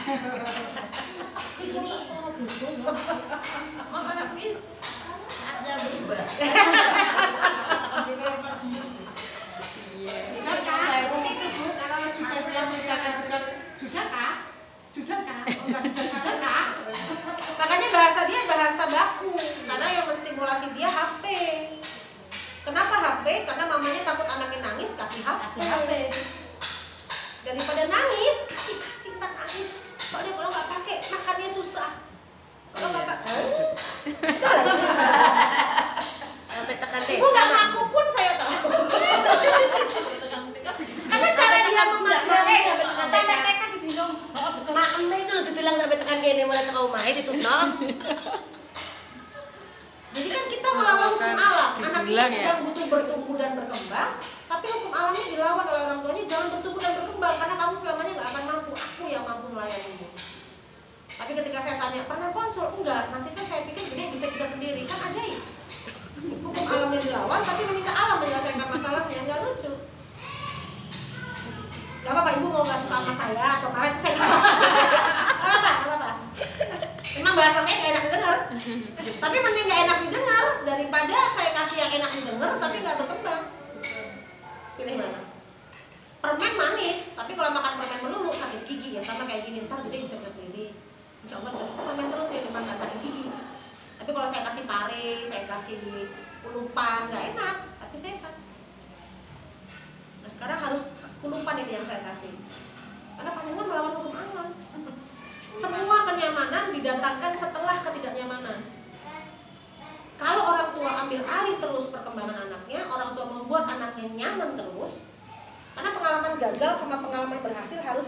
Bisa nggak sekolah gitu? Mama Hafiz saatnya berubah. Sudah kah? Itu Bu, kalau sudah dia menjaga berat, sudah kah? Sudah kah? Sudah kah? Makanya bahasa dia bahasa baku, karena yang menstimulasi dia HP. Kenapa HP? Karena mamanya takut anaknya nangis, kasih HP. Daripada nangis, kasih tak nangis. Soalnya kalau nggak pakai makannya susah. Kalau nggak pakai, Sampai tekan deh. ibu nggak ngaku pun saya tahu. Karena cara dia memaknai Sampai tekan di dong. Mak emeh itu loh tulang sampai tekan kene mulai teko omahe ditutno. Jadi kan kita melawan hukum alam. Anak itu Dibilang ya. sedang butuh bertumbuh dan berkembang, tapi hukum alamnya dilawan oleh orang tuanya. Jangan bertumbuh dan berkembang karena kamu selamanya nggak akan mampu. Aku yang mampu melayanimu. Tapi ketika saya tanya, pernah konsul? Enggak. Nanti kan saya pikir dia bisa sendiri. Kan ajaib. Hukum alamnya dilawan, tapi meminta alam menyelesaikan masalahnya. Nggak lucu. Gak apa-apa, ibu mau nggak suka sama saya atau karet saya nggak apa-apa. Emang bahasa saya nggak enak didengar. Tapi mending nggak enak didengar daripada saya kasih yang enak didengar tapi nggak berkembang. Pilih mana? Permen manis, tapi kalau makan permen melulu sakit gigi ya, sama kayak gini. Ntar gede bisa sendiri. Insya Allah bisa permen terus di depan nggak sakit gigi. Tapi kalau saya kasih pare, saya kasih kulupan nggak enak, tapi sehat. Nah sekarang harus kulupan ini yang saya kasih. Karena panjenengan melawan hukum alam. Semua kenyamanan didatangkan setelah ketidaknyamanan. Kalau orang tua ambil alih terus perkembangan anaknya, orang tua membuat anaknya nyaman terus. Karena pengalaman gagal sama pengalaman berhasil harus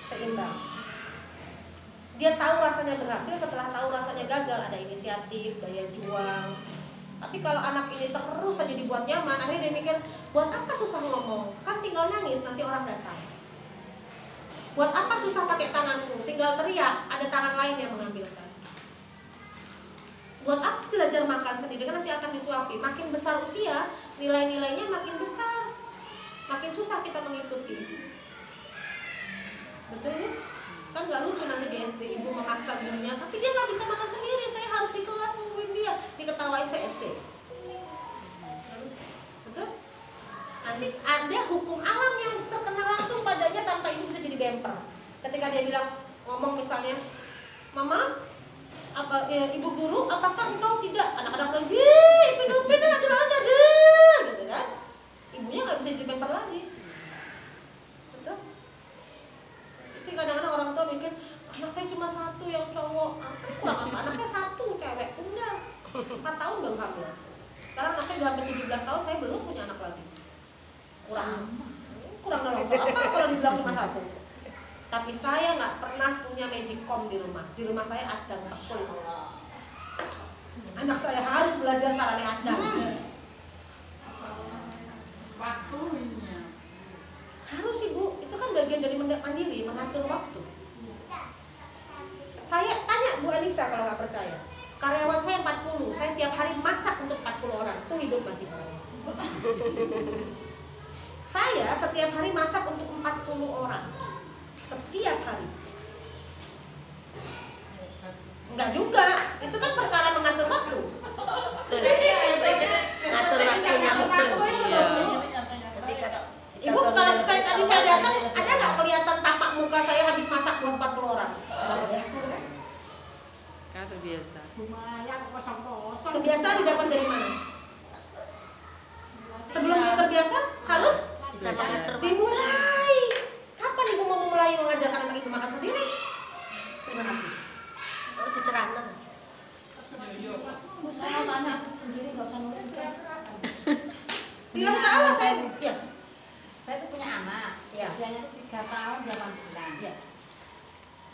seimbang. Dia tahu rasanya berhasil setelah tahu rasanya gagal, ada inisiatif, daya juang. Tapi kalau anak ini terus saja dibuat nyaman, akhirnya dia mikir, buat apa susah ngomong? Kan tinggal nangis, nanti orang datang. Buat apa susah pakai tanganku? Tinggal teriak, ada tangan lain yang mengambilkan. Buat apa belajar makan sendiri? Kan nanti akan disuapi. Makin besar usia, nilai-nilainya makin besar. Makin susah kita mengikuti. Betul ya? Kan gak lucu nanti di SD ibu memaksa dirinya, tapi dia gak bisa makan sendiri, saya harus di kelas nungguin dia, diketawain saya SD. Betul? Nanti ada hukum alam yang terkena langsung padanya tanpa ibu bisa jadi bemper. Ketika dia bilang, ngomong misalnya, Mama, ibu guru, apakah engkau tidak? Anak-anak bilang, pindah aja deh, gitu kan? Ibunya gak bisa jadi bemper lagi. Betul? Itu kadang-kadang orang tua mikir, anak saya cuma satu yang cowok, kurang apa? Anak saya satu cewek, enggak. 4 tahun baru hamil. Sekarang anak saya udah hampir 17 tahun, saya belum punya anak lagi. Kurang dalam soal apa kalau dibilang cuma satu. Tapi saya nggak pernah punya magicom di rumah. Di rumah saya adang sekul. Anak saya harus belajar caranya adang. Waktunya. Harus ibu, itu kan bagian dari mandiri, mengatur waktu. Saya tanya Bu Anissa kalau nggak percaya. Karyawan saya 40, saya tiap hari masak untuk 40 orang. Itu hidup masih. Saya setiap hari masak untuk 40 orang. Setiap hari. Enggak juga, itu kan perkara mengatur waktu. Ngatur waktunya betul. Ketika Ibu kalau kayak tadi saya datang, ada nggak kelihatan tapak muka saya habis masak buat 40 orang? Karena terbiasa. Lumayan kosong-kosong. Kebiasaan didapat dari mana? Sebelum dia terbiasa harus bisa mengatur waktu. dimulai. Kapan ibu mau memulai mengajarkan anak ibu makan sendiri? Terima kasih. Oh, diserahkan. Bu, saya mau tanya sendiri, nggak usah nulis itu. Bila ta'ala saya ya. Saya tuh punya anak, Ya. usianya tuh 3 tahun 8 bulan. Ya.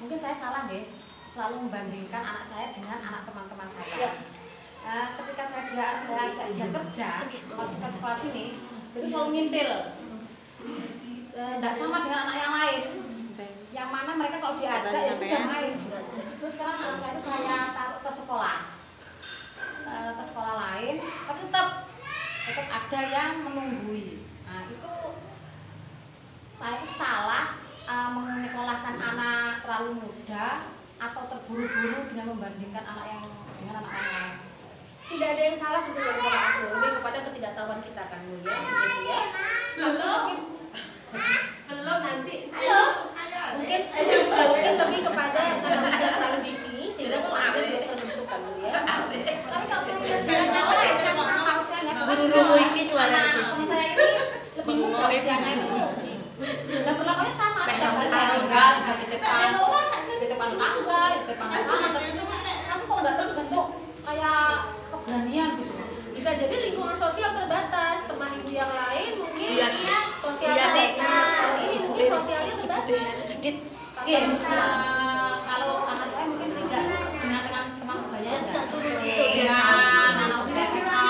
Mungkin saya salah deh, selalu membandingkan anak saya dengan anak teman-teman saya. Ya. Ketika saya ajak dia kerja, masuk ke sekolah sini, itu selalu ngintil. Tidak sama dengan anak yang lain. Yang mana mereka kalau diajak ya sudah main. Terus sekarang anak saya itu saya taruh ke sekolah lain, tapi tetap ada yang menunggui. Nah itu saya itu salah menyekolahkan anak terlalu muda atau terburu-buru dengan membandingkan anak yang dengan anak yang lain? Tidak ada yang salah sebetulnya kepada asuh, lebih kepada ketidaktahuan kita kan Bu ya, gitu ya. Belum nanti. Mungkin lebih kepada karena usia terlalu dini sehingga kemudian belum terbentuk kan Bu ya. Tapi kalau saya lihat jalannya orang yang sama usianya, Guru-guru iki suara cici. saya ini lebih muda usianya itu. Dan perlakuannya sama, setiap hari saya tinggal bisa titipan tangga, titipan sana ke situ. Tapi kok nggak terbentuk kayak keberanian gitu. Bisa jadi lingkungan sosial terbatas, teman ibu yang lain mungkin sosialnya Iya, kalau ini mungkin sosialnya terbatas. Iya, kalau anak saya mungkin tidak dengan teman sebagainya enggak. Dengan anak usia SMA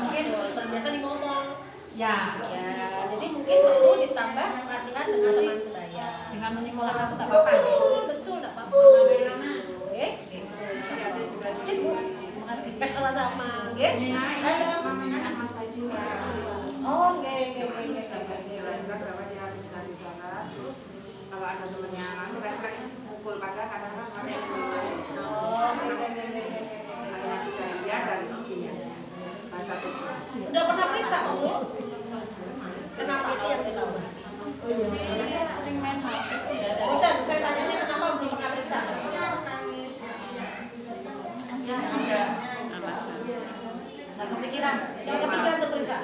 mungkin Terbiasa di ngomong. ya Jadi mungkin perlu ditambah latihan dengan teman sebaya. dengan menyekolahkan itu tak apa-apa. Betul, enggak apa-apa. Oke. Sip Bu. Terima kasih. Sama-sama, nggih. Ada. masa juga. Oh, nggih. Jelas-jelas bahwa dia harus dari jalan. Terus kalau ada temennya, mereka pukul padahal kadang-kadang ada yang pukul. Oh, nggih. Hanya saya dan ibunya. Bahasa itu. Udah pernah periksa, Bu? Kenapa? Itu yang ditambah. Sering main HP sih. Bukan, saya tanyanya kenapa belum pernah periksa? Nggak kepikiran. Yang kepikiran untuk periksa.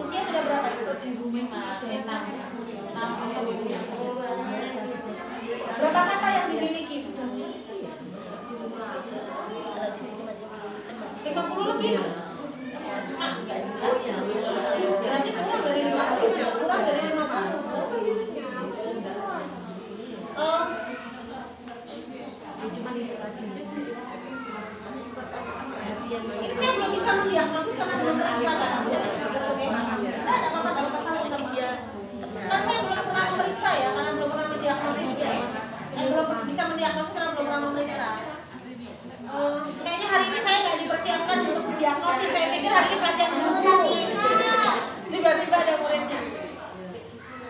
Usia sudah berapa itu? Berapa kata yang dimiliki? Kalau di sini masih belum kan masih 50 lebih. Berarti kurang dari 50. Kurang dari 50. Ini saya belum bisa mendiagnosis karena belum periksa kan. Saya ada masalah sakit dia kan saya belum pernah memeriksa ya karena belum pernah mendiagnosis ya. Belum bisa mendiagnosis karena belum pernah memeriksa. Kayaknya hari ini saya nggak dipersiapkan untuk mendiagnosis. Saya pikir hari ini pelatihan guru. Tiba-tiba ada muridnya.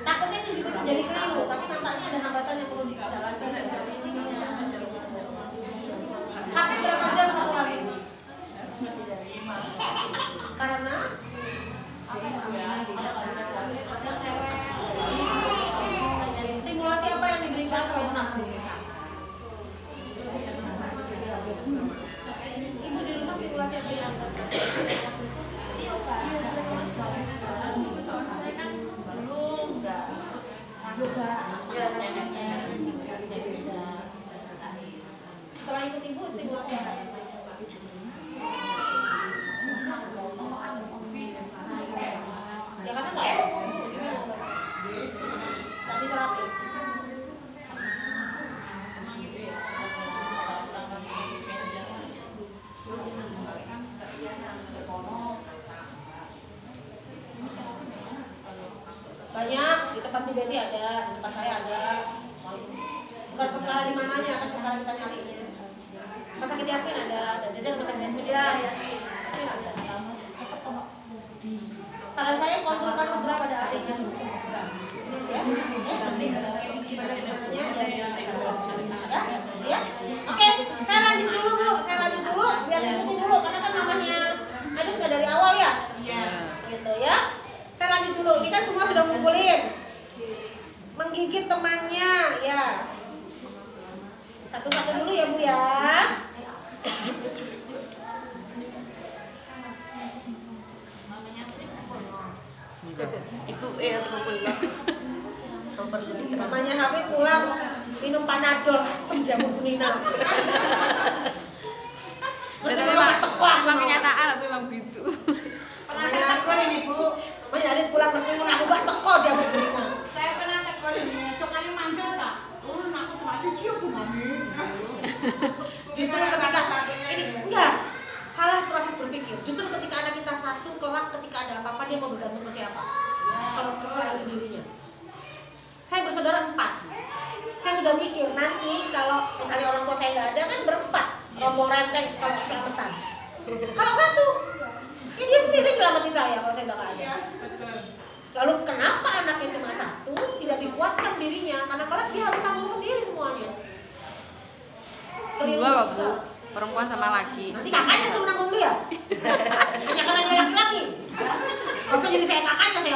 Takutnya ini juga jadi keliru, tapi nampaknya ada hambatan yang perlu dijalankan dan revisinya. HP berapa jam satu kali? Karena simulasi apa yang diberikan ke anak? Ibu di rumah simulasi apa yang belum enggak juga setelah ikut ibu simulasi apa? Ya karena nggak tadi terapi. Banyak di tempat Bu Betty ada, di tempat saya ada. Bukan perkara di mananya, kan perkara kita nyari. Rumah sakit Yasmin ada jajan rumah sakit Yasmin ya, Yasmin ada. Saran saya konsultan segera pada ahlinya dulu. Ya, ya. Oke, saya lanjut dulu Bu, biar ikutin dulu karena kan namanya Adit nggak dari awal ya. Iya. Gitu ya. Saya lanjut dulu. Ini kan semua sudah ngumpulin. Menggigit temannya, ya. Satu-satu dulu ya Bu ya. ibu teman yang perlu diterapkan. Namanya Hafid pulang minum Panadol asem jamu kuningan. Memang kenyataan aku memang gitu. Pernah saya tegur ini Bu. Namanya Adit pulang bertemu aku gak teko jamu kuningan. Saya pernah tegur ini. Coklatnya mandel tak? Oh, aku cuma cuci aku mami. Justru ketika ini enggak salah proses berpikir. Justru ketika anak kita satu kelak ketika ada apa-apa dia mau bergantung ke siapa? Kalau kesalahan dirinya. Saya bersaudara 4. Saya sudah mikir nanti kalau misalnya orang tua saya nggak ada kan berempat rombong renteng kalau keselamatan. Kalau satu, ya dia sendiri nyelamati saya kalau saya udah nggak ada. Lalu kenapa anaknya cuma satu tidak dikuatkan dirinya? Karena kelak dia harus tanggung sendiri semuanya. keliru Dua kok Bu, besar. perempuan sama laki. Nanti kakaknya suruh nanggung dia. Hanya karena dia laki-laki. Masa jadi saya kakaknya, saya